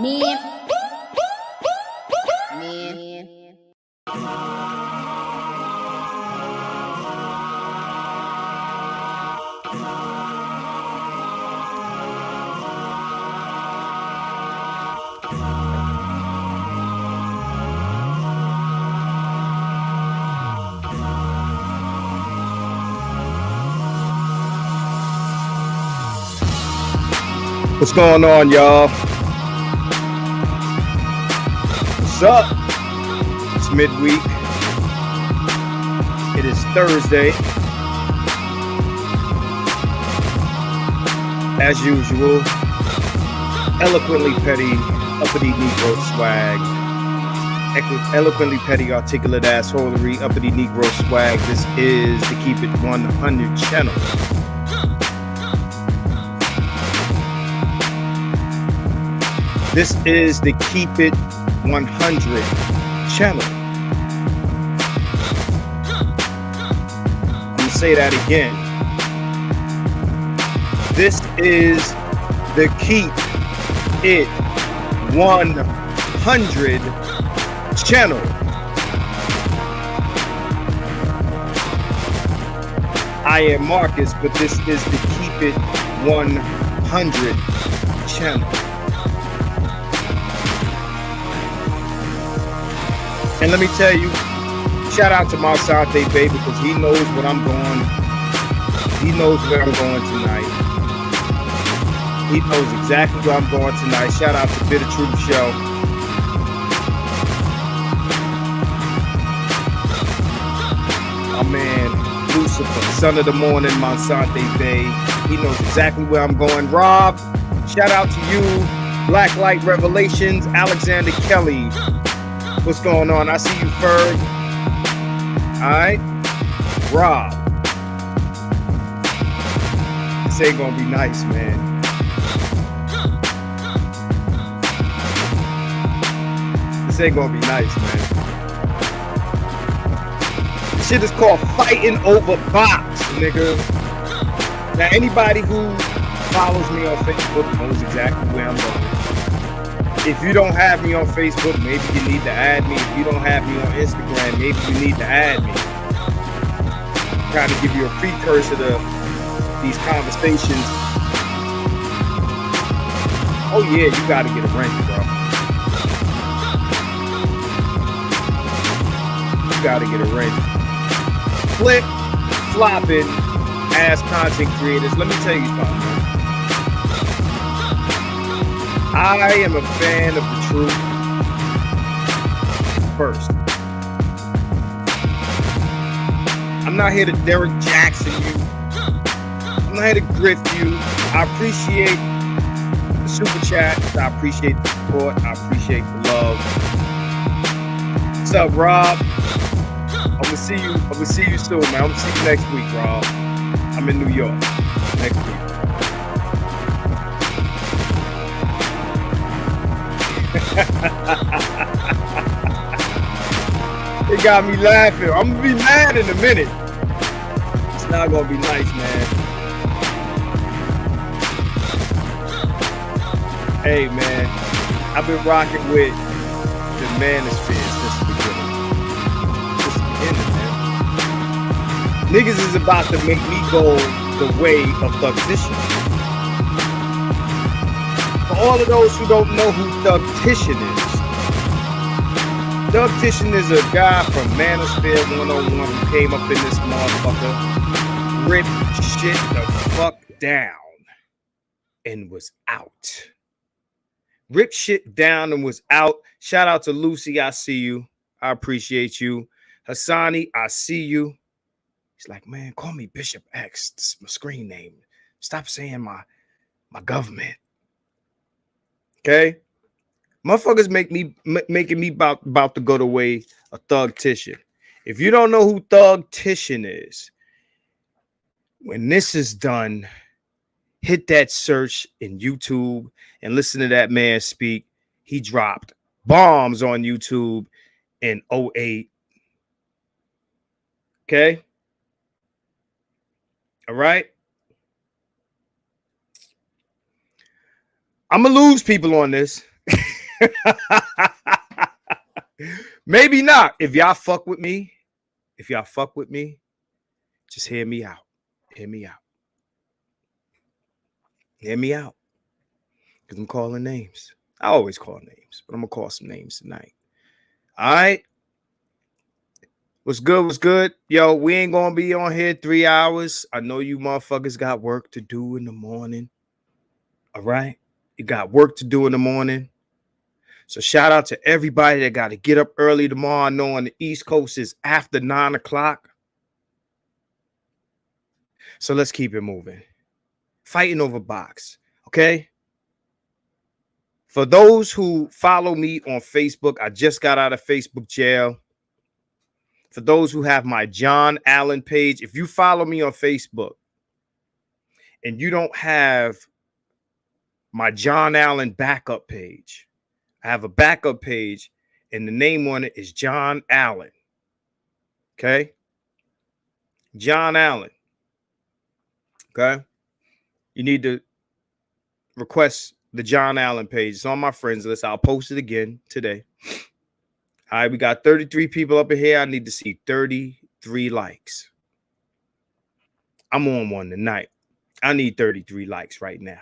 What's going on, y'all? What's up? It's midweek. It is Thursday. As usual, eloquently petty, uppity Negro swag. Eloquently petty, articulate assholery, uppity Negro swag. This is the Keep It 100 channel. This is the Keep It 100 channel. I'm going to say that again. This is the Keep It 100 channel. I am Marcus, but this is the Keep It 100 channel. And let me tell you, shout out to Masante Bay because he knows what I'm going. He knows where I'm going tonight. He knows exactly where I'm going tonight. Shout out to Bitter Truth Show. My man, Lucifer, son of the morning, Masante Bay. He knows exactly where I'm going. Rob, shout out to you. Blacklight Revelations, Alexander Kelly. What's going on? I see you, Ferg. All right. Rob. This ain't gonna be nice, man. This ain't gonna be nice, man. This shit is called fighting over bots, nigga. Now, anybody who follows me on Facebook knows exactly where I'm going. If you don't have me on Facebook, maybe you need to add me. If you don't have me on Instagram, maybe you need to add me. I'm trying to give you a precursor to these conversations. Oh yeah, you gotta get a wrench, bro. You gotta get a wrench. Flip, flopping, ass content creators. Let me tell you something, man. I am a fan of the truth first. I'm not here to Derek Jackson you. I'm not here to grift you. I appreciate the super chats. I appreciate the support. I appreciate the love. What's up, Rob? I'm gonna see you soon, man. I'm gonna see you next week, Rob. I'm in New York next week. It got me laughing. I'm gonna be mad in a minute. It's not gonna be nice, man. Hey, man, I've been rocking with the manosphere since the beginning. Man. Niggas is about to make me go the way of thugtition. For all of those who don't know who thugtition is, thugtition is a guy from Manosphere 101 who came up in this motherfucker, ripped shit the fuck down, and was out. Ripped shit down and was out. Shout out to Lucy, I see you. I appreciate you. Hassani, I see you. He's like, man, call me Bishop X. This is my screen name. Stop saying my government. Okay? Motherfuckers making me about to go the way of thugtition. If you don't know who thugtition is, when this is done, hit that search in YouTube and listen to that man speak. He dropped bombs on YouTube in 2008. Okay? All right? I'm going to lose people on this. Maybe not. If y'all fuck with me, just hear me out. Hear me out. Hear me out. Because I'm calling names. I always call names, but I'm going to call some names tonight. All right. What's good? What's good? Yo, we ain't going to be on here 3 hours. I know you motherfuckers got work to do in the morning. All right. You got work to do in the morning. So shout out to everybody that got to get up early tomorrow. I know on the East Coast is after 9 o'clock. So let's keep it moving. Fighting over box. Okay. For those who follow me on Facebook, I just got out of Facebook jail. For those who have my John Allen page, if you follow me on Facebook and you don't have my John Allen backup page, I have a backup page and the name on it is John Allen. Okay. John Allen. Okay. You need to request the John Allen page. It's on my friends list. I'll post it again today. All right. We got 33 people up in here. I need to see 33 likes. I'm on one tonight. I need 33 likes right now.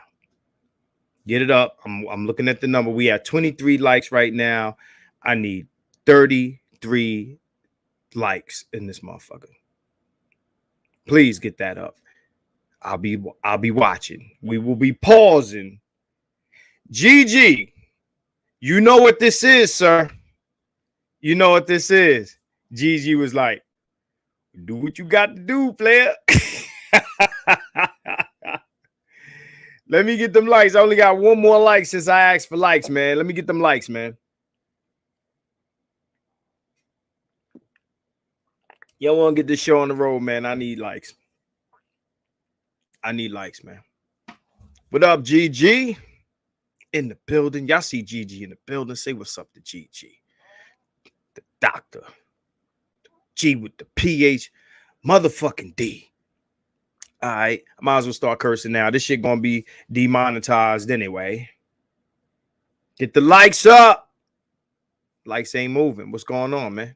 Get it up. I'm looking at the number. We have 23 likes right now. I need 33 likes in this motherfucker. Please get that up. I'll be watching. We will be pausing. GG, you know what this is, sir. You know what this is. GG was like, do what you got to do, player. Let me get them likes. I only got one more like since I asked for likes, man. Let me get them likes, man. Y'all want to get this show on the road, man. I need likes. I need likes, man. What up, GG? In the building. Y'all see GG in the building. Say what's up to GG. The doctor. G with the PH. Motherfucking D. All right. I might as well start cursing now. This shit gonna be demonetized anyway. Get the likes up. Likes ain't moving. What's going on, man?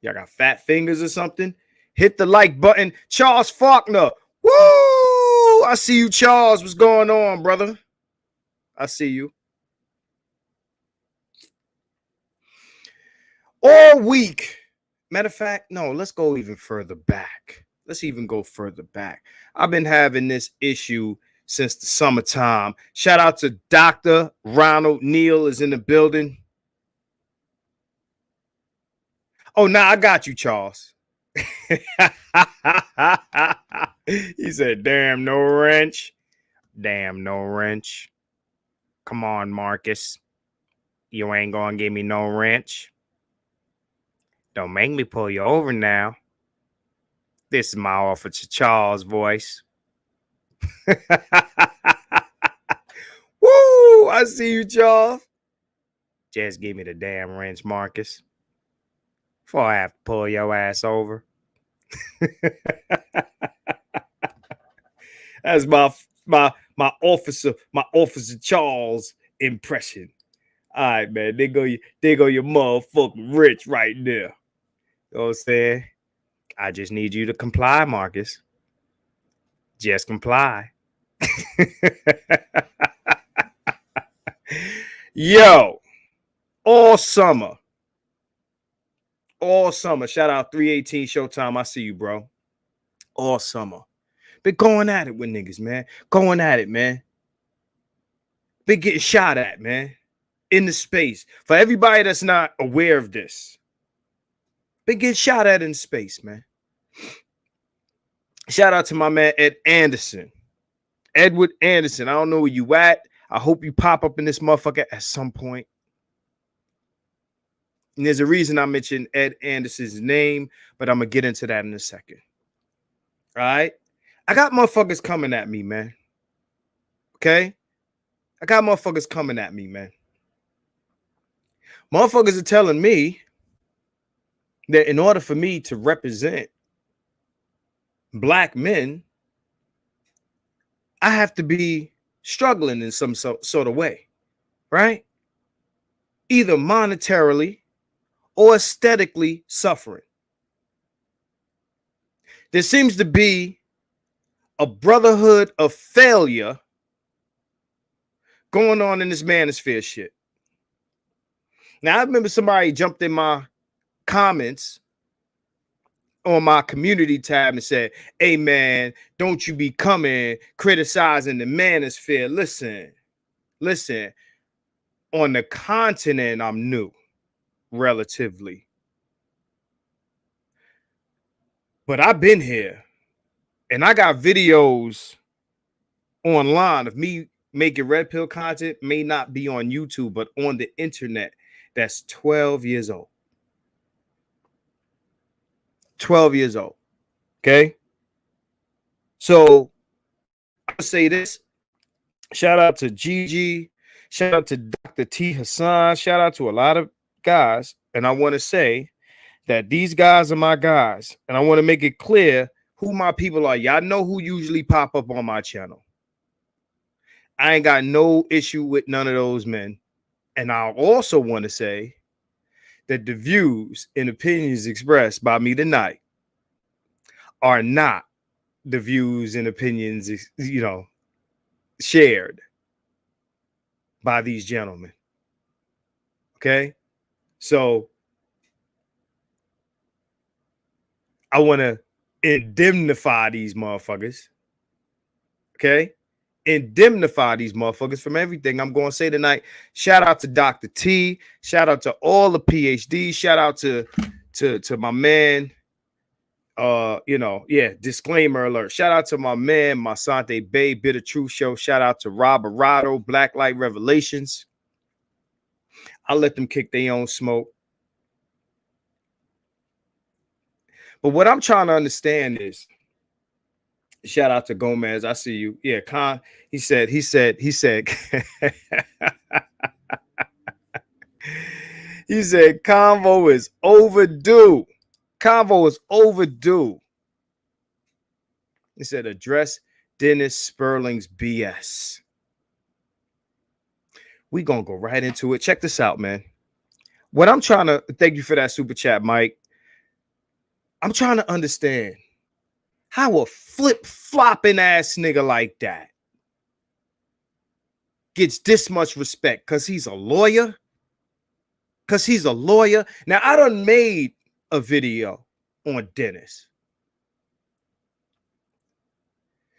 Y'all got fat fingers or something? Hit the like button. Charles Faulkner. Woo! I see you, Charles. What's going on, brother? I see you. All week. Matter of fact, no, let's go even further back. Let's even go further back. I've been having this issue since the summertime. Shout out to Dr. Ronald Neal is in the building. Oh, nah, I got you, Charles. He said, damn, no wrench. Damn, no wrench. Come on, Marcus. You ain't gonna give me no wrench. Don't make me pull you over now. This is my Officer Charles voice. Woo! I see you, Charles. Just give me the damn wrench, Marcus. Before I have to pull your ass over. That's my officer Charles impression. All right, man. There go your motherfucking rich right there. You know what I'm saying? I just need you to comply, Marcus. Just comply. Yo, all summer. Shout out 318 Showtime. I see you, bro. All summer. Been going at it with niggas, man. Going at it, man. Been getting shot at, man. In the space. For everybody that's not aware of this, been getting shot at in space, man. Shout out to my man Ed Anderson. Edward Anderson. I don't know where you at. I hope you pop up in this motherfucker at some point. And there's a reason I mentioned Ed Anderson's name, but I'm going to get into that in a second. All right? I got motherfuckers coming at me, man. Okay? I got motherfuckers coming at me, man. Motherfuckers are telling me that in order for me to represent black men, I have to be struggling in some sort of way. right? Either monetarily or aesthetically suffering. There seems to be a brotherhood of failure going on in this manosphere shit. Now, I remember somebody jumped in my comments on my community tab and said, hey, man, don't you be coming criticizing the manosphere. Listen, on the continent, I'm new, relatively. But I've been here, and I got videos online of me making red pill content, may not be on YouTube, but on the internet, that's 12 years old. 12 years old. Okay. So I'll say this. Shout out to Gigi. Shout out to Dr. T. Hassan. Shout out to a lot of guys. And I want to say that these guys are my guys. And I want to make it clear who my people are. Y'all know who usually pop up on my channel. I ain't got no issue with none of those men. And I also want to say that the views and opinions expressed by me tonight are not the views and opinions, shared by these gentlemen. Okay? So I want to indemnify these motherfuckers. Okay? Indemnify these motherfuckers from everything I'm going to say tonight. Shout out to Dr. T. Shout out to all the PhDs. Shout out to my man. Disclaimer alert. Shout out to my man, Masante Bay, Bitter Truth Show. Shout out to Rob Arado, Black Light Revelations. I'll let them kick their own smoke. But what I'm trying to understand is, shout out to Gomez. I see you. Yeah, Con. He said. he said convo is overdue. Convo is overdue. He said address Dennis Spurling's BS. We gonna go right into it. Check this out, man. What I'm trying to thank you for that super chat, Mike. I'm trying to understand how a flip-flopping ass nigga like that gets this much respect because he's a lawyer. Now, I done made a video on Dennis.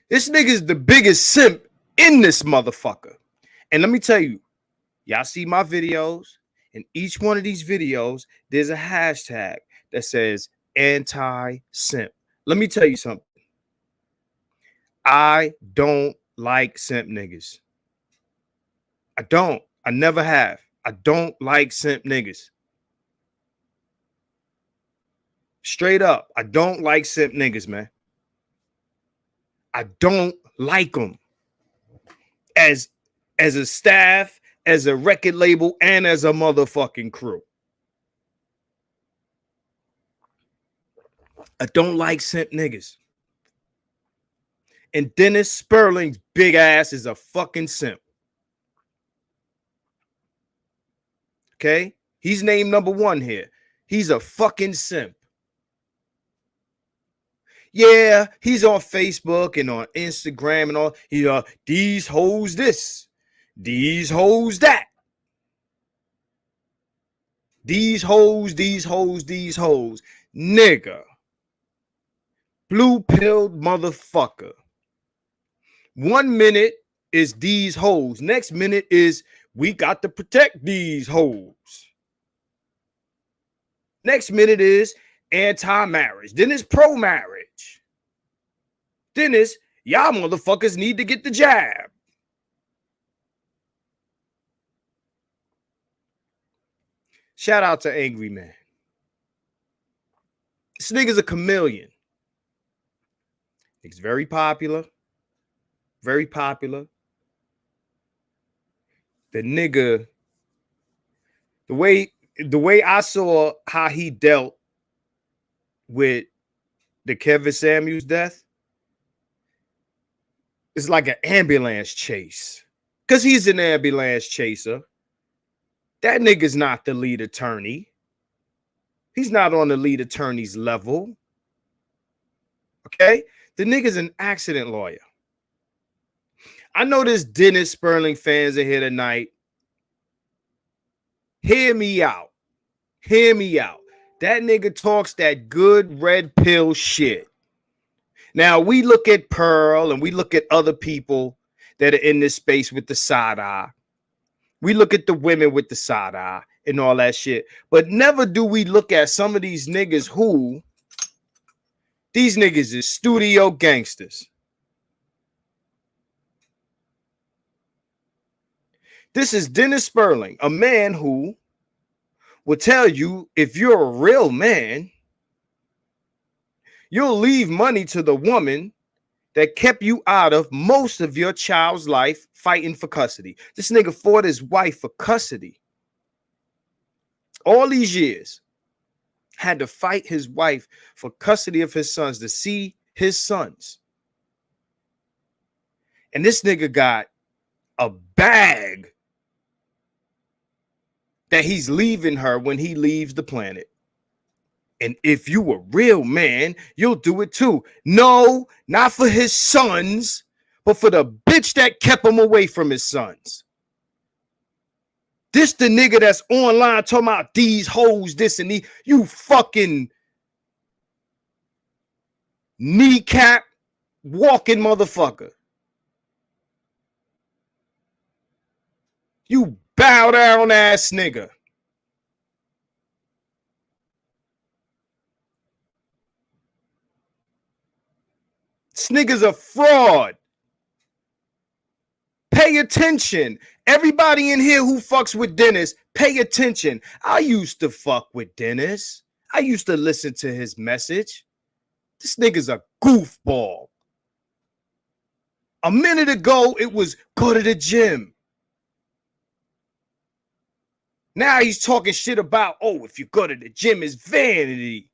This nigga is the biggest simp in this motherfucker. And let me tell you, y'all see my videos. In each one of these videos, there's a hashtag that says anti-simp. Let me tell you something. I don't like simp niggas. I don't. I never have. I don't like simp niggas. Straight up. I don't like simp niggas, man. I don't like them. As a staff, as a record label, and as a motherfucking crew. I don't like simp niggas. And Dennis Spurling's big ass is a fucking simp. Okay? He's named number one here. He's a fucking simp. Yeah, he's on Facebook and on Instagram and all. These hoes this. These hoes that. These hoes. Nigga. Blue-pilled motherfucker. 1 minute is these hoes. Next minute is we got to protect these hoes. Next minute is anti-marriage. Then it's pro-marriage. Then it's y'all motherfuckers need to get the jab. Shout out to Angry Man. This nigga's a chameleon. He's very popular. Very popular. The nigga, the way I saw how he dealt with the Kevin Samuels death, it's like an ambulance chase. Because he's an ambulance chaser. That nigga's not the lead attorney. He's not on the lead attorney's level. Okay? The nigga's an accident lawyer. I know there's Dennis Spurling fans in here tonight. Hear me out. Hear me out. That nigga talks that good red pill shit. Now, we look at Pearl and we look at other people that are in this space with the side eye. We look at the women with the side eye and all that shit. But never do we look at some of these niggas who, these niggas is studio gangsters. This is Dennis Spurling, a man who will tell you if you're a real man, you'll leave money to the woman that kept you out of most of your child's life fighting for custody. This nigga fought his wife for custody. All these years, had to fight his wife for custody of his sons, to see his sons. And this nigga got a bag that he's leaving her when he leaves the planet. And if you a real man, you'll do it too. No, not for his sons, but for the bitch that kept him away from his sons. This the nigga that's online talking about these hoes, this and these. You fucking kneecap walking motherfucker. You bow down ass nigga. This nigga's a fraud. Pay attention. Everybody in here who fucks with Dennis, pay attention. I used to fuck with Dennis. I used to listen to his message. This nigga's a goofball. A minute ago, it was go to the gym. Now he's talking shit about, oh, if you go to the gym, it's vanity.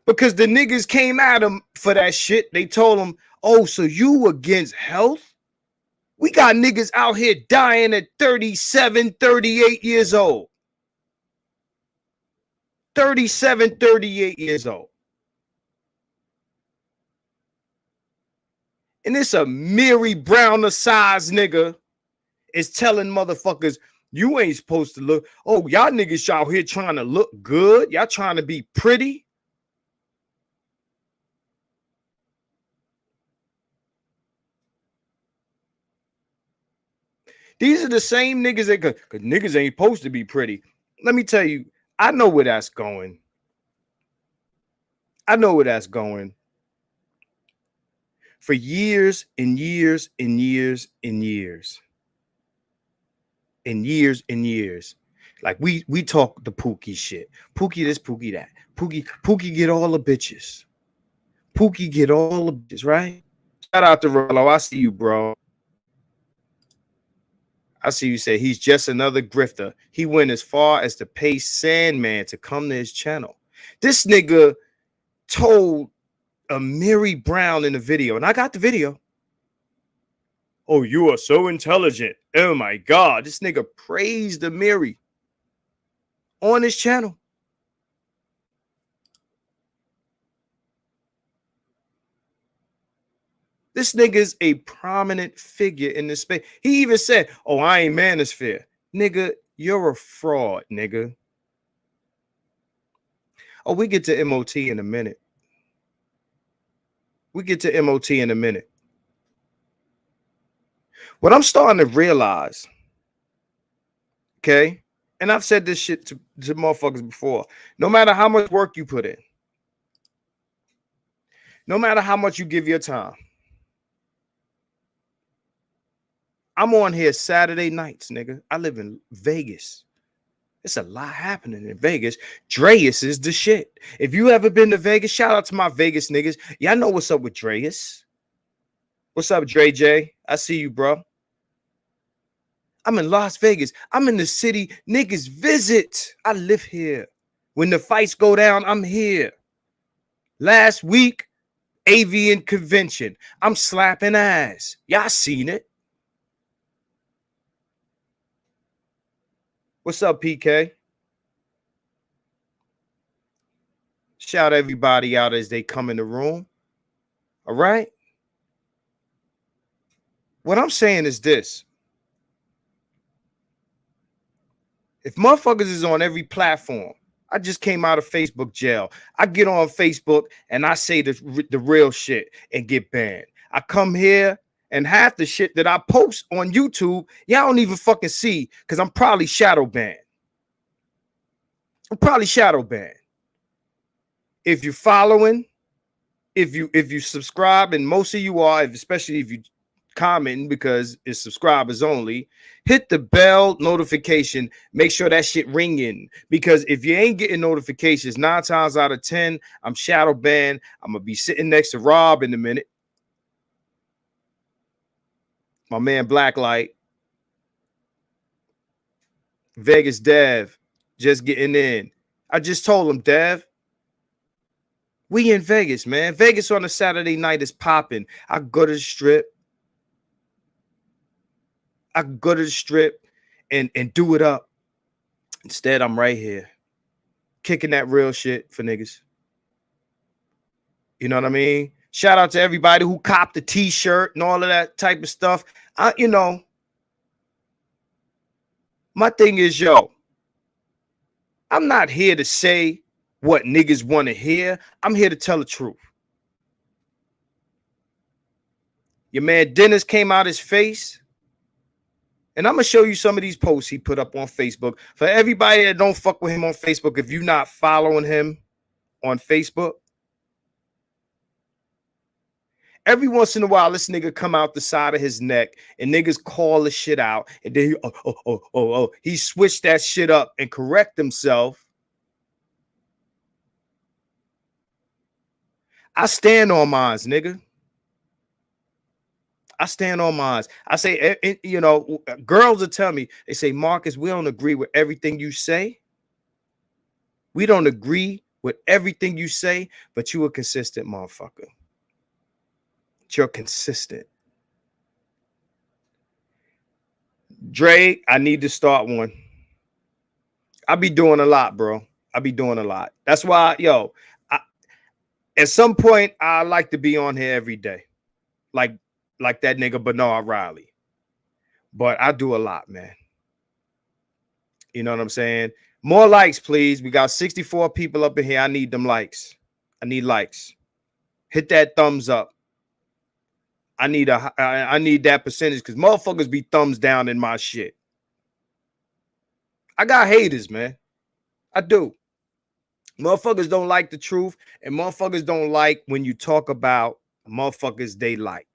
Because the niggas came at him for that shit. They told him, oh, so you against health? We got niggas out here dying at 37, 38 years old. 37, 38 years old. And it's a Mary Browner size nigga is telling motherfuckers, you ain't supposed to look. Oh, y'all niggas out here trying to look good. Y'all trying to be pretty. These are the same niggas that, because niggas ain't supposed to be pretty. Let me tell you, I know where that's going. I know where that's going. For years and years and years and years. And years and years. Like we talk the Pookie shit. Pookie this, Pookie that. Pookie get all the bitches. Pookie get all the bitches, right? Shout out to Rollo. I see you, bro. I see you say he's just another grifter. He went as far as to pay Sandman to come to his channel. This nigga told a Mary Brown in the video, and I got the video. Oh, you are so intelligent. Oh my God. This nigga praised the Mary on his channel. This nigga's a prominent figure in this space. He even said, oh, I ain't manosphere. Nigga, you're a fraud, nigga. Oh, we get to MOT in a minute. We get to MOT in a minute. What I'm starting to realize, okay, and I've said this shit to motherfuckers before, no matter how much work you put in, no matter how much you give your time, I'm on here Saturday nights, nigga. I live in Vegas. It's a lot happening in Vegas. Dreas is the shit. If you ever been to Vegas, shout out to my Vegas niggas. Y'all know what's up with Dreas. What's up, Dre J? I see you, bro. I'm in Las Vegas. I'm in the city niggas visit. I live here. When the fights go down, I'm here. Last week, Avian Convention. I'm slapping ass. Y'all seen it. What's up, PK? Shout everybody out as they come in the room. All right. What I'm saying is this. If motherfuckers is on every platform, I just came out of Facebook jail. I get on Facebook and I say the real shit and get banned. I come here and half the shit that I post on YouTube, y'all don't even fucking see because I'm probably shadow banned. I'm probably shadow banned. If you're following, if you subscribe, and most of you are, especially if you comment because it's subscribers only, hit the bell notification, make sure that shit ringing, because if you ain't getting notifications 9 times out of 10, I'm shadow banned. I'm gonna be sitting next to Rob in a minute, my man Blacklight, Vegas Dev just getting in. I just told him, Dev, we in Vegas, man. Vegas on a Saturday night is popping. I go to the strip. I can go to the strip and do it up. Instead, I'm right here kicking that real shit for niggas. You know what I mean? Shout out to everybody who copped the t-shirt and all of that type of stuff. You know, my thing is, yo, I'm not here to say what niggas want to hear. I'm here to tell the truth. Your man Dennis came out his face. And I'm going to show you some of these posts he put up on Facebook. For everybody that don't fuck with him on Facebook, if you're not following him on Facebook, every once in a while, this nigga come out the side of his neck and niggas call the shit out. And then he switched that shit up and correct himself. I stand on mines, nigga. I stand on mines. I say, you know, girls will tell me, they say, Marcus, we don't agree with everything you say. We don't agree with everything you say, but you a consistent motherfucker. You're consistent. Dre, I need to start one. I be doing a lot, bro. I be doing a lot. That's why, yo, at some point, I like to be on here every day. Like that nigga Bernard Riley. But I do a lot, man. You know what I'm saying? More likes, please. We got 64 people up in here. I need them likes. I need likes. Hit that thumbs up. I need that percentage because motherfuckers be thumbs down in my shit. I got haters, man. I do. Motherfuckers don't like the truth, and motherfuckers don't like when you talk about motherfuckers they like.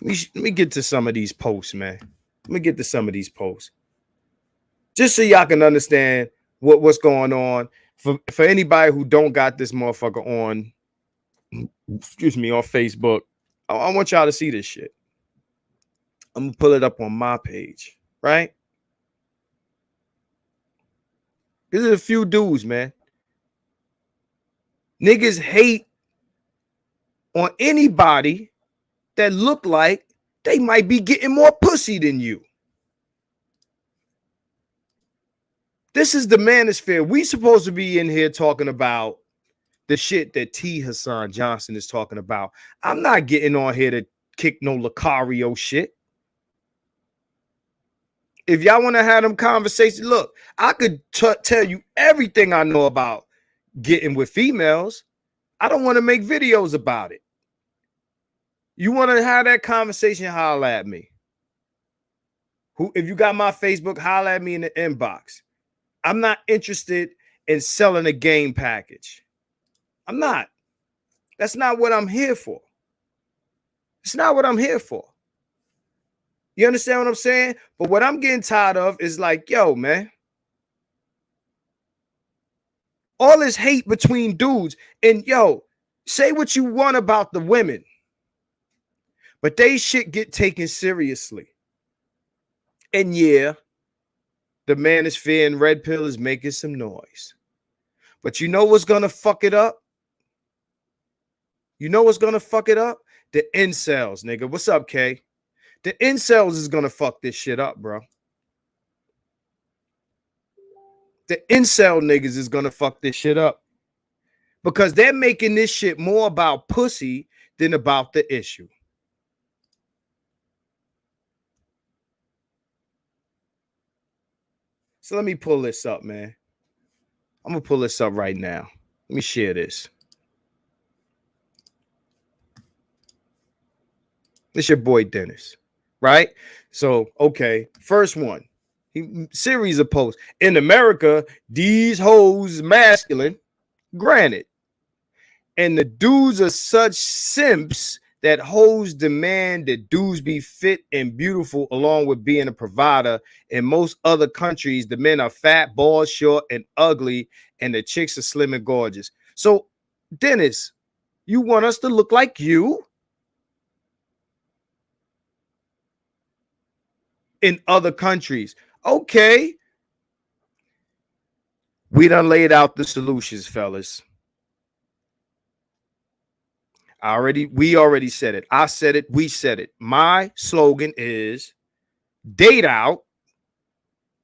Let me get to some of these posts, man. Let me get to some of these posts. Just so y'all can understand what's going on. For anybody who don't got this motherfucker on, excuse me, on Facebook, I want y'all to see this shit. I'm gonna pull it up on my page, right? There's a few dudes, man. Niggas hate on anybody that look like they might be getting more pussy than you. This is the manosphere. We supposed to be in here talking about the shit that T. Hassan Johnson is talking about. I'm not getting on here to kick no Lucario shit. If y'all want to have them conversations, look, I could tell you everything I know about getting with females. I don't want to make videos about it. You want to have that conversation, holla at me. If you got my Facebook, holla at me in the inbox. I'm not interested in selling a game package. I'm not. That's not what I'm here for. It's not what I'm here for. You understand what I'm saying? But what I'm getting tired of is like, yo, man. All this hate between dudes. And yo, say what you want about the women. But they shit get taken seriously. And yeah, the manosphere and Red Pill is making some noise. But you know what's going to fuck it up? You know what's going to fuck it up? The incels, nigga. What's up, K? The incels is going to fuck this shit up, bro. The incel niggas is gonna fuck this shit up because they're making this shit more about pussy than about the issue. So let me pull this up, man. I'm gonna pull this up right now. Let me share this. It's your boy Dennis, right? So, okay, first one. Series of posts. In America, these hoes masculine, granted. And the dudes are such simps that hoes demand that dudes be fit and beautiful along with being a provider. In most other countries, the men are fat, bald, short, and ugly, and the chicks are slim and gorgeous. So, Dennis, you want us to look like you? In other countries. Okay. We done laid out the solutions, fellas. We already said it. I said it. We said it. My slogan is date out,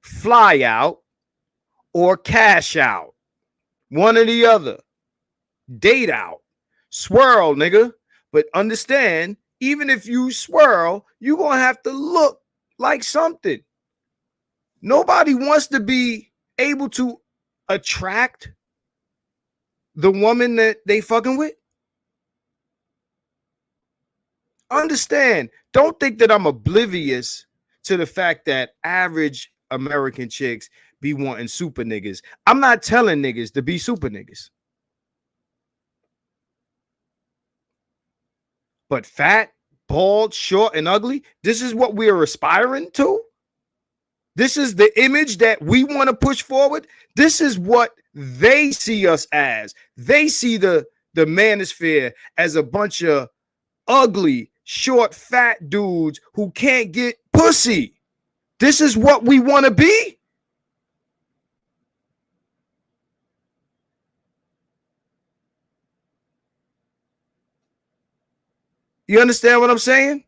fly out, or cash out. One or the other. Date out. Swirl, nigga. But understand, even if you swirl, you're going to have to look like something. Nobody wants to be able to attract the woman that they fucking with. Understand, don't think that I'm oblivious to the fact that average American chicks be wanting super niggas. I'm not telling niggas to be super niggas. But fat, bald, short, and ugly, this is what we are aspiring to. This is the image that we want to push forward. This is what they see us as. They see the manosphere as a bunch of ugly, short, fat dudes who can't get pussy. This is what we want to be. You understand what I'm saying?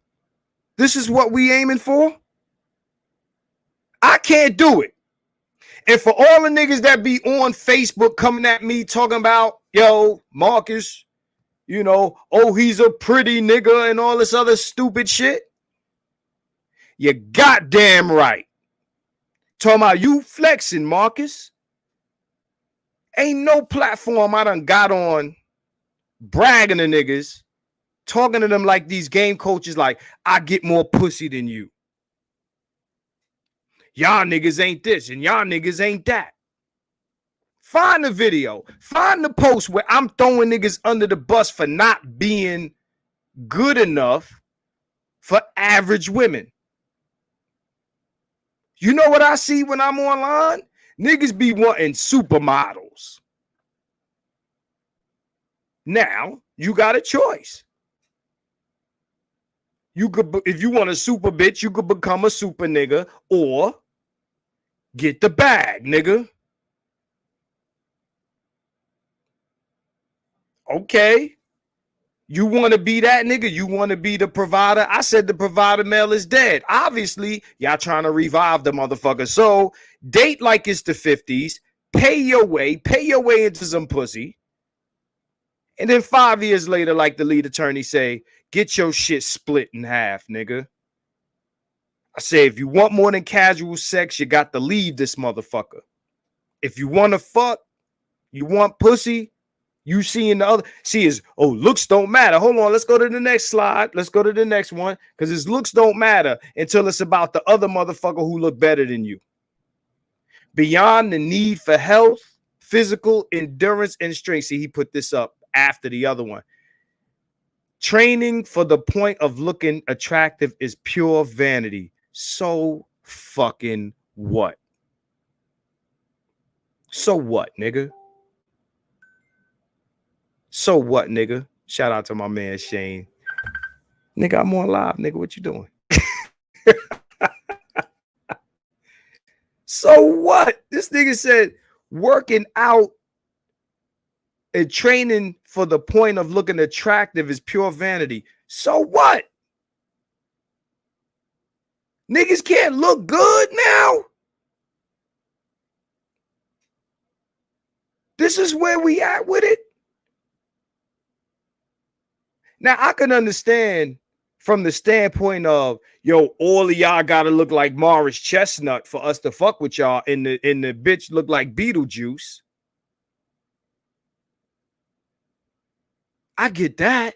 This is what we aiming for. I can't do it. And for all the niggas that be on Facebook coming at me talking about, yo, Marcus, you know, oh, he's a pretty nigga and all this other stupid shit. You goddamn right. Talking about you flexing, Marcus. Ain't no platform I done got on bragging to niggas, talking to them like these game coaches, like, I get more pussy than you. Y'all niggas ain't this and y'all niggas ain't that. Find the video. Find the post where I'm throwing niggas under the bus for not being good enough for average women. You know what I see when I'm online? Niggas be wanting supermodels. Now, you got a choice. You could, if you want a super bitch, you could become a super nigga or get the bag, nigga. Okay. You want to be that nigga? You want to be the provider? I said the provider male is dead. Obviously, y'all trying to revive the motherfucker. So date like it's the 50s. Pay your way into some pussy. And then 5 years later, like the lead attorney say, get your shit split in half, nigga. I say, if you want more than casual sex, you got to leave this motherfucker. If you want to fuck, you want pussy, you see in the other, see is, oh, looks don't matter. Hold on, let's go to the next slide. Let's go to the next one, because his looks don't matter until it's about the other motherfucker who look better than you. Beyond the need for health, physical endurance, and strength. See, he put this up after the other one. Training for the point of looking attractive is pure vanity. So fucking what? So what, nigga? So what, nigga? Shout out to my man Shane. Nigga, I'm on live, nigga. What you doing? So what? This nigga said working out and training for the point of looking attractive is pure vanity. So what? Niggas can't look good now? This is where we at with it. Now, I can understand from the standpoint of, yo, all of y'all gotta look like Morris Chestnut for us to fuck with y'all, and the bitch look like Beetlejuice. I get that.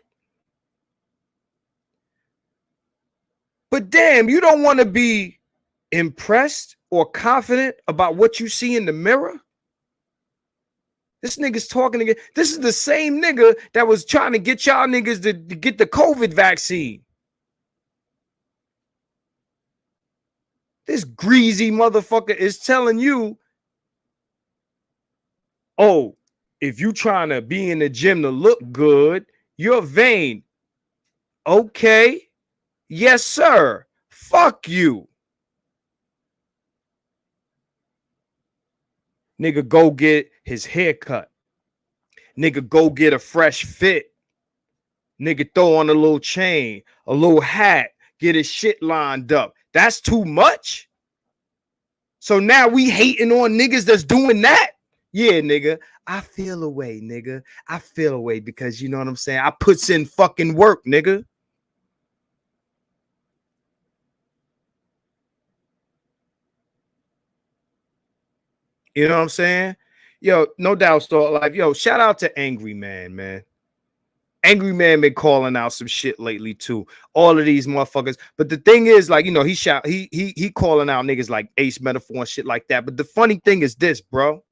But damn, you don't want to be impressed or confident about what you see in the mirror? This nigga's talking again. This is the same nigga that was trying to get y'all niggas to get the COVID vaccine. This greasy motherfucker is telling you, oh, if you trying to be in the gym to look good, you're vain. Okay. Yes, sir. Fuck you. Nigga, go get his hair cut. Nigga, go get a fresh fit. Nigga, throw on a little chain, a little hat, get his shit lined up. That's too much. So now we hating on niggas that's doing that. Yeah, nigga, I feel away, nigga. I feel away because you know what I'm saying? I puts in fucking work, nigga. You know what I'm saying? Yo, no doubt, Star Life. Yo, shout out to Angry Man, man. Angry Man been calling out some shit lately too. All of these motherfuckers. But the thing is, like, you know, he calling out niggas like Ace Metaphor and shit like that. But the funny thing is this, bro.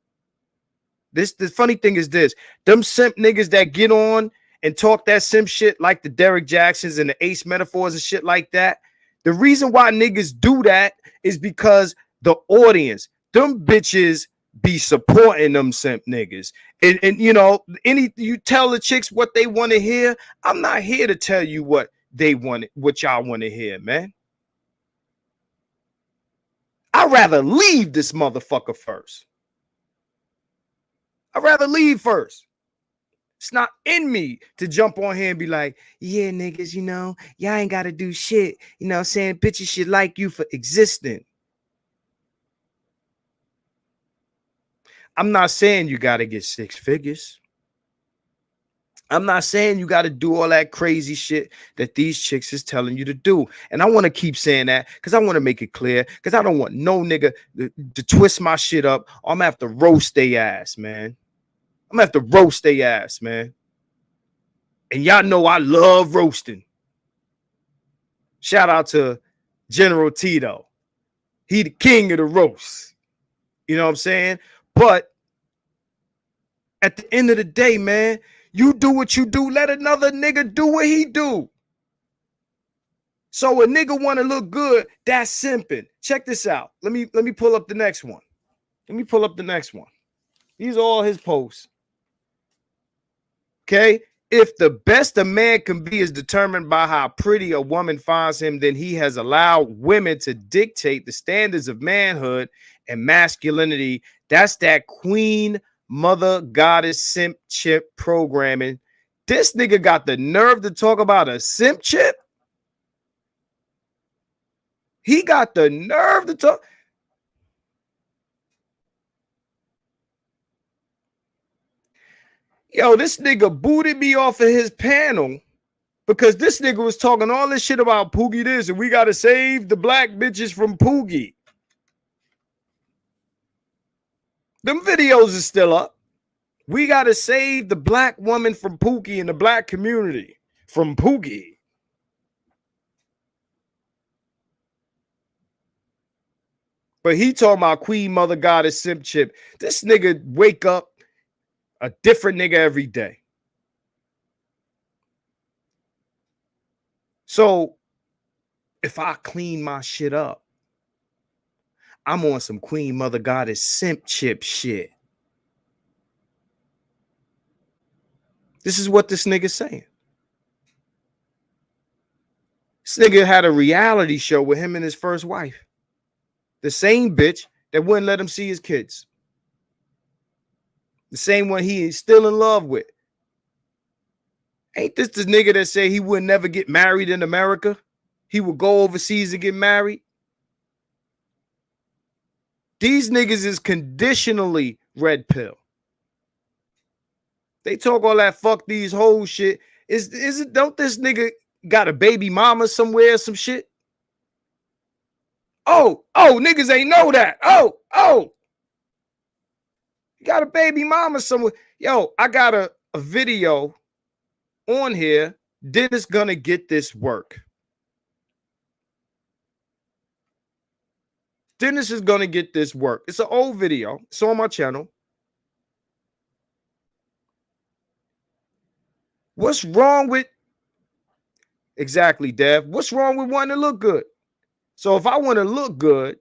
The funny thing is this. Them simp niggas that get on and talk that simp shit like the Derek Jacksons and the Ace Metaphors and shit like that. The reason why niggas do that is because the audience, them bitches be supporting them simp niggas. And you know, you tell the chicks what they want to hear. I'm not here to tell you what they want, what y'all want to hear, man. I'd rather leave this motherfucker first. I'd rather leave first. It's not in me to jump on here and be like, yeah, niggas, you know, y'all ain't got to do shit. You know what I'm saying? Bitches should like you for existing. I'm not saying you got to get 6 figures. I'm not saying you got to do all that crazy shit that these chicks is telling you to do. And I want to keep saying that because I want to make it clear, because I don't want no nigga to twist my shit up. I'm going to have to roast their ass, man. I'm going to have to roast their ass, man. And y'all know I love roasting. Shout out to General Tito. He the king of the roast. You know what I'm saying? But at the end of the day, man, you do what you do. Let another nigga do what he do. So a nigga want to look good, that's simping. Check this out. Let me pull up the next one. Let me pull up the next one. These are all his posts. Okay? If the best a man can be is determined by how pretty a woman finds him, then he has allowed women to dictate the standards of manhood and masculinity. That's that queen, mother, goddess, simp chip programming. This nigga got the nerve to talk about a simp chip. He got the nerve to talk. Yo, this nigga booted me off of his panel because this nigga was talking all this shit about Poogie this and we got to save the black bitches from Poogie. Them videos are still up. We got to save the black woman from Poogie and the black community from Poogie. But he talking about queen, mother, goddess, simp chip. This nigga wake up a different nigga every day. So if I clean my shit up, I'm on some queen, mother, goddess, simp chip shit. This is what this nigga's saying. This nigga had a reality show with him and his first wife. The same bitch that wouldn't let him see his kids. The same one he is still in love with. Ain't this the nigga that said he would never get married in America? He would go overseas and get married. These niggas is conditionally red pill. They talk all that fuck these whole shit. Is it? Don't this nigga got a baby mama somewhere, some shit? Oh, niggas ain't know that. Oh, got a baby mama somewhere. Yo, I got a video on here. Dennis gonna get this work. Dennis is gonna get this work. It's an old video. It's on my channel. What's wrong with exactly, Dev? What's wrong with wanting to look good? So if I want to look good,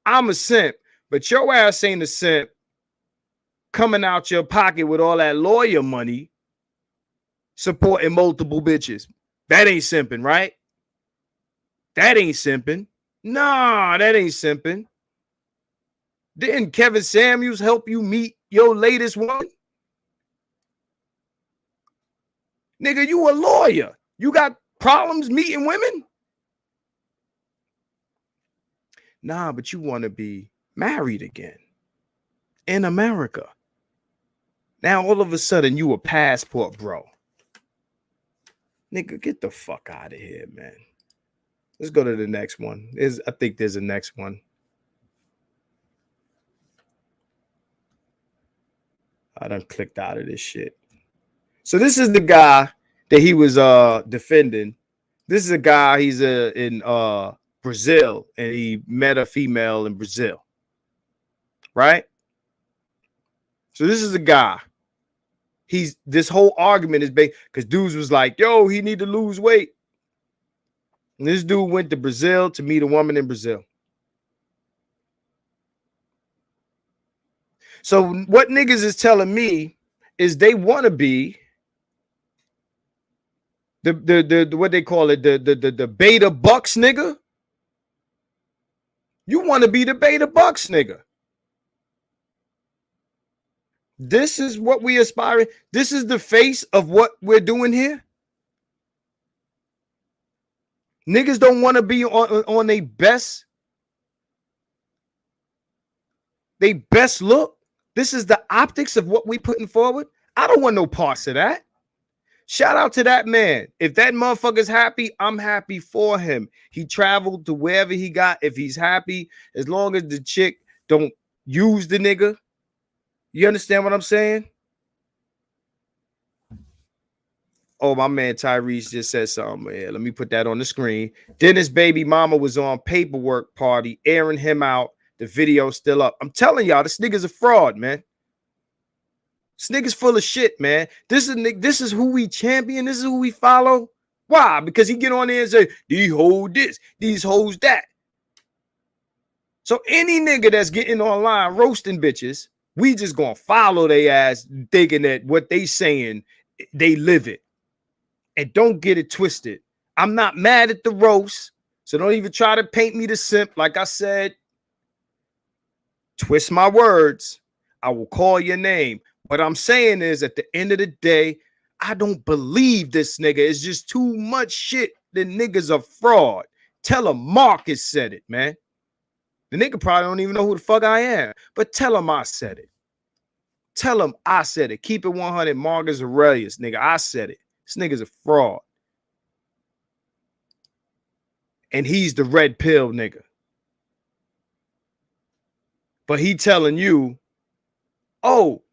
I'm a simp. But your ass ain't a simp coming out your pocket with all that lawyer money supporting multiple bitches. That ain't simping, right? That ain't simping. Nah, that ain't simping. Didn't Kevin Samuels help you meet your latest one? Nigga, you a lawyer. You got problems meeting women? Nah, but you want to be married again in America. Now, all of a sudden, you a passport bro. Nigga, get the fuck out of here, man. Let's go to the next one. I think there's a next one. I done clicked out of this shit. So this is the guy that he was defending. This is a guy, he's in Brazil, and he met a female in Brazil. Right? So this is a guy. This whole argument is based because dudes was like, yo, he need to lose weight. And this dude went to Brazil to meet a woman in Brazil. So what niggas is telling me is they want to be the what they call it, the beta bucks nigga. You want to be the beta bucks nigga. This is what we aspire. This is the face of what we're doing here. Niggas don't want to be on their best look. This is the optics of what we putting forward. I don't want no parts of that. Shout out to that man. If that motherfucker's happy, I'm happy for him. He traveled to wherever he got. If he's happy, as long as the chick don't use the nigga. You understand what I'm saying? Oh, my man Tyrese just said something. Yeah, let me put that on the screen. Dennis' baby mama was on paperwork party, airing him out. The video's still up. I'm telling y'all, this nigga's a fraud, man. This nigga's full of shit, man. This is who we champion. This is who we follow. Why? Because he get on there and say, these hoes this, these hoes that. So any nigga that's getting online roasting bitches, we just gonna follow their ass thinking that what they saying, they live it. And don't get it twisted. I'm not mad at the roast, so don't even try to paint me the simp. Like I said, twist my words. I will call your name. What I'm saying is, at the end of the day, I don't believe this nigga. It's just too much shit. The nigga's a fraud. Tell him Marcus said it, man. The nigga probably don't even know who the fuck I am, but tell him I said it. Tell him I said it. Keep it 100, Marcus Aurelius, nigga. I said it. This nigga's a fraud. And he's the red pill nigga. But he telling you, oh,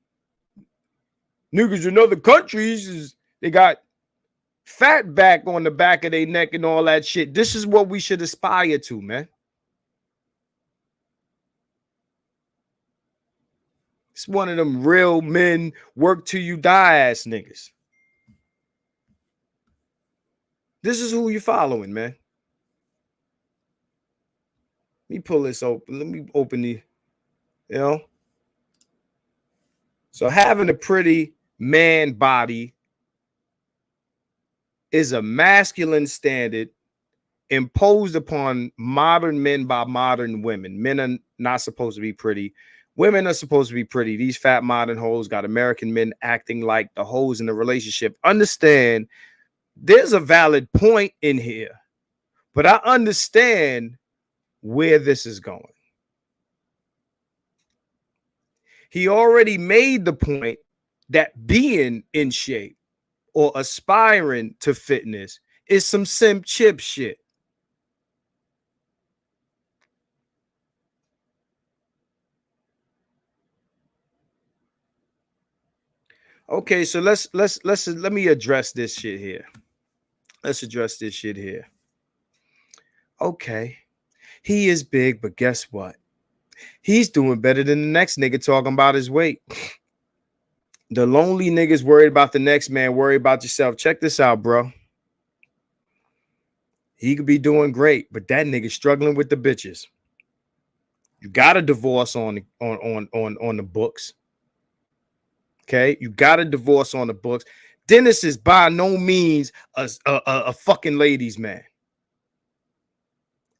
niggas in other countries, they got fat back on the back of their neck and all that shit. This is what we should aspire to, man. It's one of them real men work till you die ass niggas. This is who you're following, man. Let me pull this open. Let me open the, you know. So having a pretty man body is a masculine standard imposed upon modern men by modern women. Men are not supposed to be pretty. Women are supposed to be pretty. These fat modern hoes got American men acting like the hoes in the relationship. Understand, there's a valid point in here, but I understand where this is going. He already made the point that being in shape or aspiring to fitness is some sim chip shit. Okay, so let me address this shit here. Let's address this shit here. Okay, he is big, but guess what? He's doing better than the next nigga talking about his weight. The lonely niggas worried about the next man, worry about yourself. Check this out, bro. He could be doing great, but that nigga struggling with the bitches. You got a divorce on the books. Okay, you got a divorce on the books. Dennis is by no means a fucking ladies man.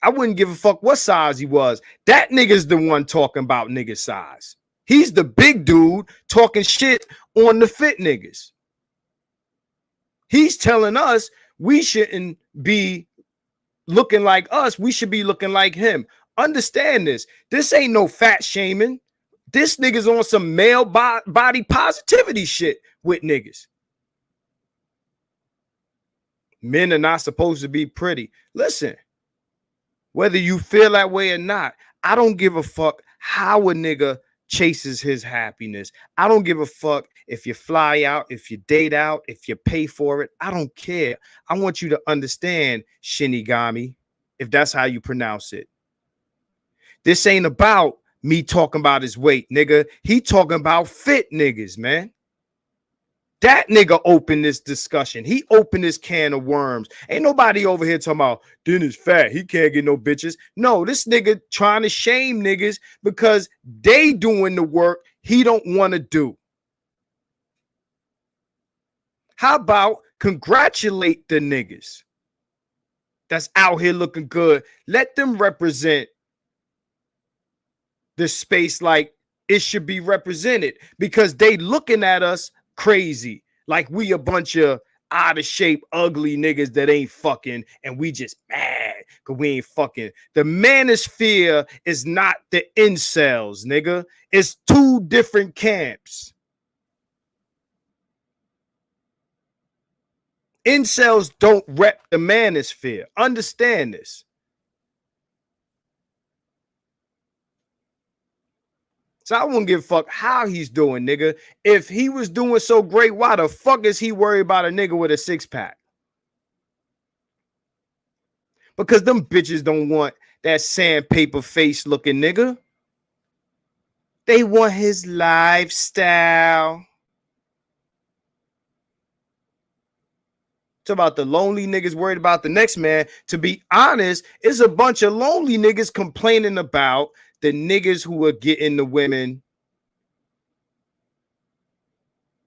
I wouldn't give a fuck what size he was. That nigga's the one talking about nigga size. He's the big dude talking shit on the fit niggas. He's telling us we shouldn't be looking like us. We should be looking like him. Understand this. This ain't no fat shaming. This nigga's on some male body positivity shit with niggas. Men are not supposed to be pretty. Listen, whether you feel that way or not, I don't give a fuck how a nigga chases his happiness. I don't give a fuck if you fly out, if you date out, if you pay for it. I don't care. I want you to understand, Shinigami, if that's how you pronounce it. This ain't about me talking about his weight, nigga. He talking about fit niggas, man. That nigga opened this discussion. He opened this can of worms. Ain't nobody over here talking about Dennis fat. He can't get no bitches. No, this nigga trying to shame niggas because they doing the work he don't want to do. How about congratulate the niggas that's out here looking good? Let them represent the space like it should be represented, because they looking at us crazy, like we a bunch of out of shape, ugly niggas that ain't fucking, and we just mad because we ain't fucking. The manosphere is not the incels, nigga. It's two different camps. Incels don't rep the manosphere. Understand this. So I wouldn't give a fuck how he's doing, nigga. If he was doing so great, why the fuck is he worried about a nigga with a six-pack? Because them bitches don't want that sandpaper face looking nigga. They want his lifestyle. It's about the lonely niggas worried about the next man. To be honest, it's a bunch of lonely niggas complaining about the niggas who are getting the women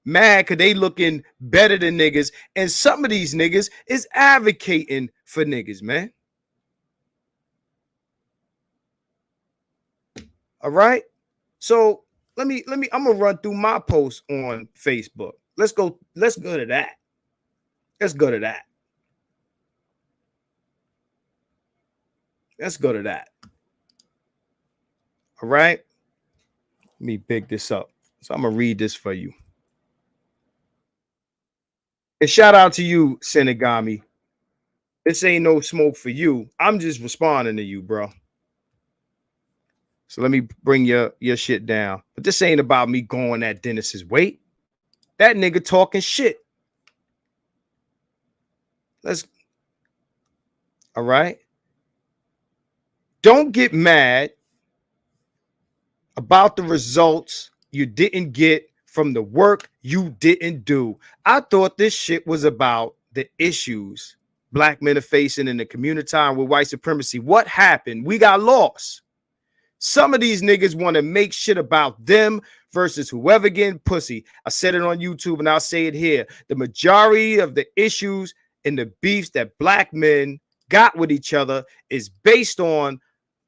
mad because they looking better than niggas. And some of these niggas is advocating for niggas, man. All right. So let me, I'm gonna run through my post on Facebook. Let's go to that. Let's go to that. Let's go to that. All right. Let me pick this up. So I'm gonna read this for you. And shout out to you, Senegami. This ain't no smoke for you. I'm just responding to you, bro. So let me bring your shit down. But this ain't about me going at Dennis's weight. That nigga talking shit. All right. Don't get mad about the results you didn't get from the work you didn't do. I thought this shit was about the issues black men are facing in the community time with white supremacy. What happened? We got lost. Some of these niggas want to make shit about them versus whoever getting pussy. I said it on YouTube and I'll say it here. The majority of the issues and the beefs that black men got with each other is based on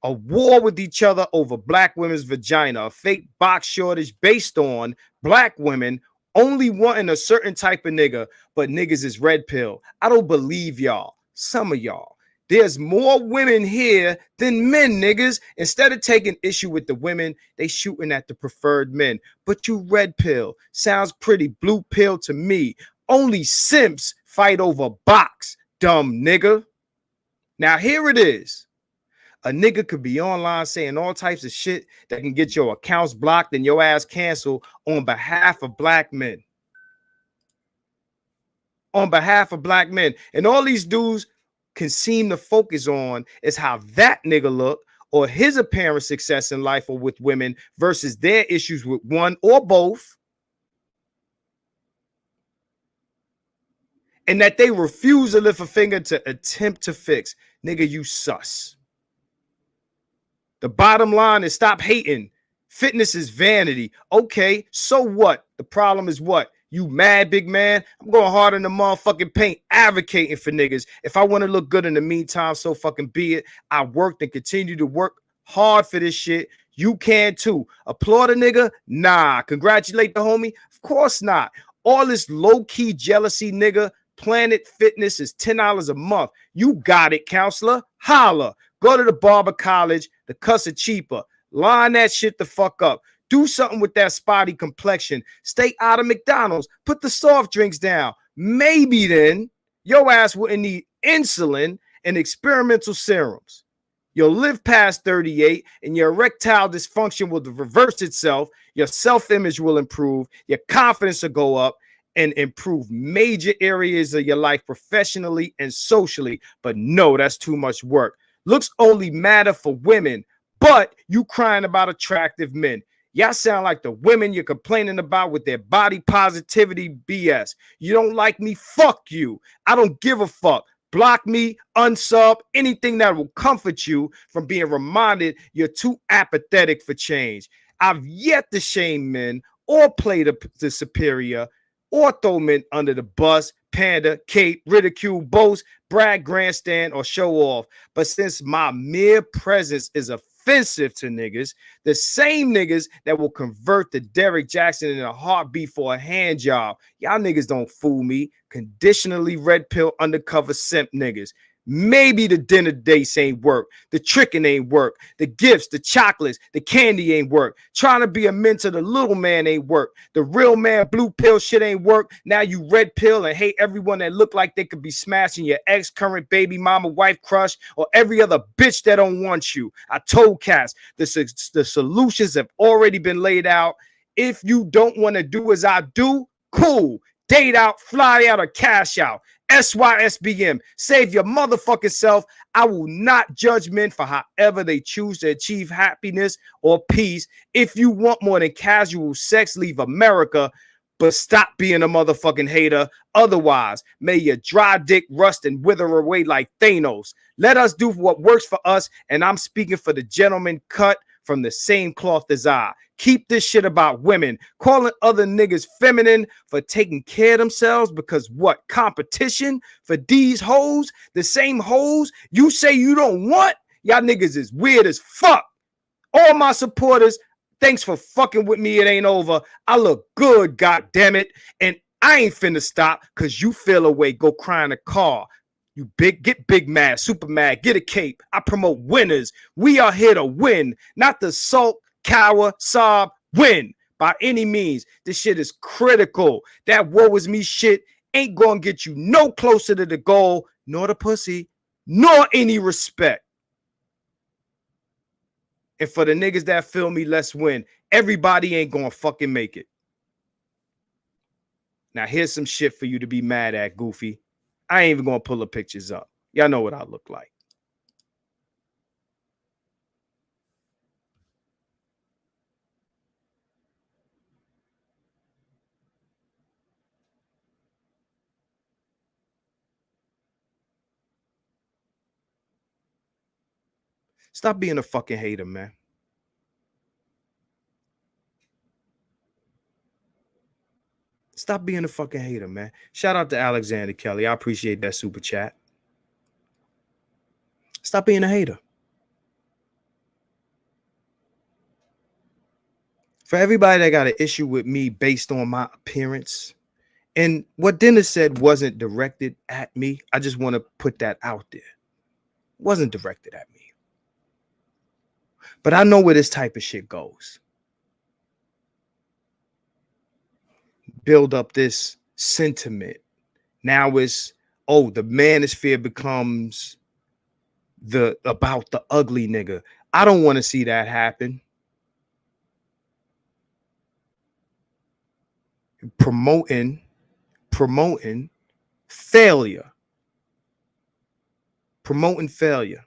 a war with each other over black women's vagina, a fake box shortage based on black women only wanting a certain type of nigga, but niggas is red pill. I don't believe y'all. Some of y'all. There's more women here than men, niggas. Instead of taking issue with the women, they shooting at the preferred men. But you red pill. Sounds pretty blue pill to me. Only simps fight over box, dumb nigga. Now here it is. A nigga could be online saying all types of shit that can get your accounts blocked and your ass canceled on behalf of black men. On behalf of black men. And all these dudes can seem to focus on is how that nigga look or his apparent success in life or with women versus their issues with one or both. And that they refuse to lift a finger to attempt to fix. Nigga, you sus. The bottom line is stop hating. Fitness is vanity. Okay, so what? The problem is what? You mad, big man? I'm going hard in the motherfucking paint, advocating for niggas. If I want to look good in the meantime, so fucking be it. I worked and continue to work hard for this shit. You can too. Applaud a nigga? Nah. Congratulate the homie? Of course not. All this low-key jealousy, nigga. Planet Fitness is $10 a month. You got it, counselor. Holla. Go to the barber college. The cuss are cheaper. Line that shit the fuck up. Do something with that spotty complexion. Stay out of McDonald's. Put the soft drinks down. Maybe then your ass wouldn't need insulin and experimental serums. You'll live past 38 and your erectile dysfunction will reverse itself. Your self-image will improve. Your confidence will go up and improve major areas of your life professionally and socially. But no, that's too much work. Looks only matter for women, but you crying about attractive men. Y'all sound like the women you're complaining about with their body positivity BS. You don't like me? Fuck you. I don't give a fuck. Block me, unsub, anything that will comfort you from being reminded you're too apathetic for change. I've yet to shame men or play the superior or throw men under the bus, pander, cape, ridicule, boast, brag, grandstand, or show off. But since my mere presence is offensive to niggas, the same niggas that will convert to Derek Jackson in a heartbeat for a hand job, y'all niggas don't fool me. Conditionally red pill undercover simp niggas. Maybe the dinner dates ain't work. The tricking ain't work. The gifts, the chocolates, the candy ain't work. Trying to be a mentor, the little man ain't work. The real man blue pill shit ain't work. Now you red pill and hate everyone that look like they could be smashing your ex, current baby mama, wife, crush, or every other bitch that don't want you. I told Cass, the solutions have already been laid out. If you don't want to do as I do, cool. Date out, fly out, or cash out. SYSBM. Save your motherfucking self. I will not judge men for however they choose to achieve happiness or peace. If you want more than casual sex, leave America. But stop being a motherfucking hater. Otherwise, may your dry dick rust and wither away like Thanos. Let us do what works for us. And I'm speaking for the gentleman cut from the same cloth as I. Keep this shit about women, calling other niggas feminine for taking care of themselves because what? Competition for these hoes? The same hoes you say you don't want? Y'all niggas is weird as fuck. All my supporters, thanks for fucking with me. It ain't over. I look good, goddammit. And I ain't finna stop because you feel away. Go cry in a car. You get big mad, super mad, get a cape. I promote winners. We are here to win, not to sulk, cower, sob, win by any means. This shit is critical. That woe is me shit ain't gonna get you no closer to the goal, nor the pussy, nor any respect. And for the niggas that feel me, let's win. Everybody ain't gonna fucking make it. Now here's some shit for you to be mad at, Goofy. I ain't even gonna pull the pictures up. Y'all know what I look like. Stop being a fucking hater, man. Stop being a fucking hater, man. Shout out to Alexander Kelly. I appreciate that super chat. Stop being a hater. For everybody that got an issue with me based on my appearance, and what Dennis said wasn't directed at me, I just want to put that out there. Wasn't directed at me. But I know where this type of shit goes. Build up this sentiment. Now it's, oh, the manosphere becomes about the ugly nigga. I don't want to see that happen. Promoting failure. Promoting failure.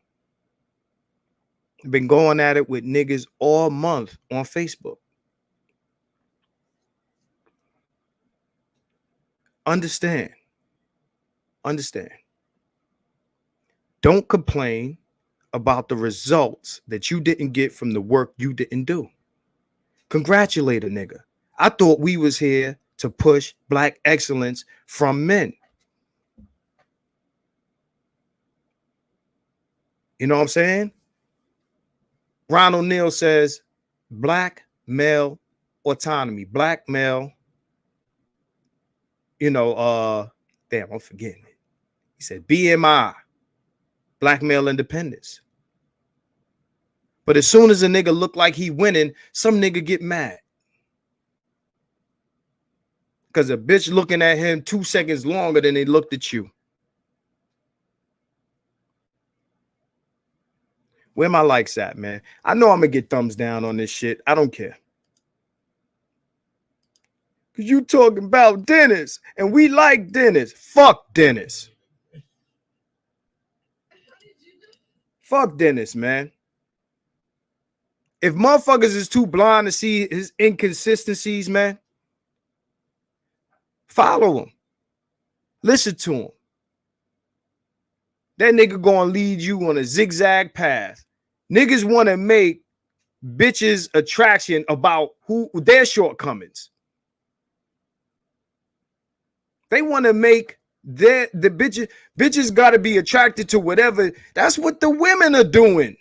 I've been going at it with niggas all month on Facebook. Understand. Don't complain about the results that you didn't get from the work you didn't do. Congratulate a nigga. I thought we was here to push black excellence from men. You know what I'm saying? Ron O'Neill says black male autonomy. Black male, damn, I'm forgetting it. He said BMI, black male independence. But as soon as a nigga look like he winning, some nigga get mad. Because a bitch looking at him 2 seconds longer than they looked at you. Where my likes at, man? I know I'm going to get thumbs down on this shit. I don't care. Because you talking about Dennis, and we like Dennis. Fuck Dennis. Fuck Dennis, man. If motherfuckers is too blind to see his inconsistencies, man, follow him. Listen to him. That nigga gonna lead you on a zigzag path. Niggas want to make bitches attraction about who their shortcomings. They want to make the bitches got to be attracted to whatever. That's what the women are doing.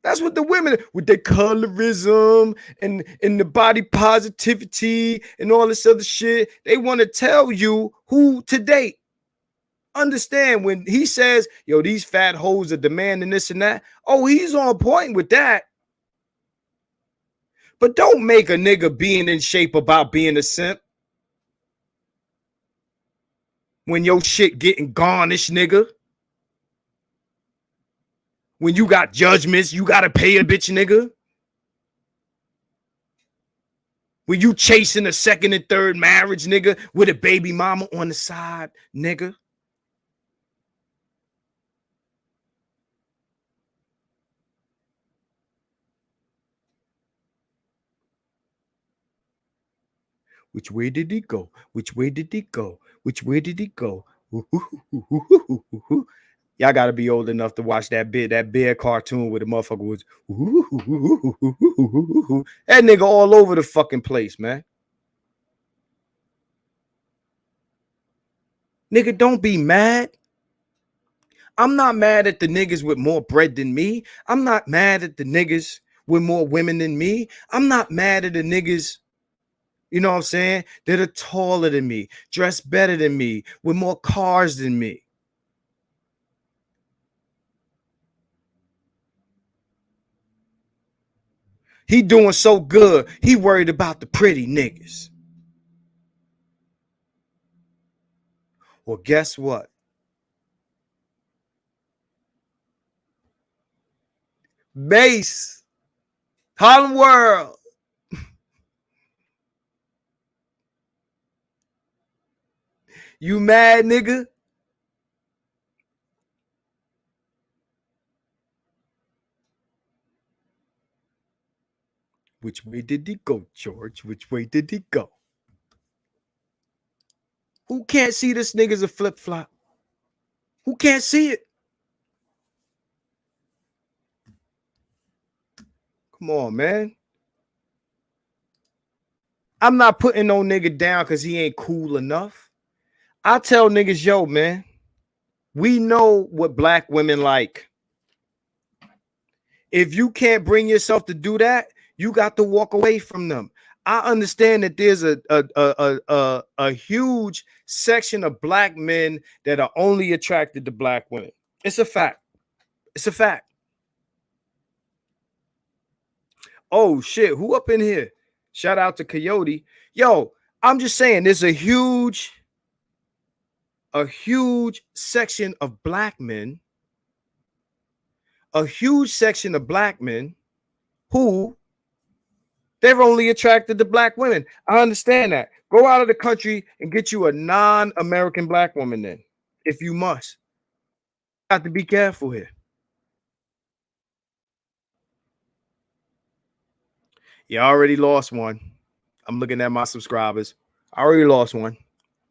That's what the women with their colorism and the body positivity and all this other shit. They want to tell you who to date. Understand when he says, yo, these fat hoes are demanding this and that. Oh, he's on point with that. But don't make a nigga being in shape about being a simp. When your shit getting garnished, nigga. When you got judgments, you got to pay a bitch, nigga. When you chasing a second and third marriage, nigga, with a baby mama on the side, nigga. Which way did he go? Which way did he go? Which way did he go? Y'all got to be old enough to watch that bear cartoon where the motherfucker was. That nigga all over the fucking place, man. Nigga, don't be mad. I'm not mad at the niggas with more bread than me. I'm not mad at the niggas with more women than me. I'm not mad at the niggas, you know what I'm saying, that are taller than me, dress better than me, with more cars than me. He doing so good, he worried about the pretty niggas. Well, guess what? Base, Harlem World. You mad, nigga? Which way did he go, George? Which way did he go? Who can't see this nigga's a flip-flop? Who can't see it? Come on, man. I'm not putting no nigga down because he ain't cool enough. I tell niggas, yo, man, we know what black women like. If you can't bring yourself to do that, you got to walk away from them. I understand that there's a huge section of black men that are only attracted to black women. It's a fact. It's a fact. Oh shit, who up in here? Shout out to Coyote. Yo, I'm just saying there's a huge section of black men, who they're only attracted to black women. I understand that. Go out of the country and get you a non-American black woman then, if you must. You have to be careful here. You already lost one. I'm looking at my subscribers. I already lost one.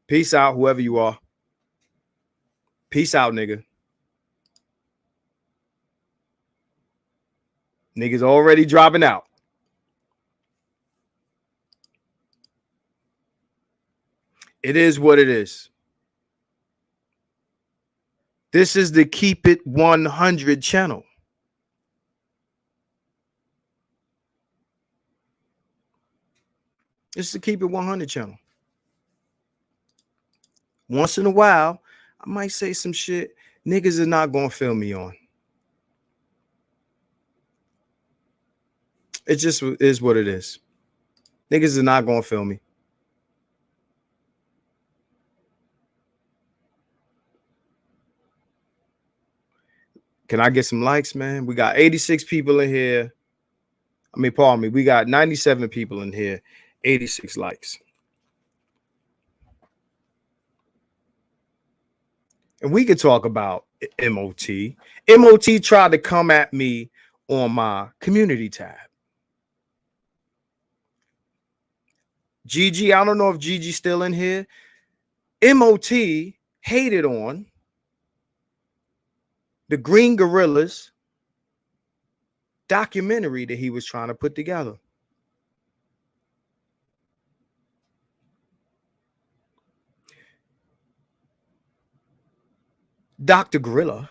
Peace out, whoever you are. Peace out, nigga. Niggas already dropping out. It is what it is. This is the Keep It 100 channel. This is the Keep It 100 channel. Once in a while, I might say some shit niggas are not going to feel me on. It just is what it is. Niggas are not going to feel me. Can I get some likes, man? We got 86 people in here. I mean, pardon me. We got 97 people in here. 86 likes. And we could talk about MOT. MOT tried to come at me on my community tab. Gigi, I don't know if Gigi's still in here. MOT hated on the Green Gorillas documentary that he was trying to put together. Dr. Gorilla,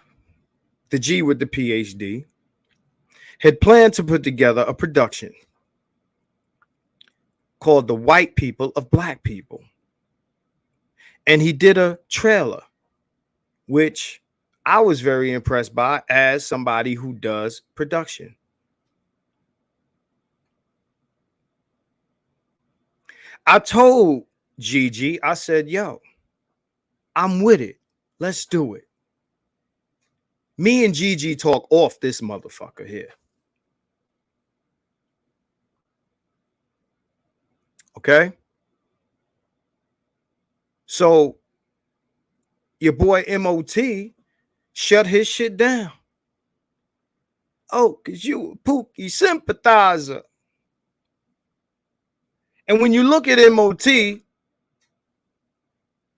the G with the PhD, had planned to put together a production called The White People of Black People. And he did a trailer, which I was very impressed by as somebody who does production. I told Gigi, I said, yo, I'm with it. Let's do it. Me and Gigi talk off this motherfucker here. Okay? So your boy MOT shut his shit down. Oh, because you a Pookie sympathizer. And when you look at MOT,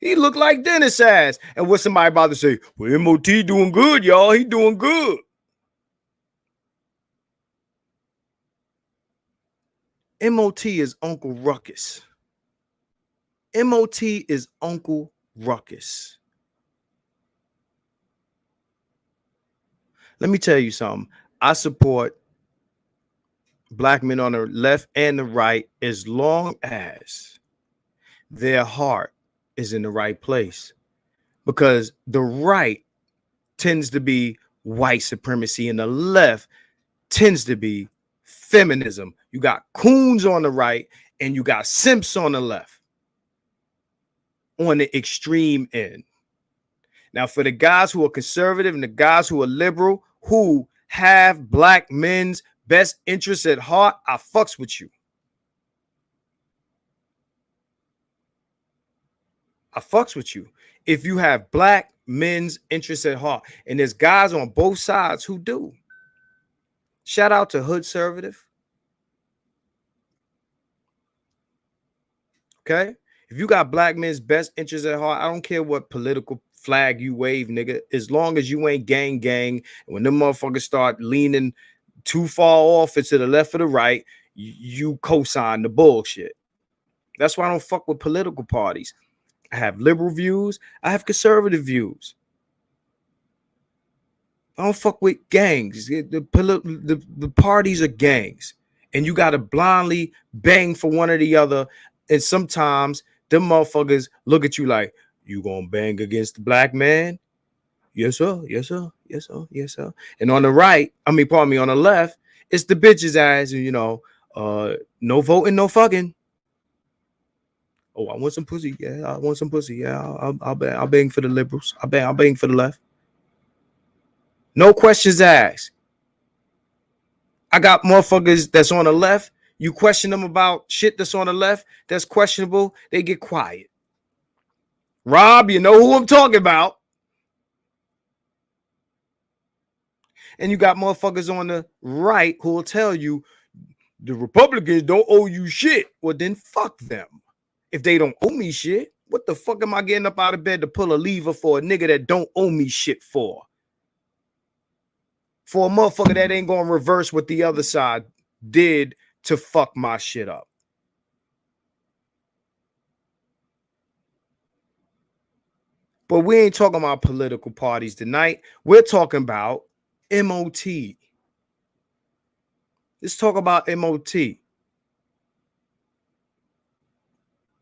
he looked like Dennis ass. And what somebody about to say, well, MOT doing good, y'all. He doing good. MOT is Uncle Ruckus. MOT is Uncle Ruckus. Let me tell you something. I support black men on the left and the right as long as their heart is in the right place, because the right tends to be white supremacy and the left tends to be feminism. You got coons on the right and you got simps on the left, on the extreme end. Now, for the guys who are conservative and the guys who are liberal, who have black men's best interests at heart, I fucks with you. I fucks with you. If you have black men's interests at heart, and there's guys on both sides who do. Shout out to Hood Conservative. Okay? If you got black men's best interests at heart, I don't care what political flag you wave, nigga, as long as you ain't gang. And when them motherfuckers start leaning too far off into the left or the right, you co-sign the bullshit. That's why I don't fuck with political parties. I have liberal views. I have conservative views. I don't fuck with gangs. The parties are gangs. And you got to blindly bang for one or the other. And sometimes them motherfuckers look at you like, you gonna bang against the black man? Yes, sir. Yes, sir. Yes, sir. Yes, sir. And on the right, on the left, it's the bitches ass, and no voting, no fucking. Oh, I want some pussy. Yeah, I want some pussy. Yeah, I'll bang for the liberals. I'll bang for the left. No questions asked. I got motherfuckers that's on the left. You question them about shit that's on the left that's questionable, they get quiet. Rob, you know who I'm talking about. And you got motherfuckers on the right who will tell you the Republicans don't owe you shit. Well, then fuck them. If they don't owe me shit, what the fuck am I getting up out of bed to pull a lever for a nigga that don't owe me shit for? For a motherfucker that ain't gonna reverse what the other side did to fuck my shit up. But we ain't talking about political parties tonight. We're talking about MOT. Let's talk about MOT.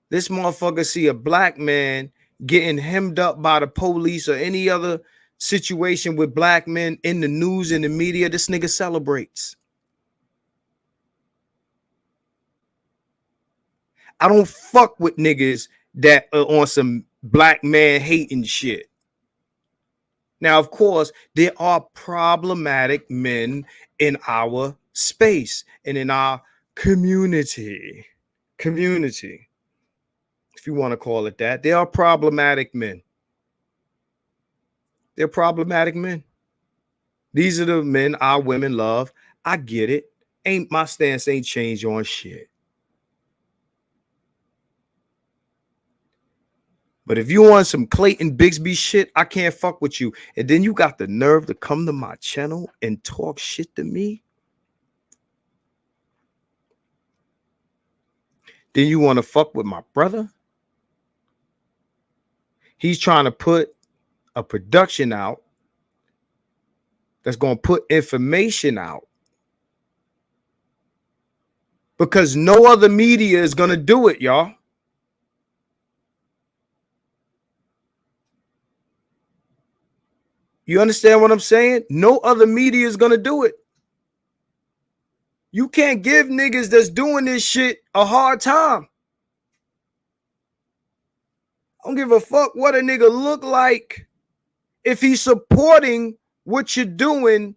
This motherfucker see a black man getting hemmed up by the police or any other situation with black men in the news and the media. This nigga celebrates. I don't fuck with niggas that are on some black man hating shit. Now, of course, there are problematic men in our space and in our community, if you want to call it that. There are problematic men. They're problematic men. These are the men our women love. I get it. My stance ain't changed on shit. But if you want some Clayton Bigsby shit, I can't fuck with you. And then you got the nerve to come to my channel and talk shit to me. Then you want to fuck with my brother? He's trying to put a production out that's going to put information out because no other media is going to do it, y'all. You understand what I'm saying? No other media is going to do it. You can't give niggas that's doing this shit a hard time. I don't give a fuck what a nigga look like. If he's supporting what you're doing,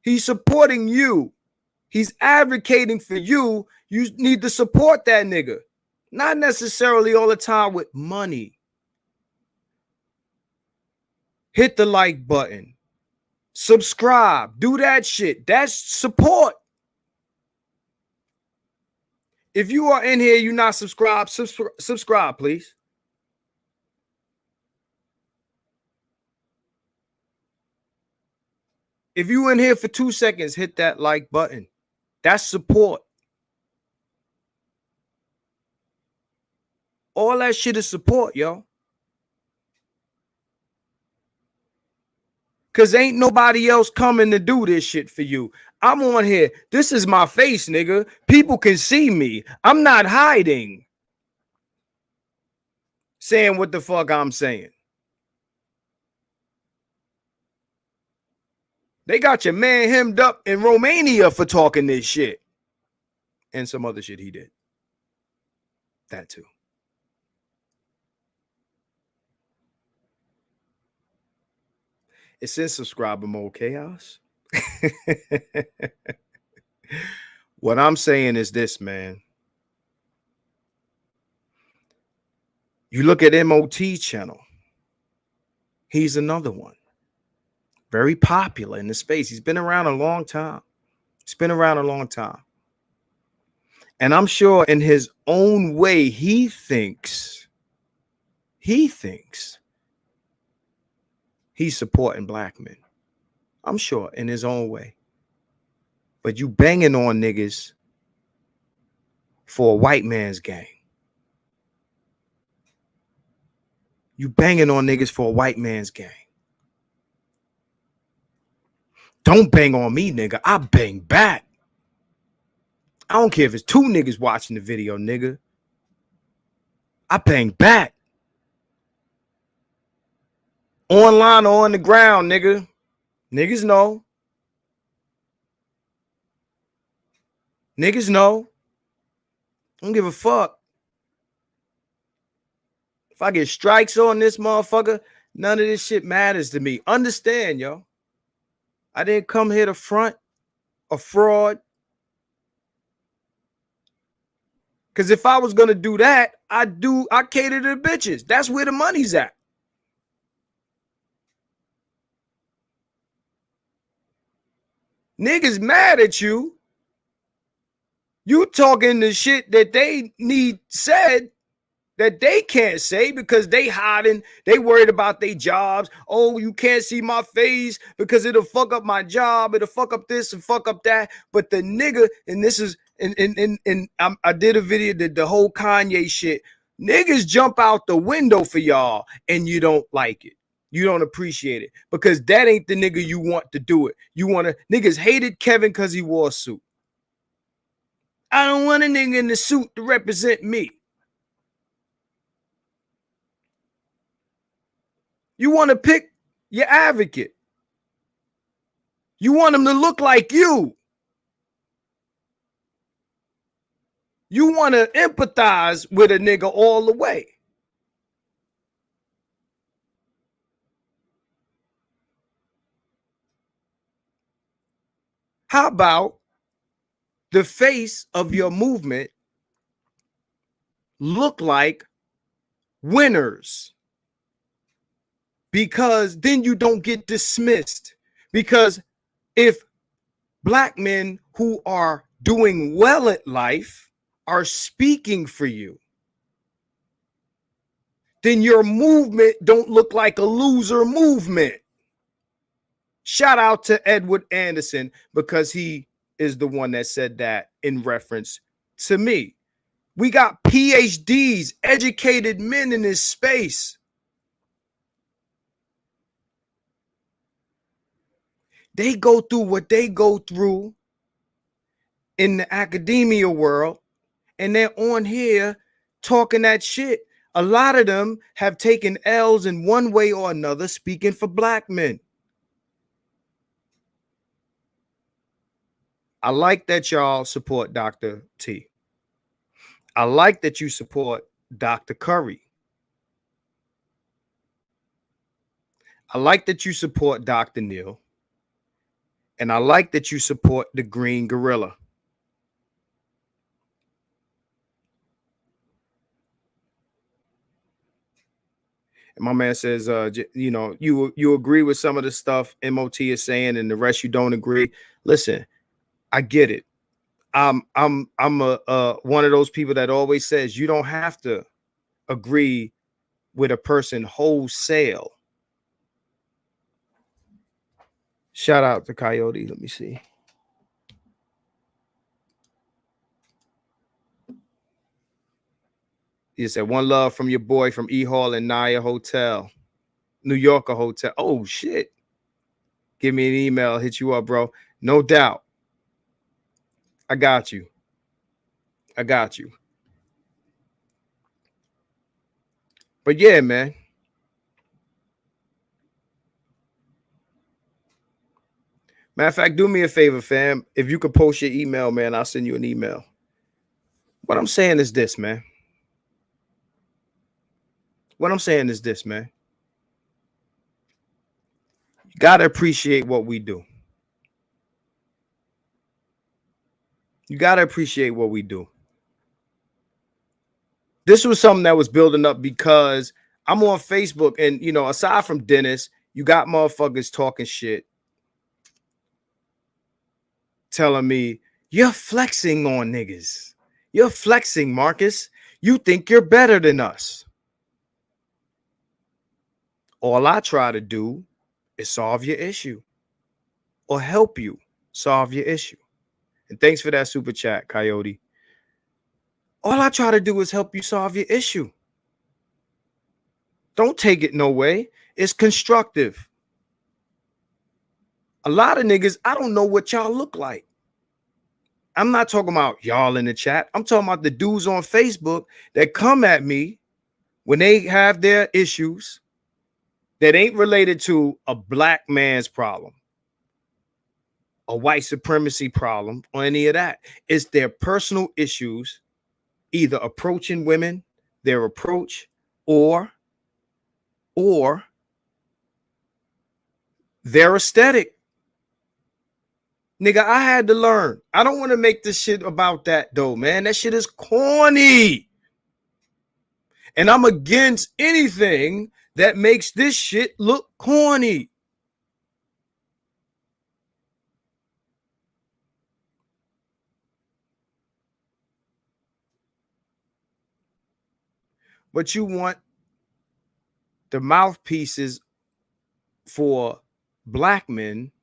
he's supporting you. He's advocating for you. You need to support that nigga. Not necessarily all the time with money. Hit the like button. Subscribe. Do that shit. That's support. If you are in here, you're not subscribed, subscribe, please. If you in here for 2 seconds, hit that like button. That's support. All that shit is support, yo. Because ain't nobody else coming to do this shit for you. I'm on here. This is my face, nigga. People can see me. I'm not hiding. Saying what the fuck I'm saying. They got your man hemmed up in Romania for talking this shit. And some other shit he did. That too. It's in subscriber mode, chaos. What I'm saying is this, man. You look at MOT channel. He's another one. Very popular in the space. He's been around a long time. And I'm sure in his own way, he thinks he's supporting black men. I'm sure in his own way. But you banging on niggas for a white man's gang. You banging on niggas for a white man's gang. Don't bang on me, nigga. I bang back. I don't care if it's 2 niggas watching the video, nigga. I bang back. Online or on the ground, nigga. Niggas know. Niggas know. I don't give a fuck. If I get strikes on this motherfucker, none of this shit matters to me. Understand, yo. I didn't come here to front a fraud. Because if I was going to do that, I cater to the bitches. That's where the money's at. Niggas mad at you. You talking the shit that they need said that they can't say because they hiding. They worried about their jobs. Oh, you can't see my face because it'll fuck up my job. It'll fuck up this and fuck up that. But the nigga, and this is, and I did a video that the whole Kanye shit. Niggas jump out the window for y'all and you don't like it. You don't appreciate it because that ain't the nigga you want to do it. You want to, niggas hated Kevin because he wore a suit. I don't want a nigga in the suit to represent me. You want to pick your advocate. You want him to look like you. You want to empathize with a nigga all the way. How about the face of your movement look like winners? Because then you don't get dismissed. Because if black men who are doing well at life are speaking for you, then your movement don't look like a loser movement. Shout out to Edward Anderson because he is the one that said that in reference to me. We got PhDs, educated men in this space. They go through what they go through in the academia world, and they're on here talking that shit. A lot of them have taken L's in one way or another, speaking for black men. I like that y'all support Dr. T. I like that you support Dr. Curry. I like that you support Dr. Neil. And I like that you support the Green Gorilla. And my man says, you know, you agree with some of the stuff MOT is saying, and the rest you don't agree. Listen, I get it. I'm a one of those people that always says you don't have to agree with a person wholesale. Shout out to Coyote. Let me see. He said, one love from your boy from E Hall and Naya Hotel, New Yorker Hotel. Oh, shit. Give me an email. Hit you up, bro. No doubt. I got you. I got you. But yeah, man. Matter of fact, do me a favor, fam. If you could post your email, man, I'll send you an email. What I'm saying is this, man. What I'm saying is this, man. You got to appreciate what we do. You got to appreciate what we do. This was something that was building up because I'm on Facebook and, you know, aside from Dennis, you got motherfuckers talking shit, telling me, you're flexing on niggas. You're flexing, Marcus. You think you're better than us. All I try to do is solve your issue or help you solve your issue. And thanks for that super chat, Coyote. All I try to do is help you solve your issue. Don't take it no way. It's constructive. A lot of niggas, I don't know what y'all look like. I'm not talking about y'all in the chat. I'm talking about the dudes on Facebook that come at me when they have their issues that ain't related to a black man's problem, a white supremacy problem, or any of that. It's their personal issues, either approaching women, their approach, or their aesthetic. Nigga, I had to learn. I don't want to make this shit about that though, man. That shit is corny. And I'm against anything that makes this shit look corny. But you want the mouthpieces for black men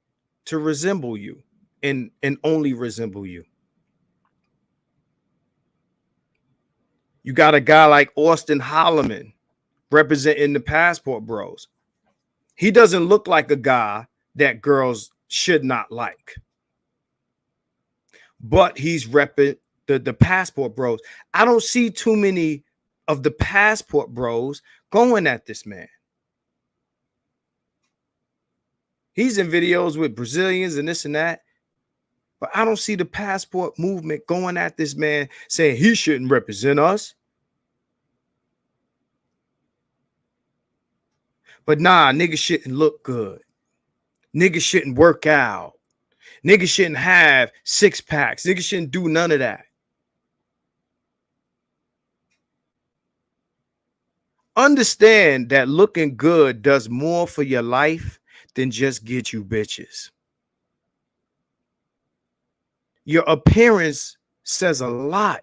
to resemble you and only resemble you. You got a guy like Austin Holloman representing the Passport Bros. He doesn't look like a guy that girls should not like. But he's repping the Passport Bros. I don't see too many of the Passport Bros going at this man. He's in videos with Brazilians and this and that. But I don't see the Passport movement going at this man saying he shouldn't represent us. But nah, niggas shouldn't look good. Niggas shouldn't work out. Niggas shouldn't have six packs. Niggas shouldn't do none of that. Understand that looking good does more for your life than just get you bitches. Your appearance says a lot.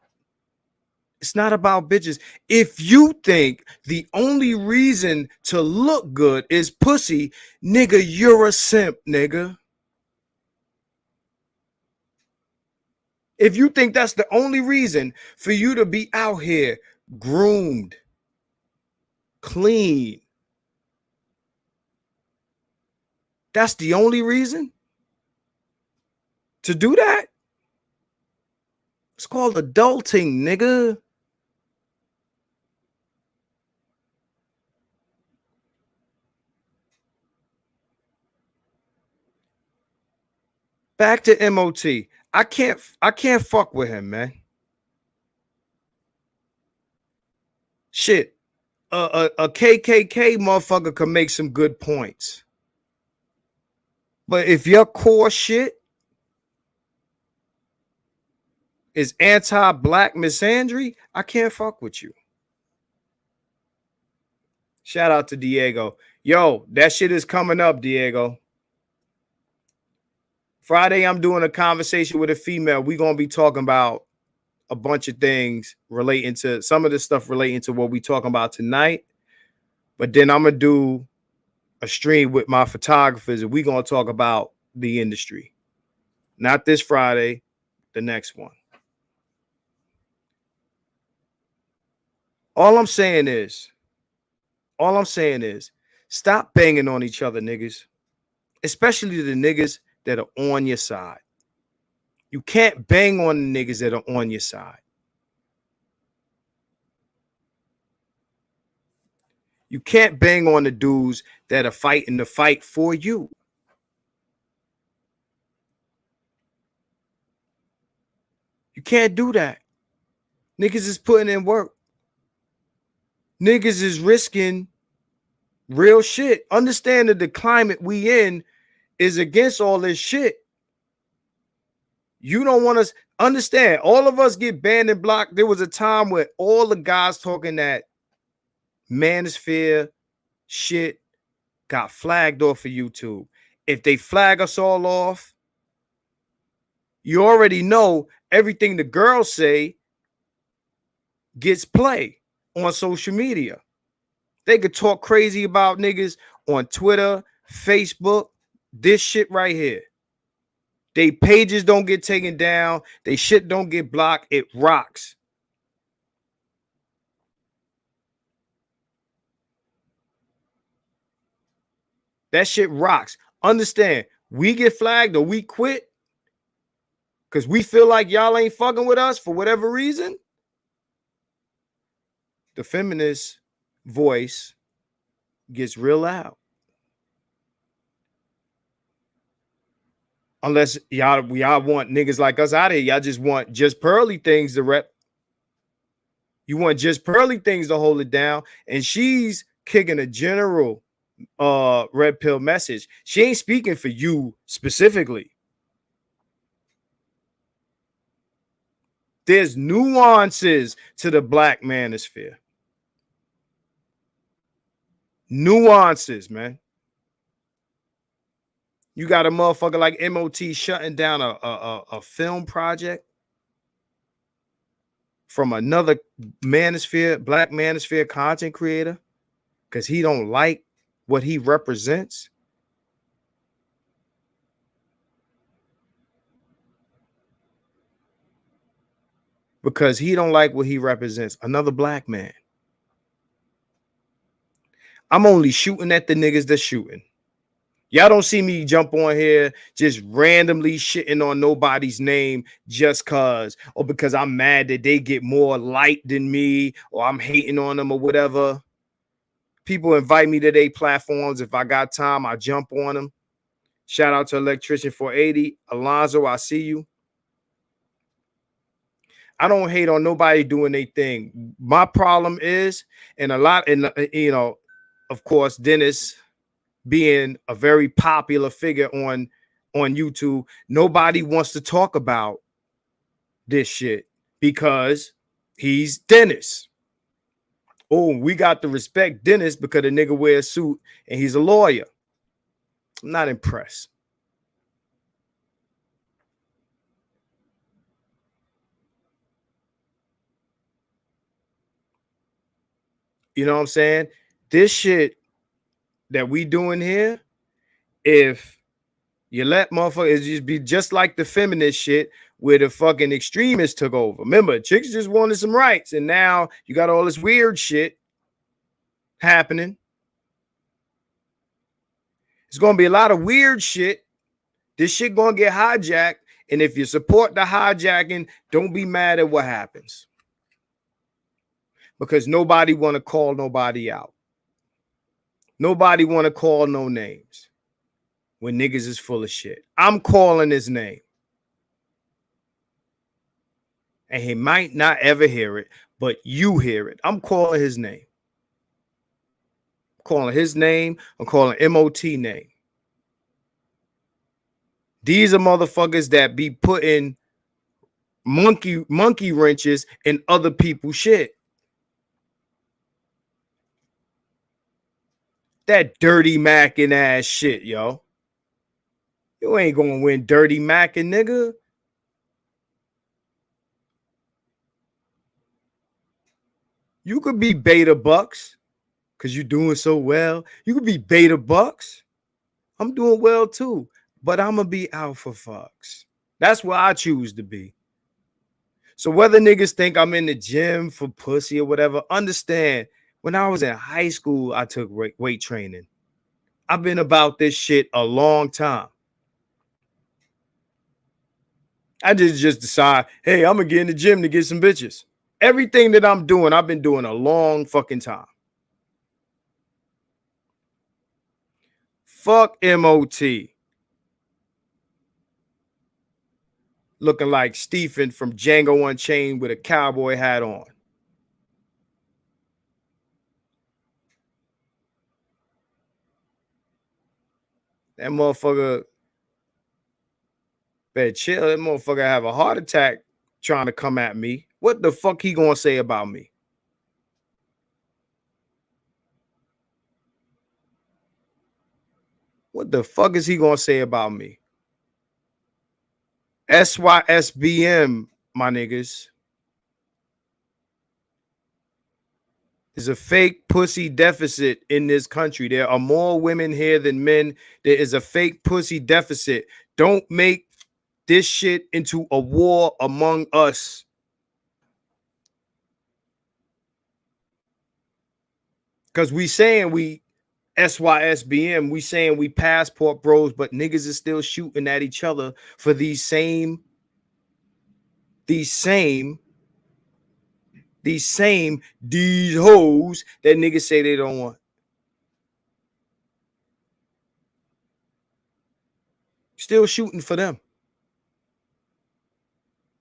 It's not about bitches. If you think the only reason to look good is pussy, nigga, you're a simp, nigga. If you think that's the only reason for you to be out here groomed, clean, that's the only reason to do that? It's called adulting, nigga. Back to MOT. I can't fuck with him, man. Shit. A KKK motherfucker can make some good points. But if your core shit is anti-black misandry, I can't fuck with you. Shout out to Diego. Yo, that shit is coming up, Diego. Friday, I'm doing a conversation with a female. We're going to be talking about a bunch of things relating to some of the stuff relating to what we talking about tonight. But then I'm going to do a stream with my photographers and we're going to talk about the industry. Not this Friday, the next one. All I'm saying is stop banging on each other, niggas. Especially the niggas that are on your side. You can't bang on the niggas that are on your side. You can't bang on the dudes that are fighting the fight for you. You can't do that. Niggas is putting in work. Niggas is risking real shit. Understand that the climate we in is against all this shit. You don't want us understand. All of us get banned and blocked. There was a time where all the guys talking that manosphere shit got flagged off of YouTube. If they flag us all off, you already know everything the girls say gets play on social media. They could talk crazy about niggas on Twitter, Facebook, this shit right here. They pages don't get taken down. They shit don't get blocked. It rocks. That shit rocks. Understand, we get flagged or we quit, because we feel like y'all ain't fucking with us for whatever reason, the feminist voice gets real loud. Unless y'all want niggas like us out of here. Y'all just want just pearly things to rep. You want just pearly things to hold it down. And she's kicking a general red pill message. She ain't speaking for you specifically. There's nuances to the black manosphere. Nuances, man. You got a motherfucker like MOT shutting down a film project from another manosphere, black manosphere content creator, because he don't like what he represents. Because he don't like what he represents. Another black man. I'm only shooting at the niggas that's shooting. Y'all don't see me jump on here just randomly shitting on nobody's name just cause, or because I'm mad that they get more light than me, or I'm hating on them or whatever. People invite me to their platforms. If I got time, I jump on them. Shout out to Electrician 480. Alonzo, I see you. I don't hate on nobody doing their thing. My problem is, and you know, of course, Dennis being a very popular figure on YouTube, nobody wants to talk about this shit because he's Dennis. Oh, we got to respect Dennis because the nigga wears a suit and he's a lawyer. I'm not impressed. You know what I'm saying? This shit that we doing here, if you let motherfuckers just be just like the feminist shit where the fucking extremists took over. Remember, chicks just wanted some rights, and now you got all this weird shit happening. It's gonna be a lot of weird shit. This shit gonna get hijacked, and if you support the hijacking, don't be mad at what happens. Because nobody want to call nobody out. Nobody want to call no names when niggas is full of shit. I'm calling his name. And he might not ever hear it, but you hear it. I'm calling his name. I'm calling his name. I'm calling MOT name. These are motherfuckers that be putting monkey wrenches in other people's shit. That dirty macking ass shit, yo. You ain't gonna win dirty macking, nigga. You could be beta bucks because you're doing so well. You could be beta bucks. I'm doing well too, but I'm gonna be alpha fucks. That's what I choose to be. So whether niggas think I'm in the gym for pussy or whatever, understand when I was in high school, I took weight training. I've been about this shit a long time. I just decide, hey, I'm gonna get in the gym to get some bitches. Everything that I'm doing, I've been doing a long fucking time. Fuck MOT. Looking like Stephen from Django Unchained with a cowboy hat on. That motherfucker better chill. That motherfucker have a heart attack trying to come at me. What the fuck he gonna say about me? What the fuck is he gonna say about me? SYSBM, my niggas. There's a fake pussy deficit in this country. There are more women here than men. There is a fake pussy deficit. Don't make this shit into a war among us. Because we saying we SYSBM, we saying we passport bros, but niggas is still shooting at each other for these same these hoes that niggas say they don't want. Still shooting for them.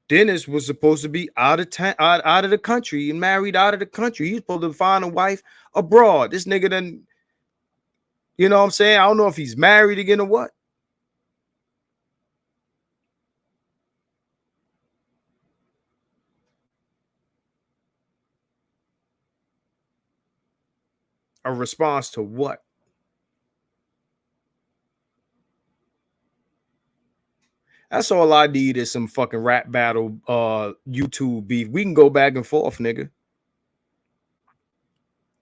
Dennis was supposed to be out of the country and married out of the country. He's supposed to find a wife abroad. This nigga done, you know what I'm saying? I don't know if he's married again or what. A response to what? That's all I need is some fucking rap battle YouTube beef. We can go back and forth, nigga.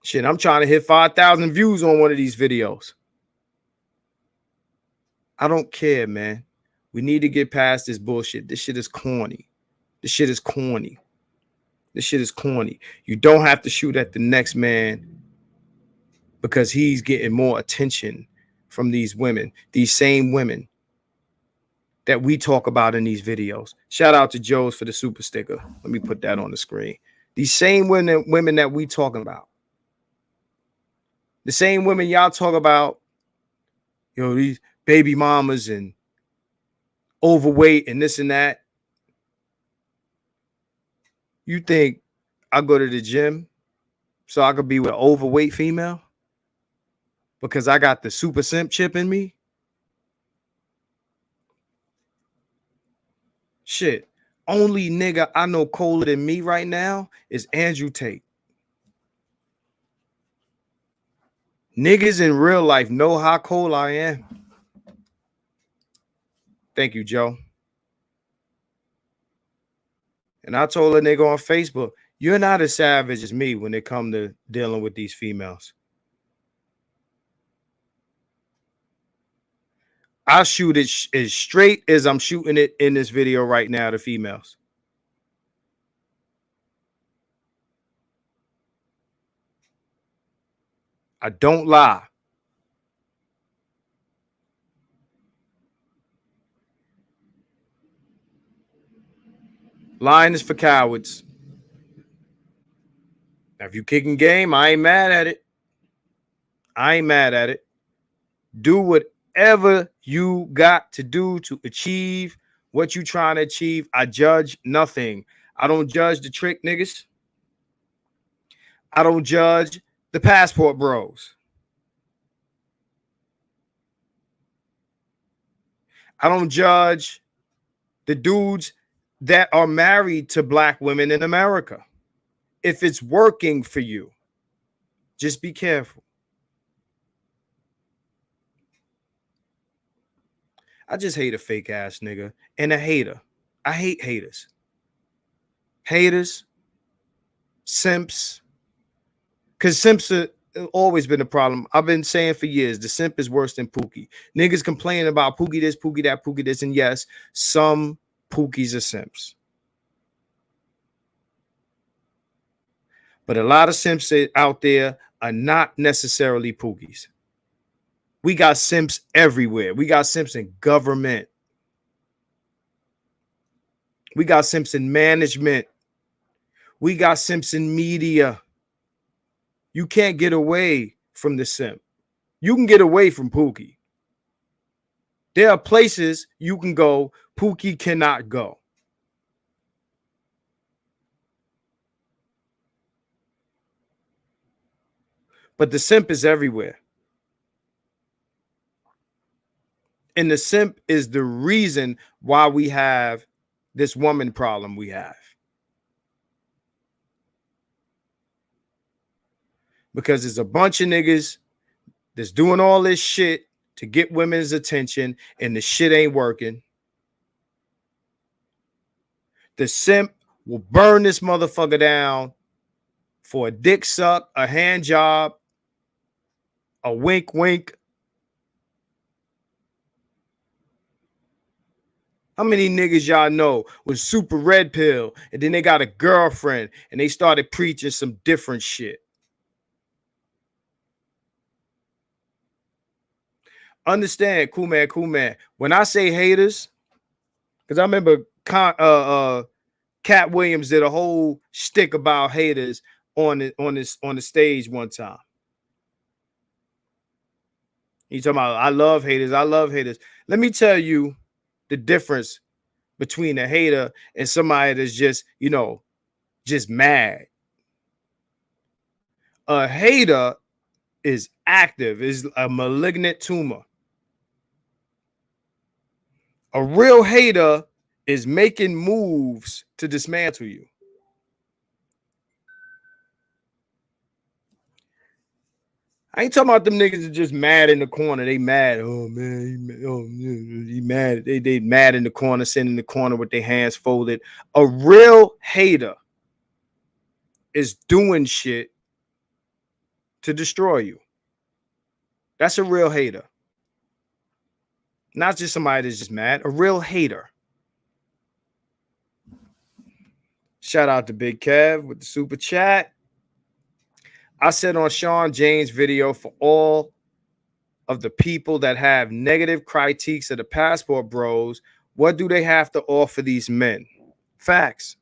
Shit, I'm trying to hit 5,000 views on one of these videos. I don't care, man. We need to get past this bullshit. This shit is corny. This shit is corny. This shit is corny. You don't have to shoot at the next man because he's getting more attention from these women, these same women that we talk about in these videos. Shout out to Joe's for the super sticker. Let me put that on the screen. These same women that we talking about. The same women y'all talk about, you know, these baby mamas and overweight and this and that. You think I go to the gym so I could be with an overweight female because I got the super simp chip in me? Shit. Only nigga I know colder than me right now is Andrew Tate. Niggas in real life know how cold I am. Thank you, Joe. And I told a nigga on Facebook, you're not as savage as me when it comes to dealing with these females. I shoot it as straight as I'm shooting it in this video right now to females. I don't lie. Lying is for cowards. Now, if you kicking game, I ain't mad at it. I ain't mad at it. Do whatever you got to do to achieve what you trying to achieve. I judge nothing. I don't judge the trick niggas. I don't judge the passport bros. I don't judge the dudes that are married to black women in America. If it's working for you, just be careful. I just hate a fake ass nigga and a hater. I hate haters. Haters, simps, because simps have always been a problem. I've been saying for years, the simp is worse than Pookie. Niggas complaining about Pookie this, Pookie that, Pookie this, and yes, some Pookies are simps. But a lot of simps out there are not necessarily Pookies. We got simps everywhere. We got simps in government. We got simps in management. We got simps in media. You can't get away from the simp. You can get away from Pookie. There are places you can go, Pookie cannot go. But the simp is everywhere. And the simp is the reason why we have this woman problem we have. Because there's a bunch of niggas that's doing all this shit to get women's attention and the shit ain't working. The simp will burn this motherfucker down for a dick suck, a hand job, a wink wink. How many niggas y'all know was super red pill and then they got a girlfriend and they started preaching some different shit? Understand, cool man. When I say haters, because I remember Cat Williams did a whole shtick about haters on the stage one time. He's talking about, I love haters. I love haters. Let me tell you the difference between a hater and somebody that's just, just mad. A hater is active, is a malignant tumor. A real hater is making moves to dismantle you. I ain't talking about them niggas that just mad in the corner. They mad. Oh man, he mad. They mad in the corner, sitting in the corner with their hands folded. A real hater is doing shit to destroy you. That's a real hater. Not just somebody that's just mad. A real hater. Shout out to Big Kev with the super chat. I said on Sean James' video, for all of the people that have negative critiques of the passport bros, what do they have to offer these men? Facts.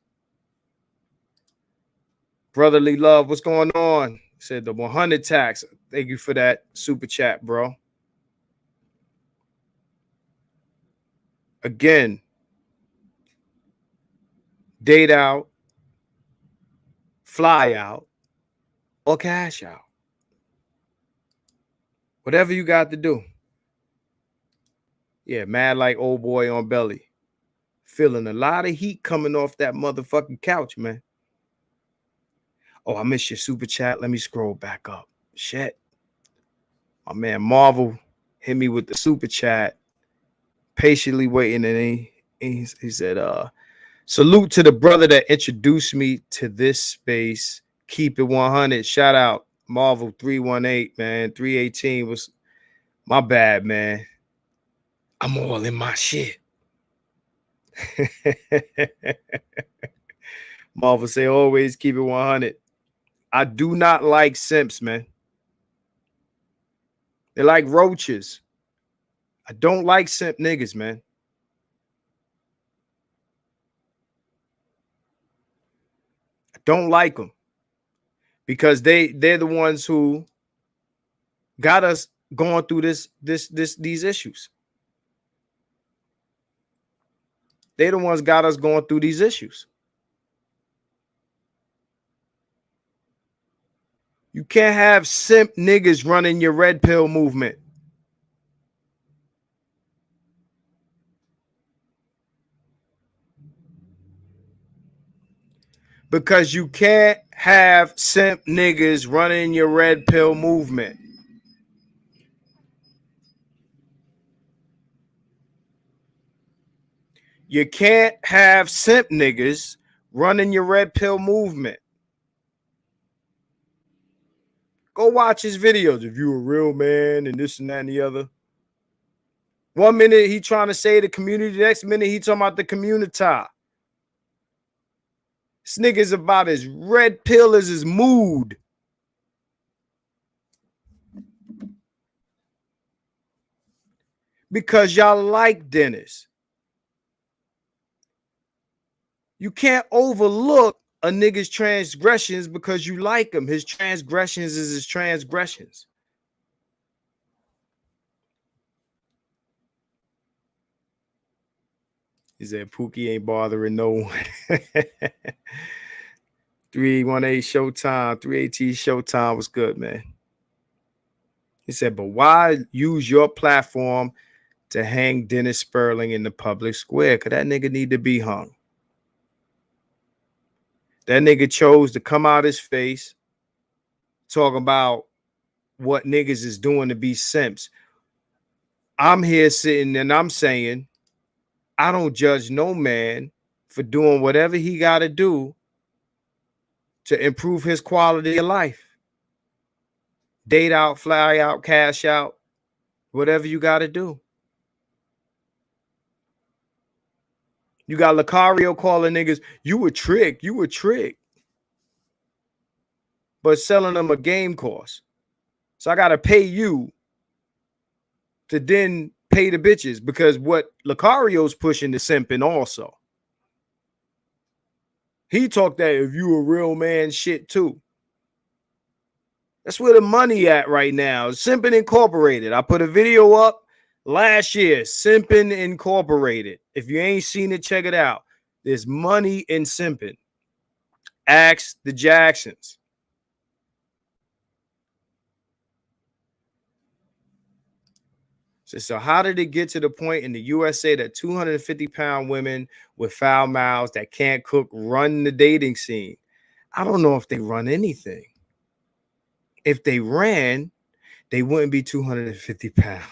Brotherly love, what's going on? Said the 100 tax. Thank you for that super chat, bro. Again, date out, fly out, or cash out. Whatever you got to do. Yeah, mad like old boy on belly. Feeling a lot of heat coming off that motherfucking couch, man. Oh, I missed your super chat. Let me scroll back up. Shit. My man Marvel hit me with the super chat. Patiently waiting, and he said, salute to the brother that introduced me to this space. Keep it 100. Shout out Marvel 318, man. 318 was my bad, man. I'm all in my shit. Marvel say always keep it 100. I do not like simps, man. They're like roaches. I don't like simp niggas, man. I don't like them because they're the ones who got us going through these issues. They're the ones got us going through these issues. You can't have simp niggas running your red pill movement. Because you can't have simp niggas running your red pill movement. You can't have simp niggas running your red pill movement. Go watch his videos if you a real man and this and that and the other. 1 minute he trying to say the community, the next minute he talking about the community. This nigga's about as red pill as his mood. Because y'all like Dennis. You can't overlook a nigga's transgressions because you like him. His transgressions is his transgressions. He said Pookie ain't bothering no one. 318 Showtime, 318 Showtime was good, man. He said, but why use your platform to hang Dennis Spurling in the public square? Because that nigga need to be hung. That nigga chose to come out his face, talk about what niggas is doing to be simps. I'm here sitting and I'm saying, I don't judge no man for doing whatever he got to do to improve his quality of life. Date out, fly out, cash out, whatever you got to do. You got Lucario calling niggas, you a trick. But selling them a game course. So I got to pay you to then pay the bitches because what Lucario's pushing the simping also. He talked that if you a real man shit too. That's where the money at right now. Simping Incorporated. I put a video up last year. Simping Incorporated. If you ain't seen it, check it out. There's money in simping. Ask the Jacksons. So how did it get to the point in the USA that 250-pound women with foul mouths that can't cook run the dating scene? I don't know if they run anything. If they ran, they wouldn't be 250 pounds.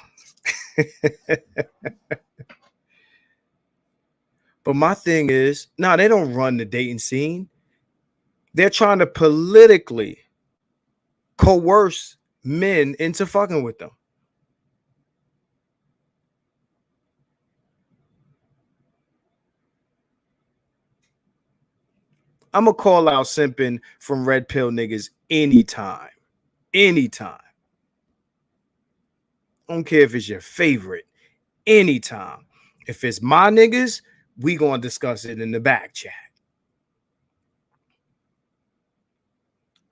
But my thing is, no, they don't run the dating scene. They're trying to politically coerce men into fucking with them. I'm going to call out simping from red pill niggas anytime. Anytime. I don't care if it's your favorite. Anytime. If it's my niggas, we going to discuss it in the back chat.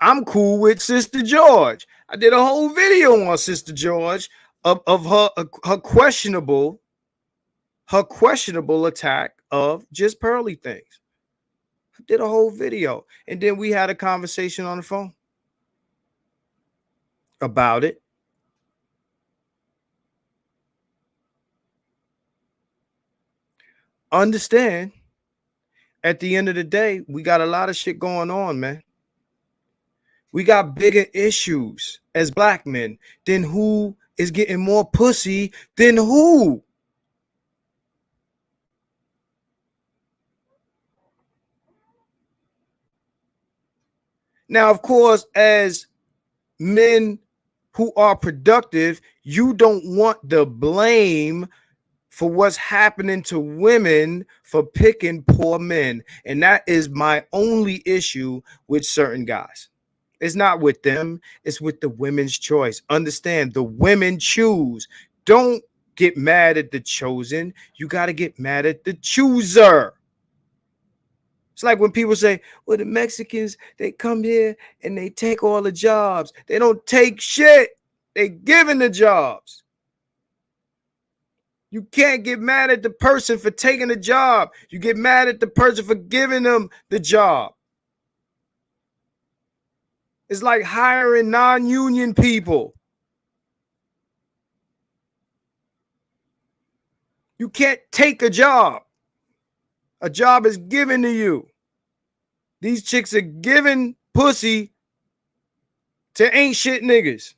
I'm cool with Sister George. I did a whole video on Sister George of her questionable attack of just pearly things. I did a whole video, and then we had a conversation on the phone about it. Understand, at the end of the day, we got a lot of shit going on, man. We got bigger issues as black men than who is getting more pussy than who. Now, of course, as men who are productive, you don't want the blame for what's happening to women for picking poor men. And that is my only issue with certain guys. It's not with them. It's with the women's choice. Understand, the women choose. Don't get mad at the chosen. You got to get mad at the chooser. It's like when people say, well, the Mexicans, they come here and they take all the jobs. They don't take shit. They giving the jobs. You can't get mad at the person for taking the job. You get mad at the person for giving them the job. It's like hiring non-union people. You can't take a job. A job is given to you. These chicks are giving pussy to ain't shit niggas.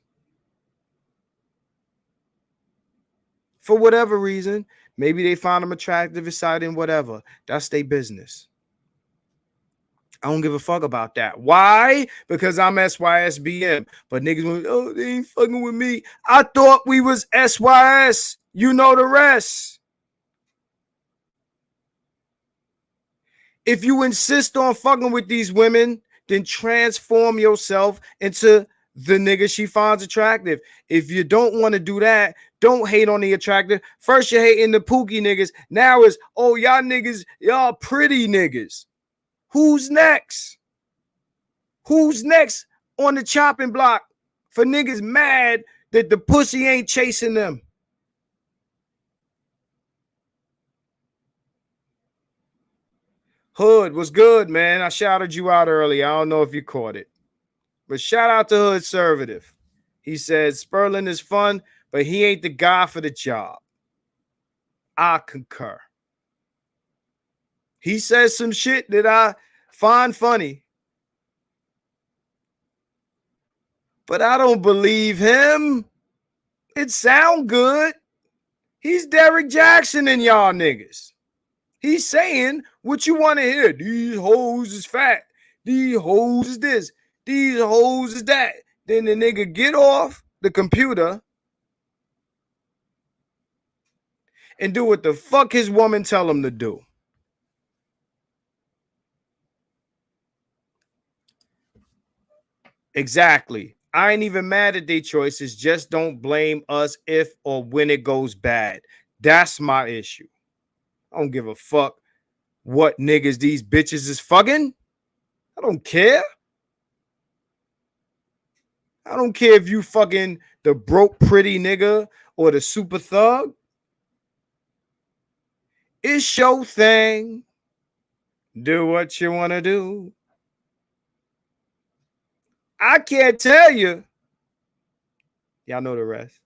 For whatever reason, maybe they find them attractive, exciting, whatever. That's their business. I don't give a fuck about that. Why? Because I'm SYSBM. But niggas went, oh, they ain't fucking with me. I thought we was SYS. You know the rest. If you insist on fucking with these women, then transform yourself into the nigga she finds attractive. If you don't want to do that, don't hate on the attractive. First you're hating the pookie niggas. Now it's, oh, y'all niggas, y'all pretty niggas. Who's next? Who's next on the chopping block for niggas mad that the pussy ain't chasing them? Hood, was good, man. I shouted you out earlier. I don't know if you caught it. But shout out to Hood Conservative. He said, Spurling is fun, but he ain't the guy for the job. I concur. He says some shit that I find funny. But I don't believe him. It sound good. He's Derek Jackson and y'all niggas. He's saying what you want to hear. These hoes is fat. These hoes is this. These hoes is that. Then the nigga get off the computer and do what the fuck his woman tell him to do. Exactly. I ain't even mad at their choices. Just don't blame us if or when it goes bad. That's my issue. I don't give a fuck what niggas these bitches is fucking. I don't care. I don't care if you fucking the broke pretty nigga or the super thug. It's your thing. Do what you want to do. I can't tell you. Y'all know the rest.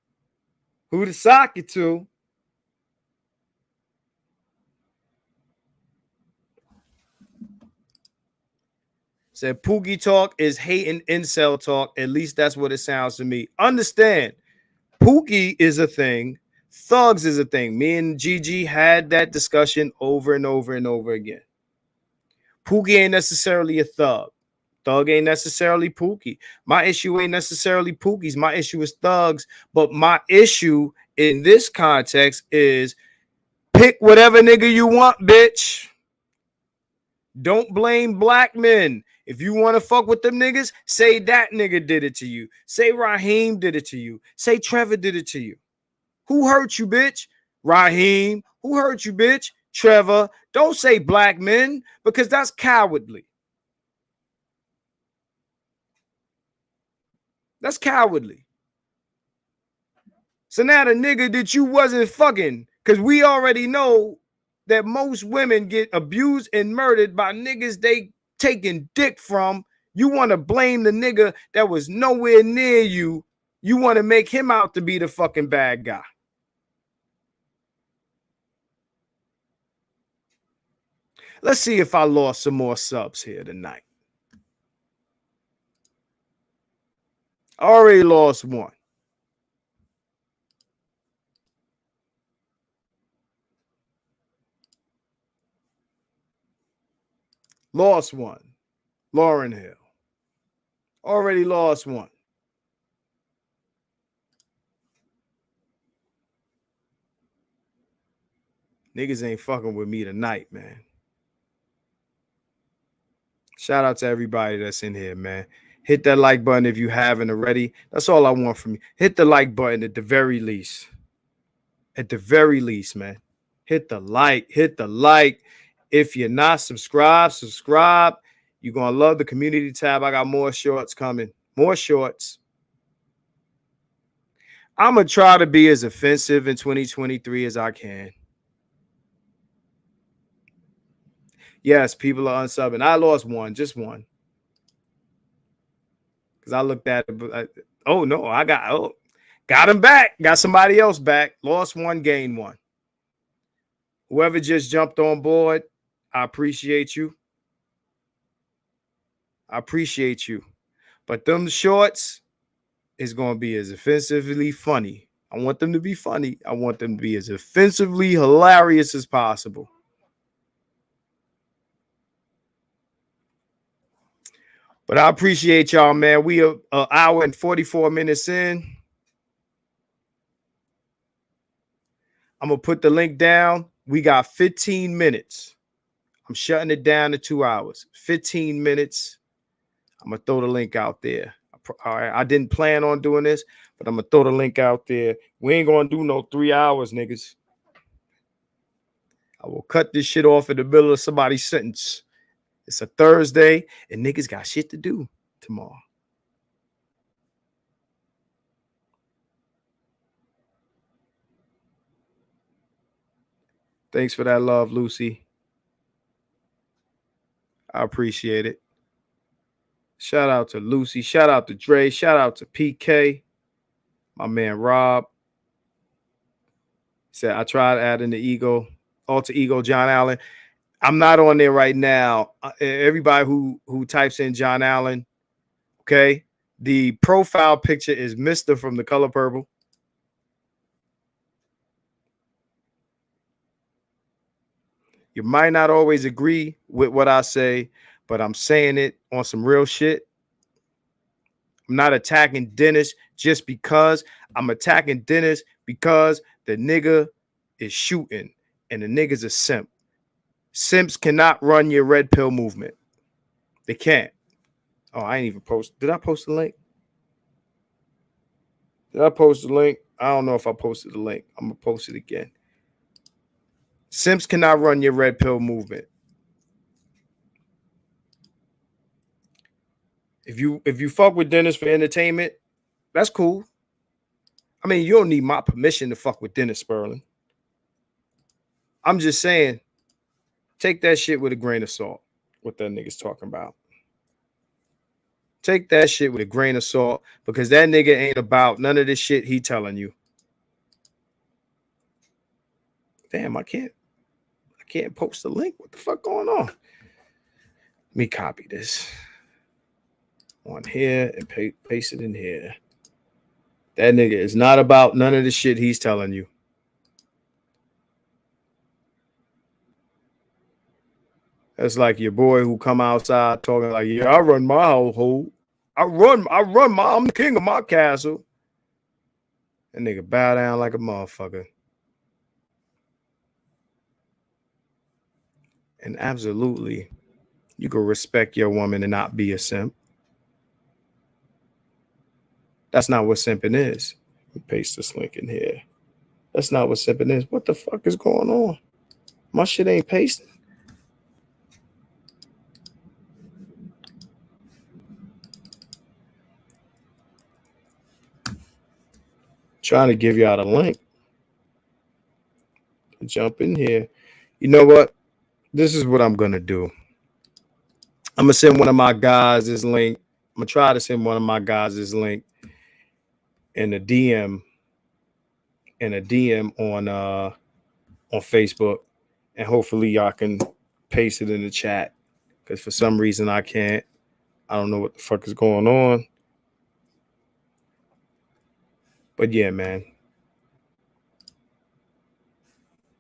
Who to sock it to. Said Pookie talk is hating incel talk. At least that's what it sounds to me. Understand, Pookie is a thing. Thugs is a thing. Me and Gigi had that discussion over and over and over again. Pookie ain't necessarily a thug. Thug ain't necessarily Pookie. My issue ain't necessarily Pookie's. My issue is thugs. But my issue in this context is pick whatever nigga you want, bitch. Don't blame black men. If you want to fuck with them niggas, say that nigga did it to you. Say Raheem did it to you. Say Trevor did it to you. Who hurt you, bitch? Raheem. Who hurt you, bitch? Trevor. Don't say black men because that's cowardly. That's cowardly. So now the nigga that you wasn't fucking, because we already know that most women get abused and murdered by niggas they taking dick from. You want to blame the nigga that was nowhere near you. You want to make him out to be the fucking bad guy. Let's see if I lost some more subs here tonight. I already lost one. Lost one. Lauren Hill. Already lost one. Niggas ain't fucking with me tonight, man. Shout out to everybody that's in here, man. Hit that like button if you haven't already. That's all I want from you. Hit the like button at the very least. At the very least, man. Hit the like. Hit the like. If you're not subscribed, subscribe. You're going to love the community tab. I got more shorts coming. More shorts. I'm going to try to be as offensive in 2023 as I can. Yes, people are unsubbing. I lost one, just one. Because I looked at it. Oh, no, got him back. Got somebody else back. Lost one, gained one. Whoever just jumped on board, I appreciate you. I appreciate you. But them shorts is going to be as offensively funny. I want them to be funny. I want them to be as offensively hilarious as possible. But I appreciate y'all, man. We are an hour and 44 minutes in. I'm going to put the link down. We got 15 minutes. I'm shutting it down to 2 hours. 15 minutes. I'm going to throw the link out there. All right. I didn't plan on doing this, but I'm going to throw the link out there. We ain't going to do no 3 hours, niggas. I will cut this shit off in the middle of somebody's sentence. It's a Thursday, and niggas got shit to do tomorrow. Thanks for that love, Lucy. I appreciate it. Shout out to Lucy. Shout out to Dre. Shout out to PK. My man Rob said, I tried adding the alter ego John Allen. I'm not on there right now. Everybody who types in John Allen, okay? The profile picture is Mr. from The Color Purple. You might not always agree with what I say, but I'm saying it on some real shit. I'm not attacking Dennis just because. I'm attacking Dennis because the nigga is shooting and the nigga's a simp. Simps cannot run your red pill movement. They can't. Oh, I ain't even post. Did I post the link? Did I post the link? I don't know if I posted the link. I'm going to post it again. Simps cannot run your red pill movement. If you fuck with Dennis for entertainment, that's cool. I mean, you don't need my permission to fuck with Dennis Spurling. I'm just saying, take that shit with a grain of salt. What that nigga's talking about. Take that shit with a grain of salt because that nigga ain't about none of this shit he telling you. Damn, I can't post the link. What the fuck going on? Let me copy this on here and paste it in here. That nigga is not about none of the shit he's telling you. That's like your boy who come outside talking like, yeah, I run my household. I'm the king of my castle. That nigga bow down like a motherfucker. And absolutely, you can respect your woman and not be a simp. That's not what simping is. Let me paste this link in here. That's not what simping is. What the fuck is going on? My shit ain't pasting. Trying to give y'all the link. Jump in here. You know what? This is what I'm gonna do. I'm gonna send one of my guys this link. I'm gonna try to send one of my guys this link in a DM on Facebook, and hopefully y'all can paste it in the chat. Because for some reason I can't. I don't know what the fuck is going on. But yeah, man.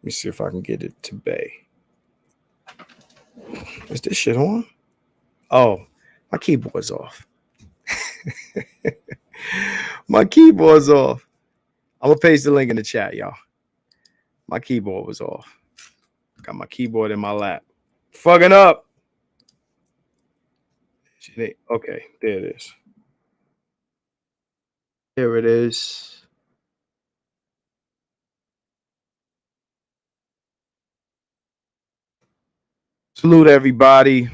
Let me see if I can get it to Bay. Is this shit on? Oh, my keyboard's off. My keyboard's off. I'm gonna paste the link in the chat, y'all. My keyboard was off. Got my keyboard in my lap. Fucking up. Okay, there it is. Here it is. Salute everybody.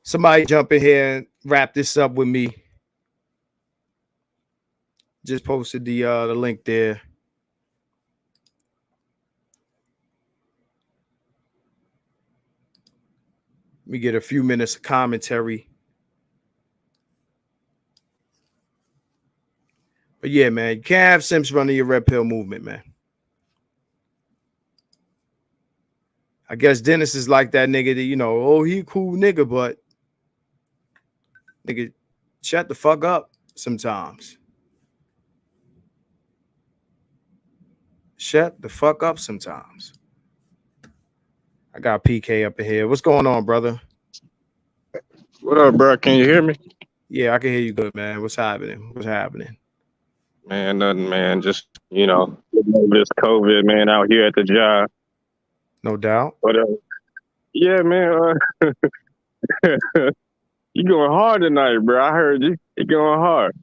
Somebody jump in here and wrap this up with me. Just posted the link there. Let me get a few minutes of commentary. But yeah, man, you can't have simps running your red pill movement, man. I guess Dennis is like that nigga that, you know, oh, he a cool nigga, but nigga, shut the fuck up sometimes. Shut the fuck up sometimes. I got PK up in here. What's going on, brother? What up, bro? Can you hear me? Yeah, I can hear you good, man. What's happening? What's happening? Man, nothing, man. Just, you know, this COVID, man, out here at the job. No doubt. But, yeah, man, you going hard tonight, bro. I heard you. You're going hard.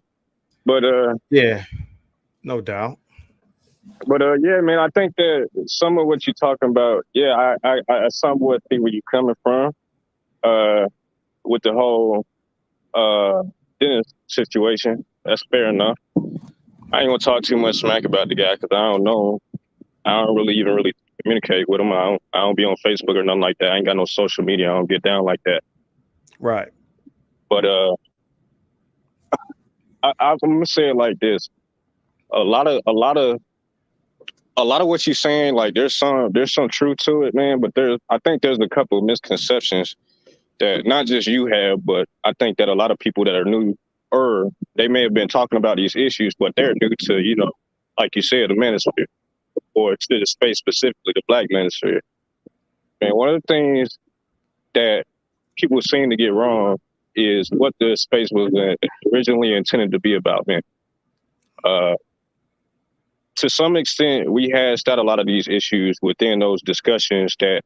But, yeah, no doubt. But, yeah, man, I think that some of what you're talking about, yeah, I somewhat see where you're coming from with the whole Dennis situation. That's fair enough. I ain't gonna talk too much smack about the guy because I don't know. I don't really communicate with him. I don't be on Facebook or nothing like that. I ain't got no social media. I don't get down like that. Right. But I'm gonna say it like this: a lot of what you're saying, like there's some truth to it, man. But I think there's a couple of misconceptions that not just you have, but I think that a lot of people that are new, or they may have been talking about these issues, but they're new to, you know, like you said, the manosphere, or to the space specifically, the Black manosphere. And one of the things that people seem to get wrong is what the space was originally intended to be about, man. To some extent, we hashed out a lot of these issues within those discussions that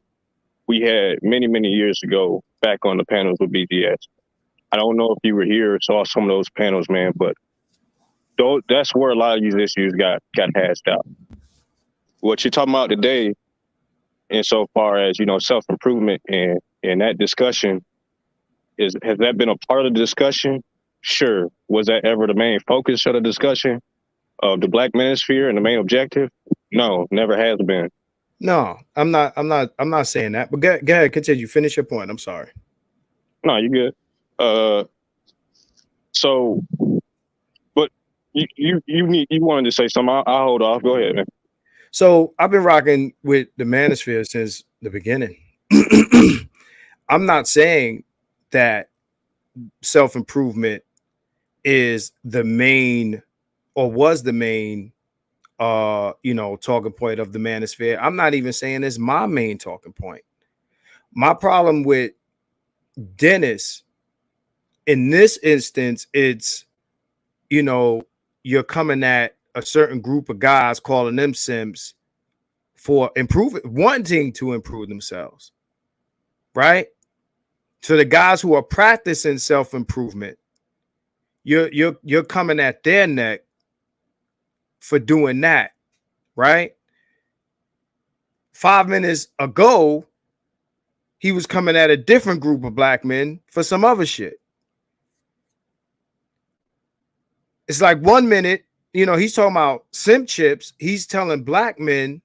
we had many, many years ago back on the panels with BDS. I don't know if you were here or saw some of those panels, man, but that's where a lot of these issues got hashed out. What you're talking about today, insofar as, you know, self-improvement and that discussion, has that been a part of the discussion? Sure. Was that ever the main focus of the discussion of the Black manosphere and the main objective? No, never has been. No, I'm not saying that. But go ahead, continue. Finish your point. I'm sorry. No, you good. So, but you wanted to say something. I'll hold off. Go ahead, man. So I've been rocking with the manosphere since the beginning. I'm not saying that self-improvement is the main or was the main talking point of the manosphere. I'm not even saying it's my main talking point. My problem with Dennis in this instance, it's you're coming at a certain group of guys, calling them simps for wanting to improve themselves, right? So the guys who are practicing self-improvement, you're coming at their neck for doing that, right? 5 minutes ago, he was coming at a different group of black men for some other shit. It's like 1 minute, he's talking about simp chips. He's telling black men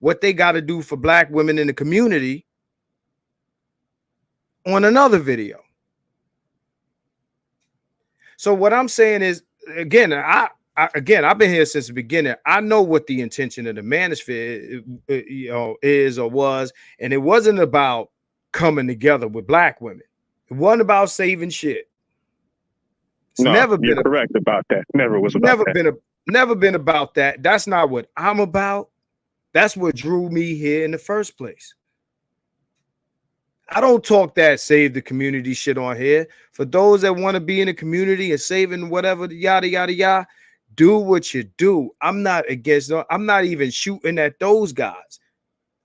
what they got to do for black women in the community on another video. So what I'm saying is, again, I've been here since the beginning. I know what the intention of the manosphere is or was, and it wasn't about coming together with black women. It wasn't about saving shit. It's never been correct about that. Never was about that. Never been about that. That's not what I'm about. That's what drew me here in the first place. I don't talk that save the community shit on here. For those that want to be in the community and saving whatever, yada, yada, yada, do what you do. I'm not against, I'm not even shooting at those guys.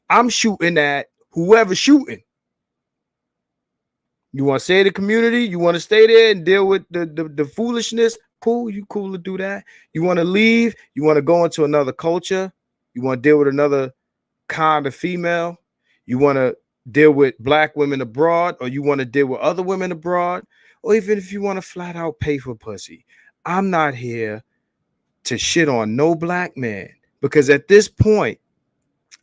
I'm shooting at whoever's shooting. You want to save the community? You want to stay there and deal with the foolishness? Cool, you cool to do that. You want to leave? You want to go into another culture? You want to deal with another kind of female? You want to deal with black women abroad, or you want to deal with other women abroad, or even if you want to flat out pay for pussy. I'm not here to shit on no black man, because at this point,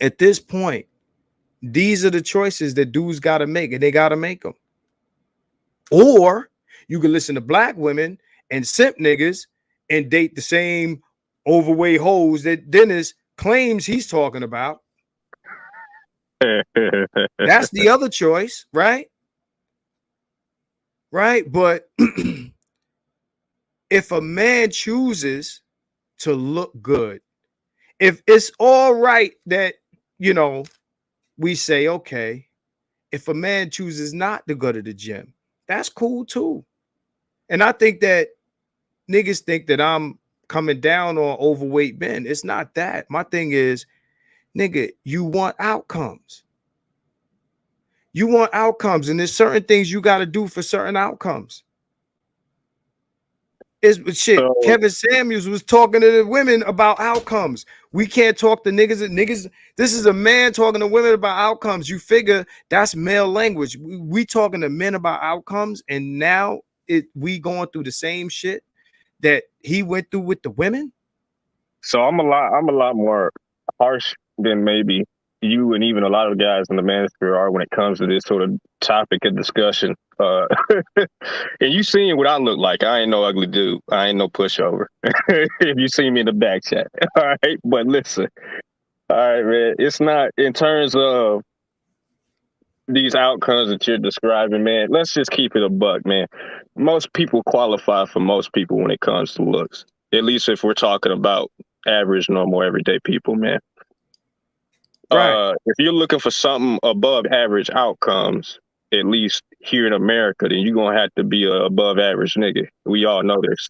these are the choices that dudes got to make, and they got to make them. Or you can listen to black women and simp niggas and date the same overweight hoes that Dennis claims he's talking about. That's the other choice, right? Right. But if a man chooses to look good, if it's all right that, we say, okay, if a man chooses not to go to the gym, that's cool too. And I think that niggas think that I'm coming down on overweight men. It's not that. My thing is, nigga, you want outcomes. You want outcomes, and there's certain things you got to do for certain outcomes. It's shit. So, Kevin Samuels was talking to the women about outcomes. We can't talk to niggas. This is a man talking to women about outcomes. You figure that's male language. We talking to men about outcomes, and now we going through the same shit that he went through with the women. So I'm a lot more harsh than maybe you and even a lot of the guys in the manosphere are when it comes to this sort of topic of discussion. And you seen what I look like. I ain't no ugly dude. I ain't no pushover. If you see me in the back chat. All right. But listen. All right, man. It's not in terms of these outcomes that you're describing, man. Let's just keep it a buck, man. Most people qualify for most people when it comes to looks. At least if we're talking about average, normal, everyday people, man. Right. If you're looking for something above average outcomes, at least here in America, then you're going to have to be a above average nigga. We all know this.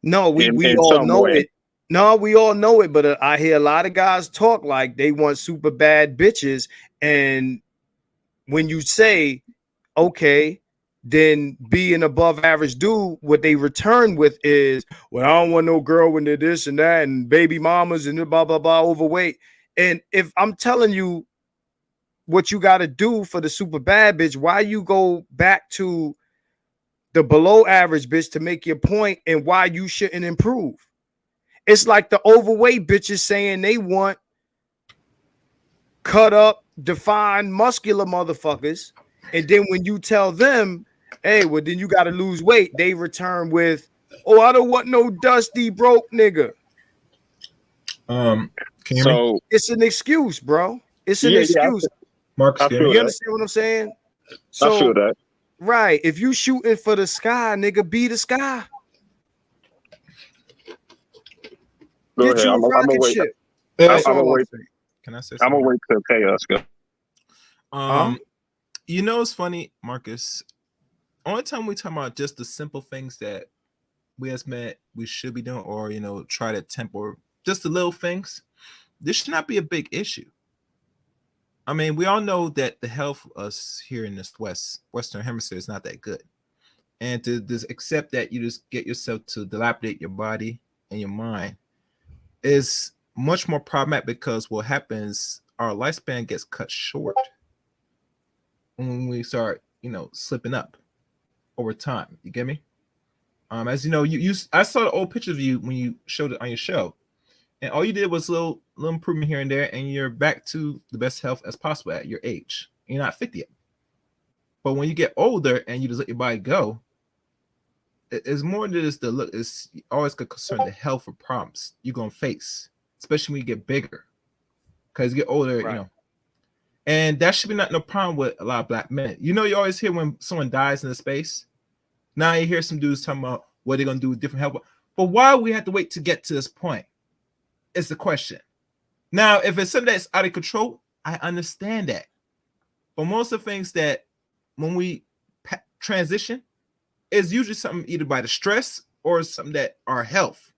No, we all know it. No, we all know it. But I hear a lot of guys talk like they want super bad bitches. And when you say, okay, then be an above average dude, what they return with is, well, I don't want no girl when they're this and that and baby mamas and blah, blah, blah, overweight. And if I'm telling you what you got to do for the super bad bitch, why you go back to the below average bitch to make your point and why you shouldn't improve. It's like the overweight bitches saying they want cut up, defined, muscular motherfuckers. And then when you tell them, hey, well, then you got to lose weight, they return with, oh, I don't want no dusty, broke nigga. Can you So me? It's an excuse, bro. It's an excuse. Marcus, I feel You understand what I'm saying? So, I feel that. right. If you shooting for the sky, nigga, be the sky. Go Get ahead. you a I'm gonna rocket wait. ship. Hey, That's I'm all gonna I'm wait. saying. can I say I'm something? gonna wait till chaos go. You know, it's funny, Marcus. Only time we talk about just the simple things that we as men we should be doing, or try to attempt, or just the little things. This should not be a big issue. I mean, we all know that the health of us here in this Western Hemisphere is not that good, and to just accept that you just get yourself to dilapidate your body and your mind is much more problematic, because what happens, our lifespan gets cut short when we start, slipping up over time. You get me? As you know, I saw the old picture of you when you showed it on your show, and all you did was little improvement here and there, and you're back to the best health as possible at your age. You're not 50 yet, but when you get older and you just let your body go, it's more than just the look. It's always going to concern the health of problems you're gonna face, especially when you get bigger, because you get older, Right. And that should be no problem with a lot of black men. You always hear when someone dies in the space. Now you hear some dudes talking about what they're gonna do with different health. But why we have to wait to get to this point? It's the question. Now, if it's something that's out of control, I understand that. But most of the things that when we transition is usually something either by the stress or something that our health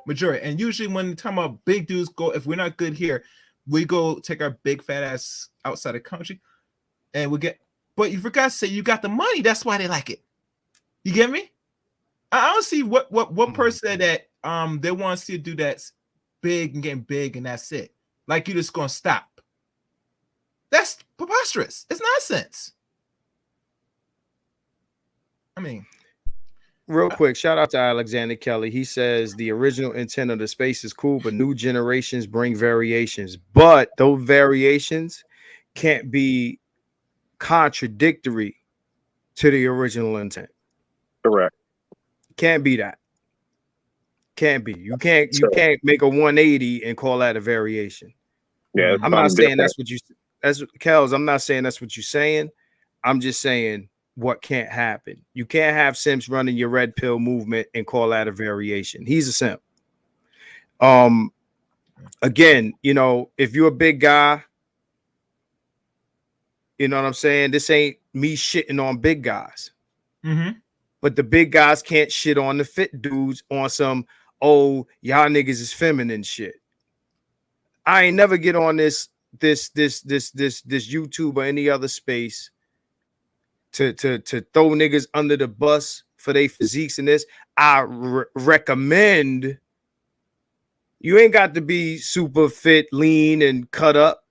majority. And usually when talking about big dudes go, if we're not good here, we go take our big fat ass outside the country and we get, but you forgot to say you got the money. That's why they like it. You get me? I don't see what person that they want to see a dude that's big and getting big and that's it. Like you're just gonna stop. That's preposterous. It's nonsense. I mean, real quick, shout out to Alexander Kelly. He says the original intent of the space is cool, but new generations bring variations. But those variations can't be contradictory to the original intent. Correct. Can't be that. Can't be. You can't make a 180 and call that a variation. Yeah, I'm not saying that's what you. That's Kels. I'm not saying that's what you're saying. I'm just saying what can't happen. You can't have simps running your red pill movement and call that a variation. He's a simp. Again, if you're a big guy, you know what I'm saying? This ain't me shitting on big guys. But the big guys can't shit on the fit dudes on some, oh, y'all niggas is feminine shit. I ain't never get on this YouTube or any other space to throw niggas under the bus for their physiques and this. I recommend you ain't got to be super fit, lean, and cut up.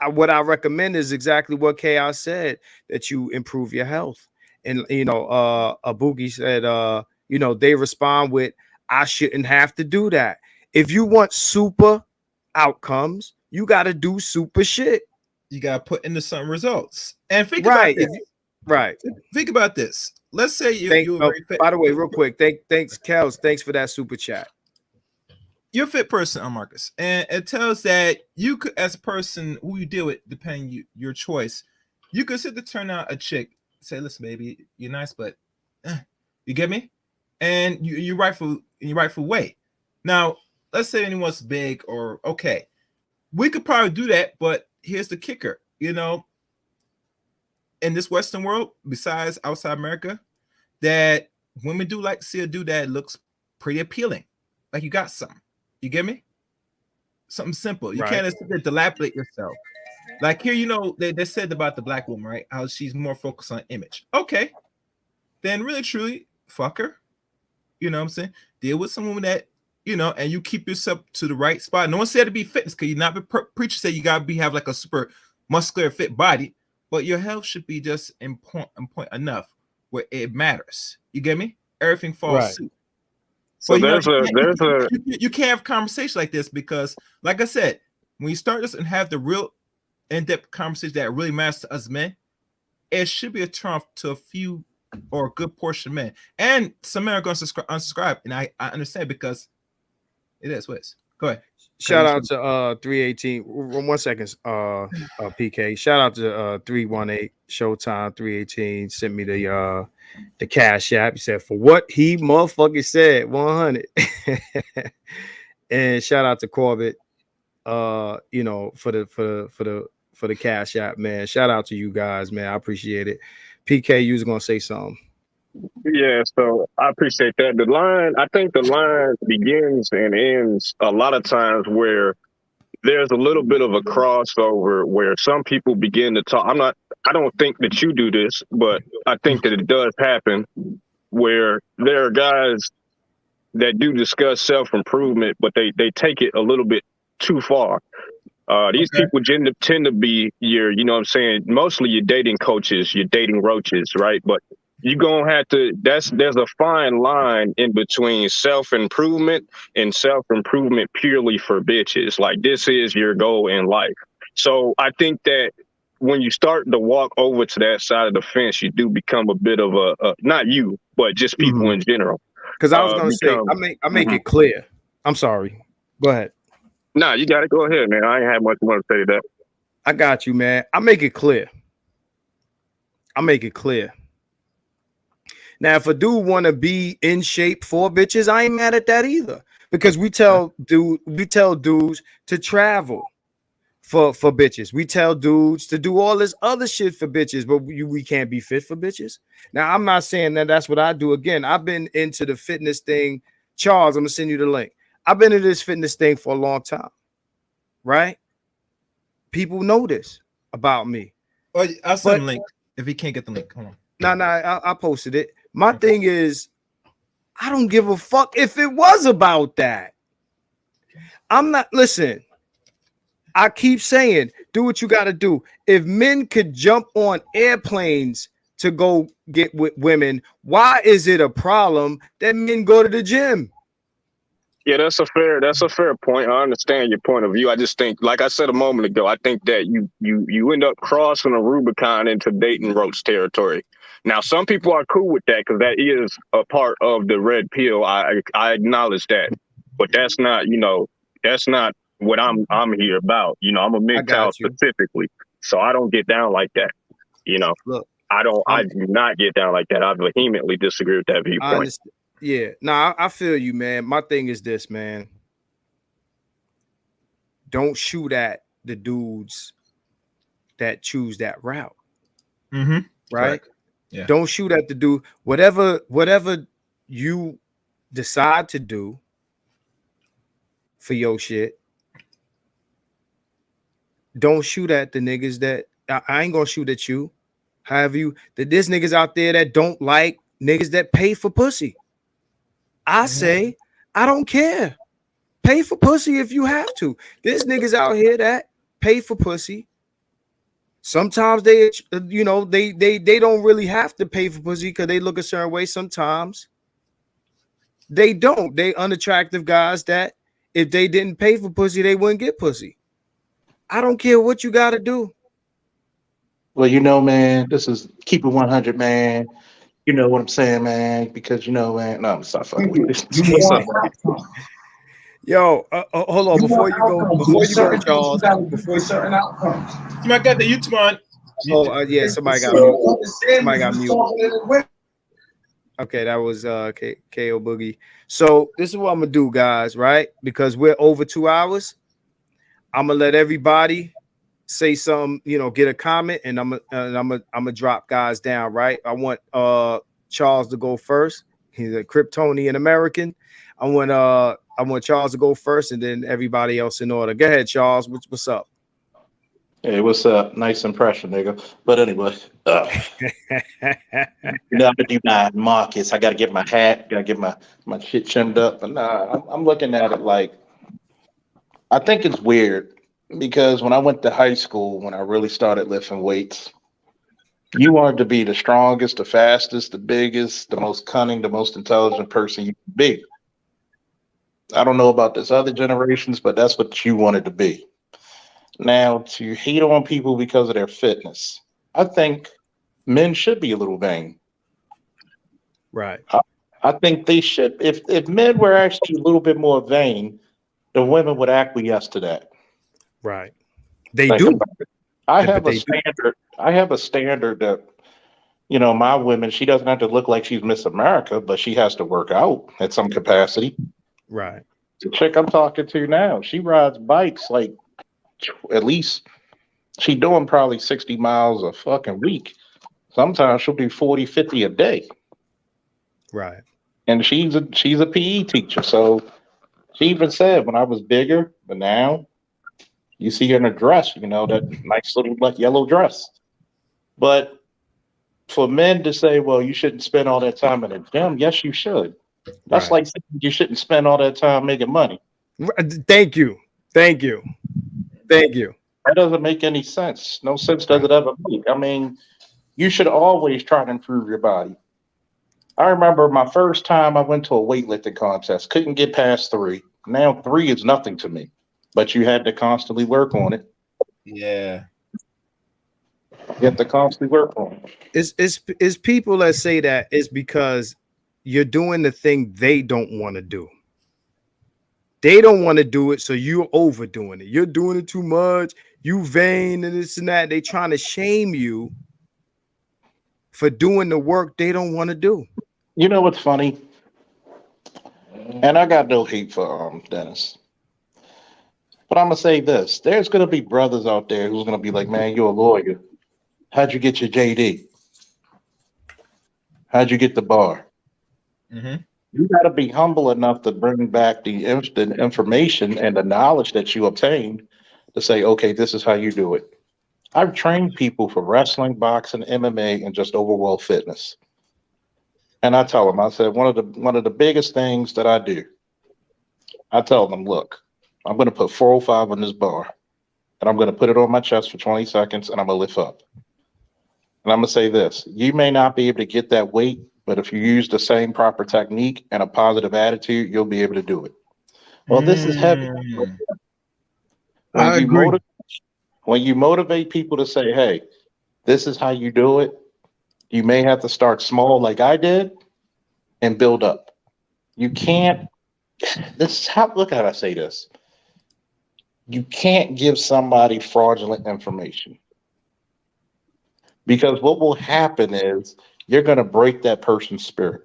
What I recommend is exactly what Chaos said, that you improve your health. And Abuki said, they respond with, I shouldn't have to do that. If you want super outcomes, you got to do super shit. You got to put into some results. And think right. about this. Right. Think about this. Let's say you're very fit. By the way, real quick, thanks, Kels. Thanks for that super chat. You're a fit person, Marcus, and it tells that you could, as a person who you deal with, depending your choice, you could sit to turn out a chick, say, "Listen, baby, you're nice, but you get me," and you're rightful way. Now, let's say anyone's big or okay, we could probably do that, but here's the kicker: in this Western world, besides outside America, that women do like to see a dude that looks pretty appealing, like you got something. You get me? Something simple. You can't sit there dilapidate yourself. Like here, they said about the black woman, right? How she's more focused on image. Okay. Then really, truly, fuck her. You know what I'm saying? Deal with some woman that, and you keep yourself to the right spot. No one said to be fitness, because you're not the preacher say you gotta have like a super muscular fit body, but your health should be just important enough where it matters. You get me? Everything falls Right. suit. So But, you know, there's a you can't have conversations like this because, like I said, when you start this and have the real in-depth conversation that really matters to us men, it should be a turn off to a few or a good portion of men. And some men are going to unsubscribe, and I understand because it is what it is. Go ahead. Shout out to 318. 1 second, PK. Shout out to 318 Showtime 318. Sent me the Cash App. He said for what he motherfucking said 100. And shout out to Corbett. You know, for the Cash App, man. Shout out to you guys, man. I appreciate it. PK, you was gonna say something. Yeah, so I appreciate that. I think the line begins and ends a lot of times where there's a little bit of a crossover where some people begin to talk. I don't think that you do this, but I think that it does happen where there are guys that do discuss self-improvement, but they take it a little bit too far. These people tend to be your, you know what I'm saying, mostly your dating coaches, your dating roaches, right? But you're gonna have to, there's a fine line in between self-improvement and self-improvement purely for bitches. Like, this is your goal in life. So I think that when you start to walk over to that side of the fence, you do become a bit of a not you, but just people in general. Because I was gonna say, I make it clear. I'm sorry. Go ahead. Nah, you got to go ahead, man. I ain't have much more to say to that. I got you, man. I make it clear. Now, if a dude want to be in shape for bitches, I ain't mad at that either. Because we tell dudes to travel for bitches. We tell dudes to do all this other shit for bitches, but we can't be fit for bitches. Now, I'm not saying that that's what I do. Again, I've been into the fitness thing. Charles, I'm gonna send you the link. I've been in this fitness thing for a long time, right? People know this about me. Oh, I'll send a link if he can't get the link. Come on. No, I posted it. My thing is, I don't give a fuck if it was about that. I'm not, listen, I keep saying, do what you got to do. If men could jump on airplanes to go get with women, why is it a problem that men go to the gym? Yeah, that's a fair point. I understand your point of view. I just think, like I said a moment ago, I think that you end up crossing a Rubicon into dating roach territory. Now, some people are cool with that because that is a part of the red pill. I acknowledge that, but that's not, you know, that's not what I'm here about. You know, I'm a MGTOW specifically, so I don't get down like that. You know, look, I do not get down like that. I vehemently disagree with that viewpoint. Yeah, no, I feel you, man. My thing is this, man. Don't shoot at the dudes that choose that route. Mm-hmm. Right? Yeah. Don't shoot at the dude. Whatever you decide to do for your shit, don't shoot at the niggas that I ain't gonna shoot at you. However, there's niggas out there that don't like niggas that pay for pussy. I say, I don't care. Pay for pussy if you have to. There's niggas out here that pay for pussy. Sometimes they, you know, they don't really have to pay for pussy because they look a certain way. Sometimes they don't. They unattractive guys that if they didn't pay for pussy, they wouldn't get pussy. I don't care what you got to do. Well, you know, man, this is Keep It 100, man. You know what I'm saying, man? Because, you know, man, no, I'm sorry. Yo, hold on. Before you go, Charles, before certain outcomes. Somebody got the YouTube on. Oh, yeah, somebody got mute. Somebody got mute. Okay, that was KO Boogie. So this is what I'm gonna do, guys, right? Because we're over 2 hours. I'm gonna let everybody say something, you know, get a comment, and I'm gonna drop guys down, right? I want Charles to go first. He's a Kryptonian American. I want Charles to go first, and then everybody else in order. Go ahead, Charles. What's up? Hey, what's up? Nice impression, nigga. But anyway, you know, I'm gonna do my Marcus. I gotta get my hat, gotta get my shit trimmed up. But nah, I'm looking at it like, I think it's weird because when I went to high school, when I really started lifting weights, You wanted to be the strongest, the fastest, the biggest, the most cunning, the most intelligent person you could be. I don't know about this other generations, but that's what you wanted to be. Now, to hate on people because of their fitness, I think men should be a little vain. Right. I think they should. If men were actually a little bit more vain, the women would acquiesce to that. Right. They Think do. about it. I But have a they do. standard. I have a standard that, you know, my women, she doesn't have to look like she's Miss America, but she has to work out at some capacity. Right. The chick I'm talking to now, she rides bikes like at least she doing probably 60 miles a fucking week. Sometimes she'll do 40, 50 a day. Right. And she's a PE teacher. So she even said when I was bigger, but now you see her in a dress, you know, that nice little like yellow dress. But for men to say, well, you shouldn't spend all that time in the gym, yes, you should. That's Right. like saying you shouldn't spend all that time making money. Thank you. Thank you. Thank you. That doesn't make any sense. No sense does it ever make. I mean, you should always try to improve your body. I remember my first time I went to a weightlifting contest, couldn't get past 3. Now 3 is nothing to me, but you had to constantly work on it. Yeah. You have to constantly work on it. It's people that say that it's because you're doing the thing they don't want to do. They don't want to do it, so you're overdoing it. You're doing it too much. You vain and this and that. They trying to shame you for doing the work they don't want to do. You know what's funny? And I got no hate for Dennis. But I'm gonna say this. There's gonna be brothers out there who's gonna be like, man, you're a lawyer. How'd you get your JD? How'd you get the bar? Mm-hmm. You gotta be humble enough to bring back the information and the knowledge that you obtained to say, okay, this is how you do it. I've trained people for wrestling, boxing, MMA, and just overall fitness. And I tell them, I said, one of the biggest things that I do, I tell them, look, I'm going to put 405 on this bar, and I'm going to put it on my chest for 20 seconds, and I'm going to lift up. And I'm going to say this, you may not be able to get that weight, but if you use the same proper technique and a positive attitude, you'll be able to do it. Well, this is heavy. I agree. When you motivate people to say, hey, this is how you do it, you may have to start small like I did and build up. You can't, this is how, look how I say this. You can't give somebody fraudulent information. Because what will happen is you're going to break that person's spirit,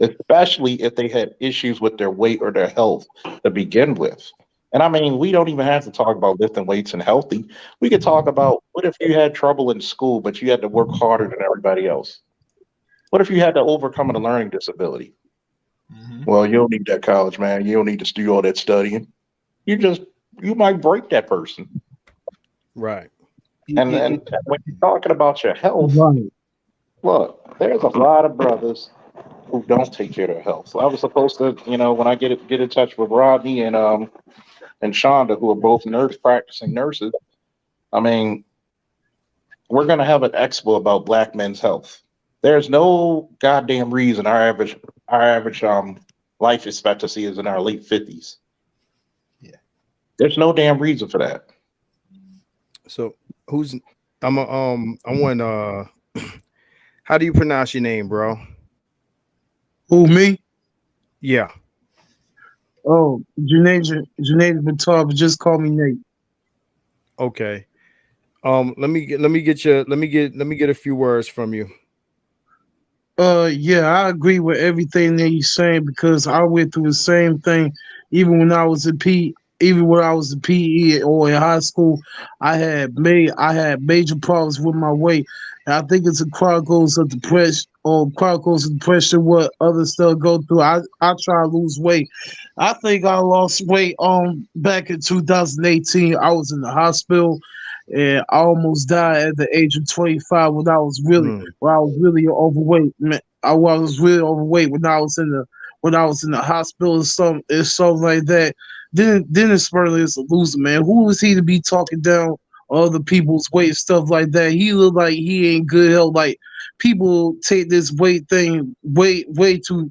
especially if they had issues with their weight or their health to begin with. And I mean, we don't even have to talk about lifting weights and healthy. We could talk about what if you had trouble in school, but you had to work harder than everybody else? What if you had to overcome a learning disability? Mm-hmm. Well, you don't need that college, man. You don't need to do all that studying. You might break that person. Right. And then when you're talking about your health, Right. look, there's a lot of brothers who don't take care of their health. So I was supposed to, you know, when I get in touch with Rodney and Shonda, who are both practicing nurses, I mean, we're gonna have an expo about Black men's health. There's no goddamn reason our average life expectancy is in our late 50s. Yeah. There's no damn reason for that. So I want how do you pronounce your name, bro? Who, me? Yeah. Oh, Junaid Vitar, but just call me Nate. Okay. Let me get a few words from you. Yeah, I agree with everything that he's saying because I went through the same thing. Even when I was in PE or in high school, I had major problems with my weight. And I think it's a chronicles of depression what others still go through. I try to lose weight. I think I lost weight back in 2018. I was in the hospital and I almost died at the age of 25 when I was really overweight. Man, I was really overweight when I was in the hospital or something like that. Then Spurling is a loser, man. Who is he to be talking down other people's weight, stuff like that. He look like he ain't good health. Like people take this weight thing way too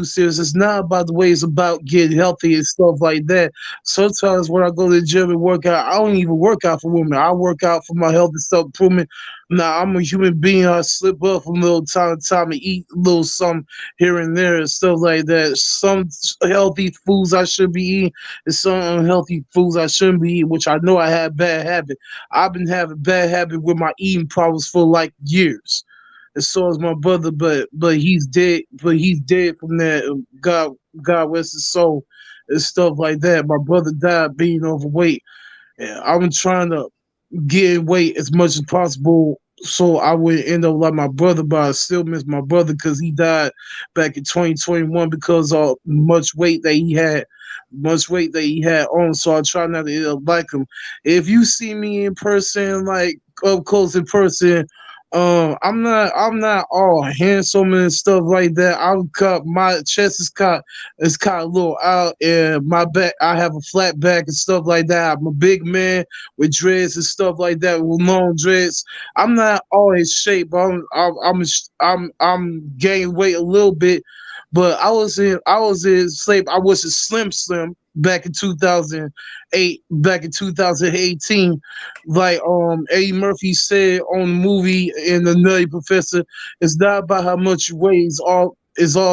serious. It's not about the way, it's about getting healthy and stuff like that. Sometimes when I go to the gym and work out, I don't even work out for women. I work out for my health and self improvement. Now I'm a human being. I slip up from little time to time and eat a little something here and there and stuff like that. Some healthy foods I should be eating and some unhealthy foods I shouldn't be eating, which I know I have bad habit. I've been having bad habit with my eating problems for like years. And so is my brother, but he's dead. But he's dead from that. God rest his soul and stuff like that. My brother died being overweight. And I'm trying to gain weight as much as possible so I wouldn't end up like my brother, but I still miss my brother because he died back in 2021 because of much weight that he had on. So I try not to end up like him. If you see me in person, like up close in person, I'm not all handsome and stuff like that. I'm cut, my chest is cut a little out, and my back, I have a flat back and stuff like that. I'm a big man with dreads and stuff like that, with long dreads. I'm not all in shape, but I'm gaining weight a little bit. But I was in shape. I was a slim back in 2008, back in 2018. Like Eddie Murphy said on the movie in The Nutty Professor, it's not about how much you weigh, it's all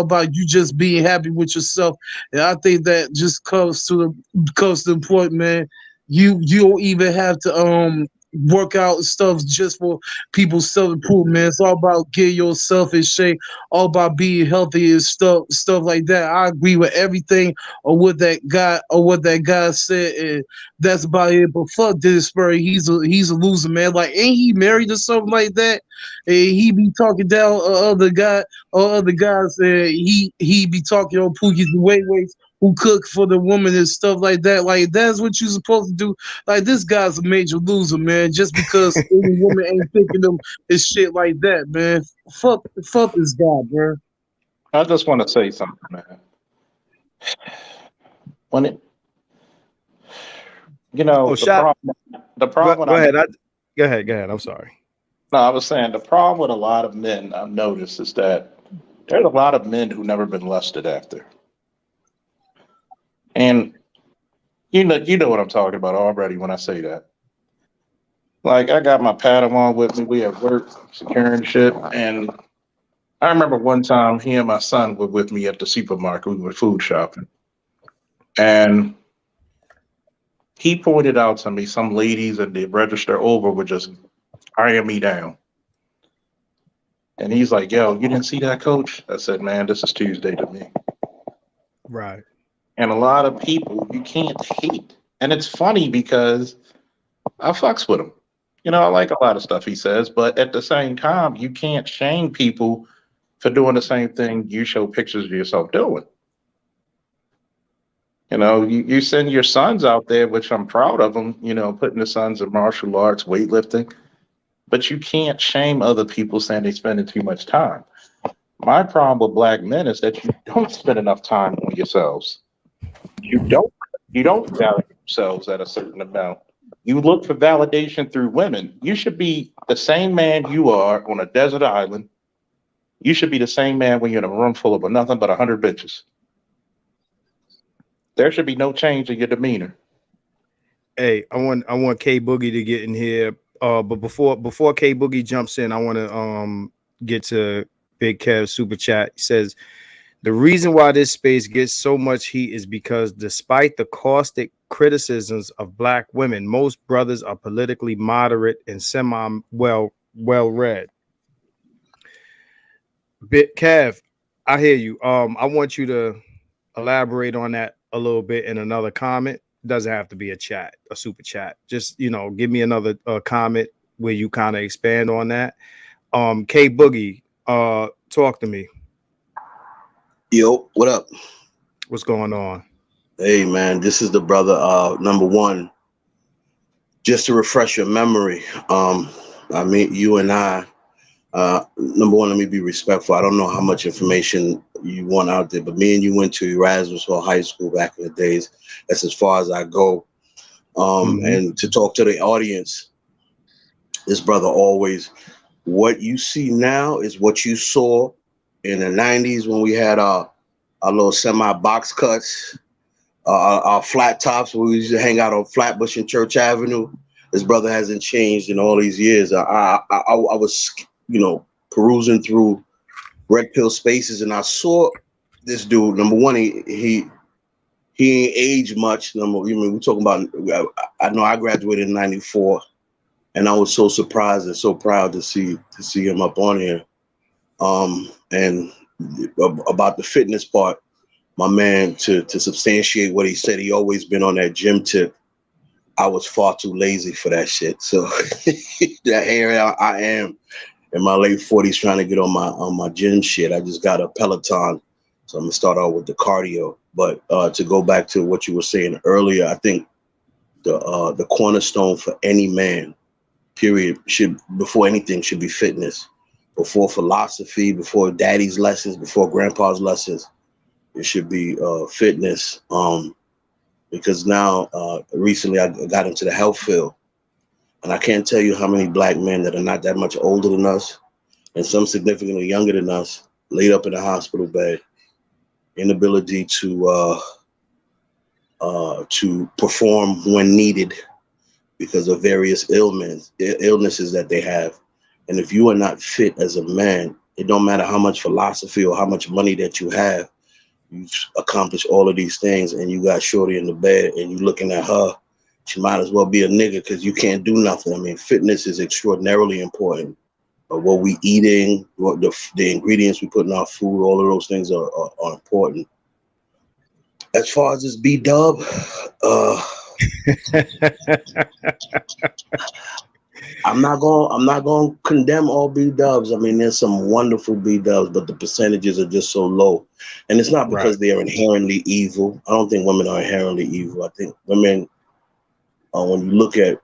about you just being happy with yourself. And I think that just comes to the important, man. You don't even have to work out and stuff just for people's self-improvement. It's all about getting yourself in shape, all about being healthy and stuff like that. I agree with everything or what that guy said, and that's about it. But fuck Dennis Spurling, he's a loser, man. Like, ain't he married or something like that? And he be talking down other guys, and he be talking on Pookie's weights who cook for the woman and stuff like that. Like, that's what you're supposed to do. Like, this guy's a major loser, man. Just because any woman ain't thinking him and shit like that, man. Fuck this guy, bro. I just want to say something, man. When it, the problem. Go ahead. Go ahead. I'm sorry. No, I was saying the problem with a lot of men I've noticed is that there's a lot of men who never been lusted after. And you know what I'm talking about already when I say that. Like, I got my Padawan with me. We at work securing shit. And I remember one time he and my son were with me at the supermarket. We were food shopping. And he pointed out to me some ladies at the register over were just eyeing me down. And he's like, yo, you didn't see that, coach? I said, man, this is Tuesday to me. Right. And a lot of people, you can't hate. And it's funny because I fucks with him. I like a lot of stuff he says, but at the same time, you can't shame people for doing the same thing you show pictures of yourself doing. You send your sons out there, which I'm proud of them, putting the sons in martial arts, weightlifting, but you can't shame other people saying they're spending too much time. My problem with black men is that you don't spend enough time on yourselves. You don't value yourselves at a certain amount. You look for validation through women. You should be the same man you are on a desert island. You should be the same man when you're in a room full of nothing but 100 bitches. There should be no change in your demeanor. Hey, I want K Boogie to get in here. But before K Boogie jumps in, I want to get to Big Kev super chat. He says, the reason why this space gets so much heat is because despite the caustic criticisms of black women, most brothers are politically moderate and semi well read. Big Kev, I hear you. I want you to elaborate on that a little bit in another comment. It doesn't have to be a super chat. Just, give me another comment where you kind of expand on that. K Boogie, talk to me. Yo, what up? What's going on? Hey, man, this is the brother. Number one, just to refresh your memory, you and I, number one, let me be respectful. I don't know how much information you want out there, but me and you went to Erasmus High School back in the days. That's as far as I go. And to talk to the audience, this brother always, what you see now is what you saw in the 90s when we had our little semi-box cuts, our flat tops, where we used to hang out on Flatbush and Church Avenue. This brother hasn't changed in all these years. I was, perusing through Red Pill Spaces, and I saw this dude. Number one, he ain't aged much. We're talking about, I know I graduated in 94, and I was so surprised and so proud to see him up on here. And about the fitness part, my man, to substantiate what he said, he always been on that gym tip. I was far too lazy for that shit. So that here I am in my late 40s trying to get on my gym shit. I just got a Peloton, so I'm gonna start out with the cardio. But to go back to what you were saying earlier, I think the cornerstone for any man, period, before anything should be fitness. Before philosophy, before daddy's lessons, before grandpa's lessons, it should be fitness. Because now recently I got into the health field, and I can't tell you how many black men that are not that much older than us, and some significantly younger than us, laid up in a hospital bed, inability to perform when needed because of various illnesses that they have. And if you are not fit as a man, it don't matter how much philosophy or how much money that you have, you've accomplished all of these things, and you got shorty in the bed and you looking at her, she might as well be a nigga because you can't do nothing. I mean, fitness is extraordinarily important. What we eating, what the ingredients we put in our food, all of those things are important. As far as this B-dub, I'm not going to condemn all B-dubs. I mean, there's some wonderful B-dubs, but the percentages are just so low. And it's not because they're inherently evil. I don't think women are inherently evil. I think women, when you look at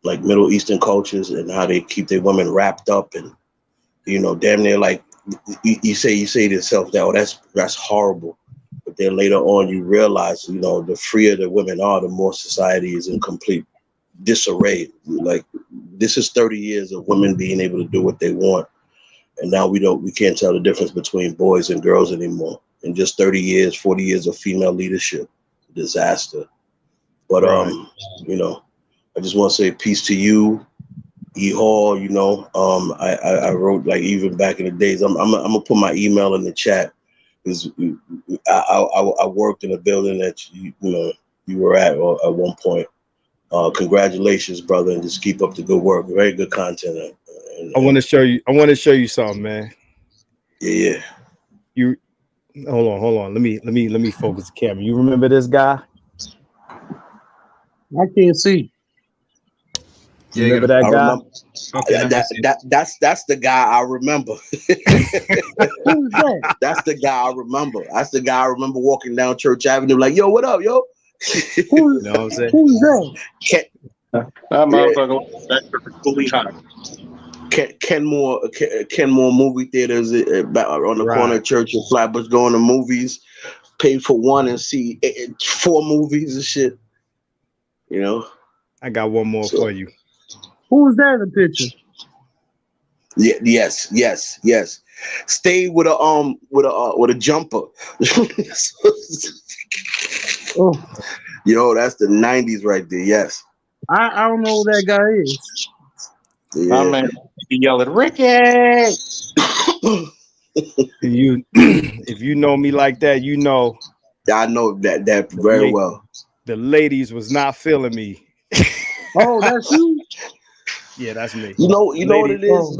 like Middle Eastern cultures and how they keep their women wrapped up and, damn near like, you say to yourself that, oh, that's horrible. But then later on, you realize, the freer the women are, the more society is in complete disarray. Like, this is 30 years of women being able to do what they want, and now we can't tell the difference between boys and girls anymore. In just 30 years, 40 years of female leadership, disaster. But I just want to say peace to you, E Hall. I wrote, like, even back in the days. I'm gonna put my email in the chat because I worked in a building that you were at one point. Congratulations, brother, and just keep up the good work. Very good content. I want to show you something, man. Yeah. You hold on. Let me focus the camera. You remember this guy? I can't see. You remember that guy? That's the guy I remember. Who's that? That's the guy I remember. That's the guy I remember walking down Church Avenue like, yo, what up, yo? Who's know what I'm saying? Who's that? Kenmore movie theaters on the corner of Church and Flatbush, going to movies, pay for one and see 4 movies and shit. I got one more for you. Who's that in the picture? Yeah, yes. Stay with a jumper. Oh, yo, that's the 90s right there. Yes. I don't know who that guy is. Yeah. My man, he yelling, Ricky. If you know me like that, I know that very well. The ladies was not feeling me. Oh, that's you? Yeah, that's me. You know what it is?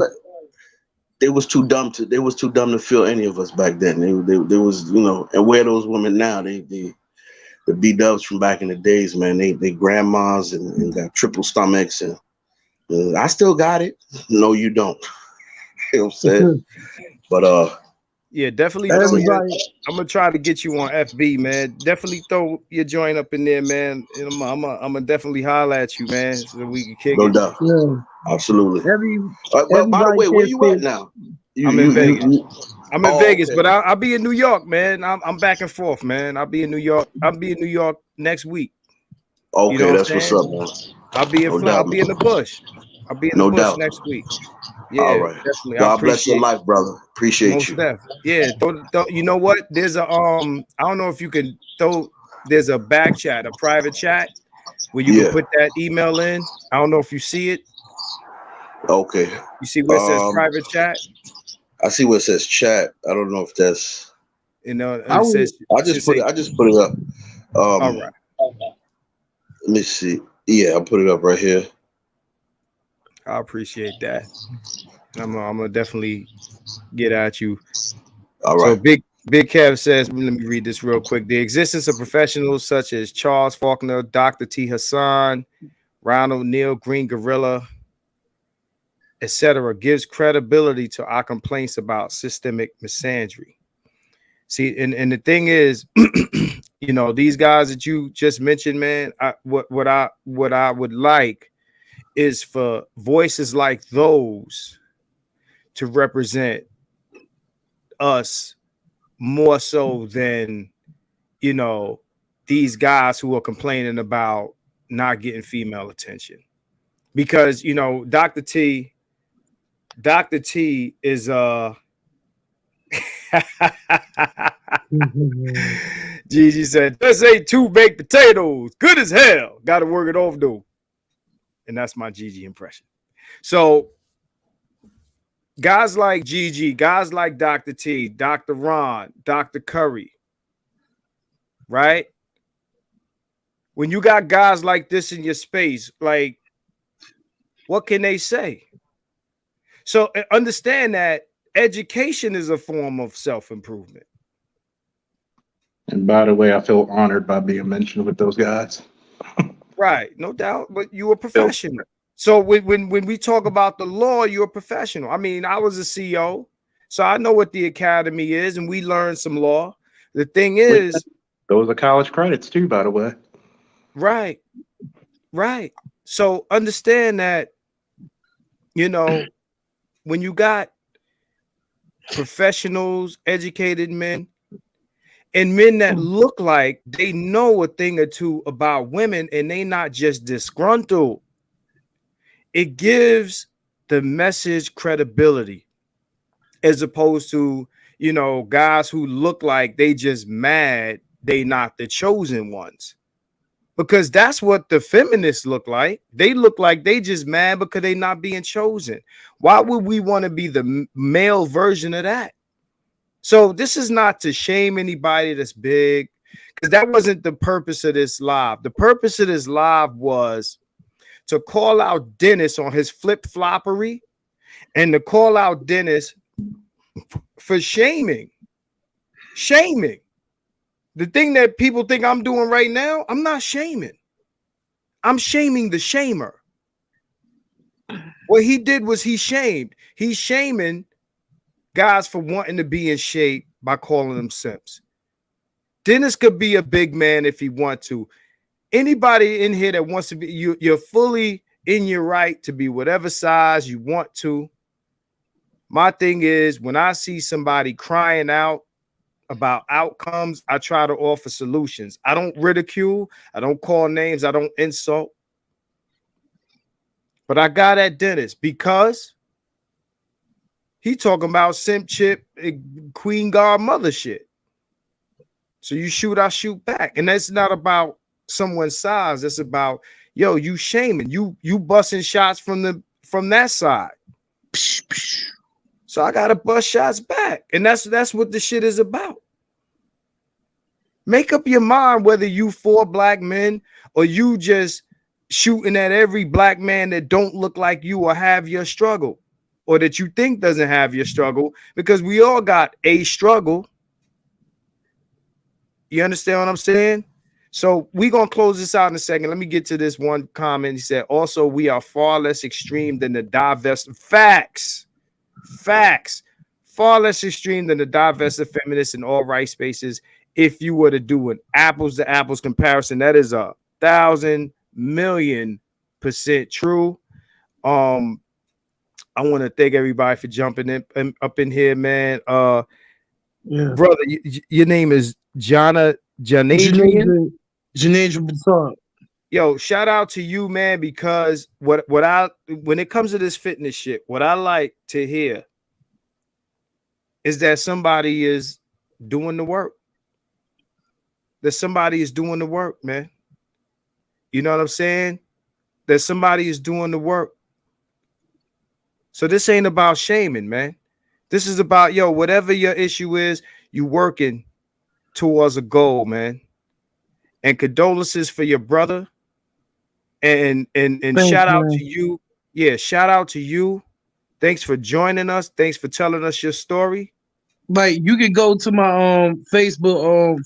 They was too dumb to feel any of us back then. They was, and where those women now, the B-dubs from back in the days, man, they grandmas and got triple stomachs, and I still got it. No, you don't. You know what I'm saying? But yeah, definitely. I'm gonna try to get you on FB, man. Definitely throw your joint up in there, man. And I'm gonna definitely holler at you, man, so we can kick it. Doubt. Yeah. Absolutely. Well, by the way, where you at now? I'm in Vegas. I'm in Vegas, okay. but I'll be in New York, man. I'm back and forth, man. I'll be in New York. I'll be in New York next week. Okay, You know what that's I'm what's saying? up, man. I'll be in No I'll doubt, be in the man. bush. I'll be in the No bush doubt. next week. All Yeah, right. definitely. I God bless your appreciate life, brother. Appreciate most you. deaf. Yeah, don't, you know what? There's a I don't know if you can throw. There's a back chat, a private chat where you can Yeah. put that email in. I don't know if you see it. Okay. You see where it says Um, private chat? I see where it says chat. I don't know if that's. You know, I it would says I it should just put say. it. I just put it up. All Um, right. let me see. Yeah, I put it up right here. I appreciate that. I'm gonna definitely get at you. All So right. Big Kev says, let me read this real quick. The existence of professionals such as Charles Faulkner, Dr. T. Hassan, Ronald Neal, Green Gorilla, etc., gives credibility to our complaints about systemic misandry. See, and the thing is, you know, these guys that you just mentioned, man, what I would like is for voices like those to represent us more so than, you know, these guys who are complaining about not getting female attention. Because, you know, Dr. T is Gigi said, "Let's say 2 baked potatoes, good as hell. Got to work it off though." And that's my Gigi impression. So guys like Gigi, guys like Dr. T, Dr. Ron, Dr. Curry, right? When you got guys like this in your space, like, what can they say? So understand that education is a form of self-improvement. And by the way, I feel honored by being mentioned with those guys. Right, no doubt. But you're a professional. So when we talk about the law, you're a professional. I mean, I was a CEO, so I know what the academy is, and we learned some law. The thing is, Those are college credits too, by the way. right. So understand that, you know, when you got professionals, educated men, and men that look like they know a thing or two about women and they not just disgruntled, it gives the message credibility, as opposed to, you know, guys who look like they just mad they not the chosen ones. Because that's what the feminists look like. They look like they just mad because they not being chosen. Why would we want to be the male version of that? So this is not to shame anybody that's big, because that wasn't the purpose of this live. The purpose of this live was to call out Dennis on his flip-floppery and to call out Dennis for shaming. The thing that people think I'm doing right now, I'm not shaming. I'm shaming the shamer. What he did was he shamed. He's shaming guys for wanting to be in shape by calling them simps. Dennis could be a big man if he want to. Anybody in here that wants to be, you're fully in your right to be whatever size you want to. My thing is, when I see somebody crying out about outcomes, I try to offer solutions. I don't ridicule. I don't call names. I don't insult. But I got at Dennis because he talking about simp chip, queen guard mother shit. So you shoot, I shoot back. And that's not about someone's size. It's about, yo, you shaming. You busting shots from that side. So I gotta bust shots back. And that's what the shit is about. Make up your mind whether you for black men or you just shooting at every black man that don't look like you or have your struggle, or that you think doesn't have your struggle, because we all got a struggle. You understand what I'm saying? So we're going to close this out in a second. Let me get to this one comment. He said, also, we are far less extreme than the divest. Facts. Far less extreme than the divested feminists in all right spaces. If you were to do an apples to apples comparison, that is 1,000,000,000% true. I want to thank everybody for jumping in up in here, man. Yeah. Brother, your name is Janadrian. Janadrian Batar. yo, shout out to you, man, because when it comes to this fitness shit, what I like to hear is that somebody is doing the work. That somebody is doing the work, man. You know what I'm saying? That somebody is doing the work. So this ain't about shaming, man. This is about, yo, whatever your issue is, you working towards a goal, man. And condolences for your brother. And Thanks, shout out man. to you. Yeah, shout out to you. Thanks for joining us. Thanks for telling us your story. Like you can go to my Facebook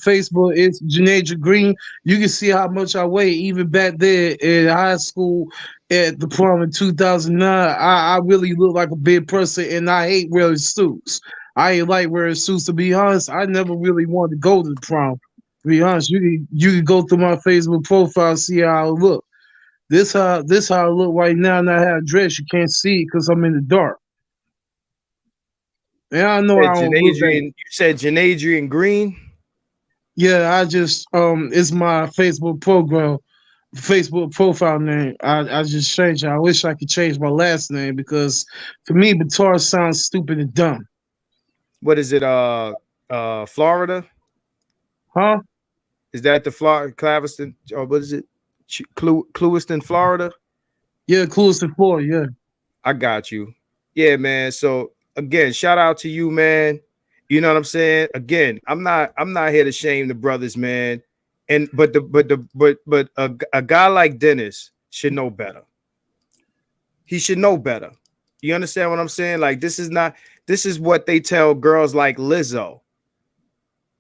it's Janaja Green. You can see how much I weigh even back there in high school at the prom in 2009. I really look like a big person and I hate wearing suits. I ain't like wearing suits, to be honest. I never really wanted to go to the prom. To be honest, you can go through my Facebook profile and see how I look. This how I look right now, and I have dress. You can't see it because I'm in the dark. And I know I don't look like. You said Janadrian Green. Yeah, I just it's my Facebook profile name. I just changed it. I wish I could change my last name because for me, Batar sounds stupid and dumb. What is it? Florida? Huh? Is that the Florida Claviston? Or what is it? Clewiston, Florida? Yeah, Clewiston, Florida. Yeah. I got you. Yeah, man. So again, shout out to you, man. You know what I'm saying? Again, I'm not here to shame the brothers, man. And but a guy like Dennis should know better. He should know better. You understand what I'm saying? Like this is what they tell girls like Lizzo.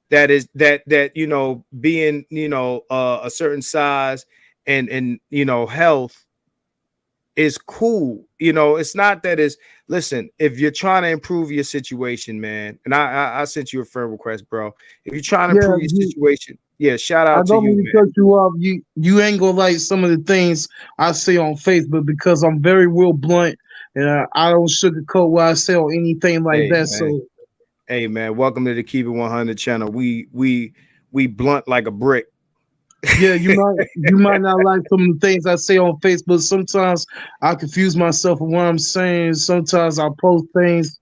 That is that you know, being, you know, a certain size and you know, health is cool. You know, it's not that it's, listen, if you're trying to improve your situation, man, and I sent you a friend request, bro. If you're trying to improve your situation, yeah, shout out to you, man. I don't mean to cut you off. You ain't gonna like some of the things I say on Facebook because I'm very real blunt and I don't sugarcoat what I say or anything like that. Man. So hey, man, welcome to the Keep It 100 channel. We blunt like a brick. yeah, you might not like some of the things I say on Facebook. Sometimes I confuse myself with what I'm saying. Sometimes I post things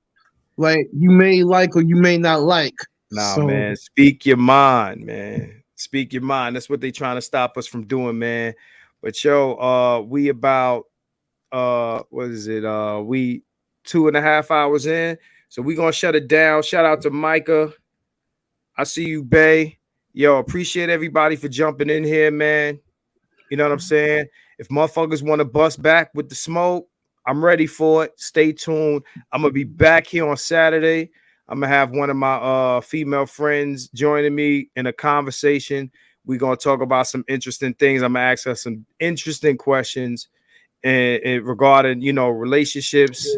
like you may like or you may not like. Nah, So, man, speak your mind, man. Speak your mind. That's what they trying to stop us from doing, man. But yo, we about what is it? We 2.5 hours in, so we gonna shut it down. Shout out to Micah. I see you, Bay. Yo, appreciate everybody for jumping in here, man. You know what I'm saying? If motherfuckers want to bust back with the smoke, I'm ready for it. Stay tuned. I'm gonna be back here on Saturday. I'm gonna have one of my female friends joining me in a conversation. We're gonna talk about some interesting things. I'm gonna ask her some interesting questions and regarding, you know, relationships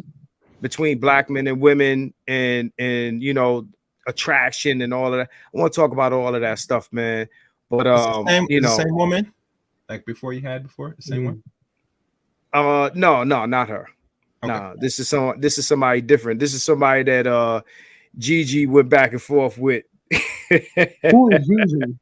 between black men and women and you know, attraction and all of that. I want to talk about all of that stuff, man. But you know, the same woman like before you had before, the same one. No, not her. Okay. Nah, this is somebody different. This is somebody that Gigi went back and forth with. who is Gigi?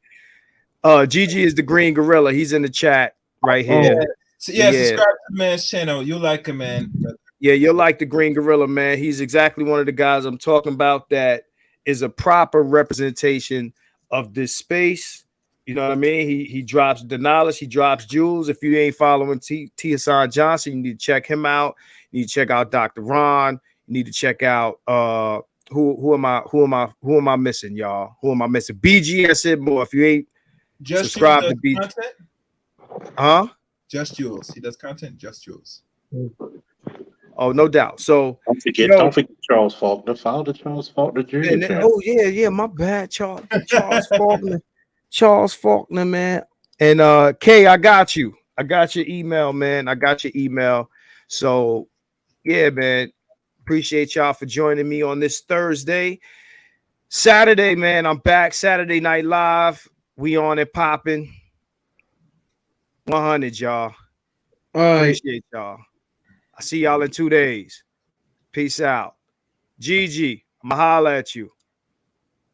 Gigi is the green gorilla. He's in the chat right here. Yeah. So, yeah, subscribe to the man's channel. You'll like him, man. Yeah, you'll like the green gorilla, man. He's exactly one of the guys I'm talking about that is a proper representation of this space. You know what I mean? He drops the knowledge, he drops jewels. If you ain't following T. Hassan Johnson, you need to check him out. You need to check out Dr. Ron. You need to check out who am I missing, y'all? Who am I missing? BG, I said more. If you ain't Just subscribe to BG. Content? Huh? Just Jules. He does content, Just Jules. Oh, no doubt. So don't forget Charles Faulkner, founder Charles Faulkner Jr. Oh yeah, my bad, Charles Faulkner. Charles Faulkner, man. And Kay, I got you. I got your email, man. I got your email. So yeah, man. Appreciate y'all for joining me on this Thursday. Saturday, man. I'm back. Saturday Night Live. We on it popping. 100, y'all. Appreciate y'all. I see y'all in 2 days. Peace out. Gigi, I'm gonna holler at you.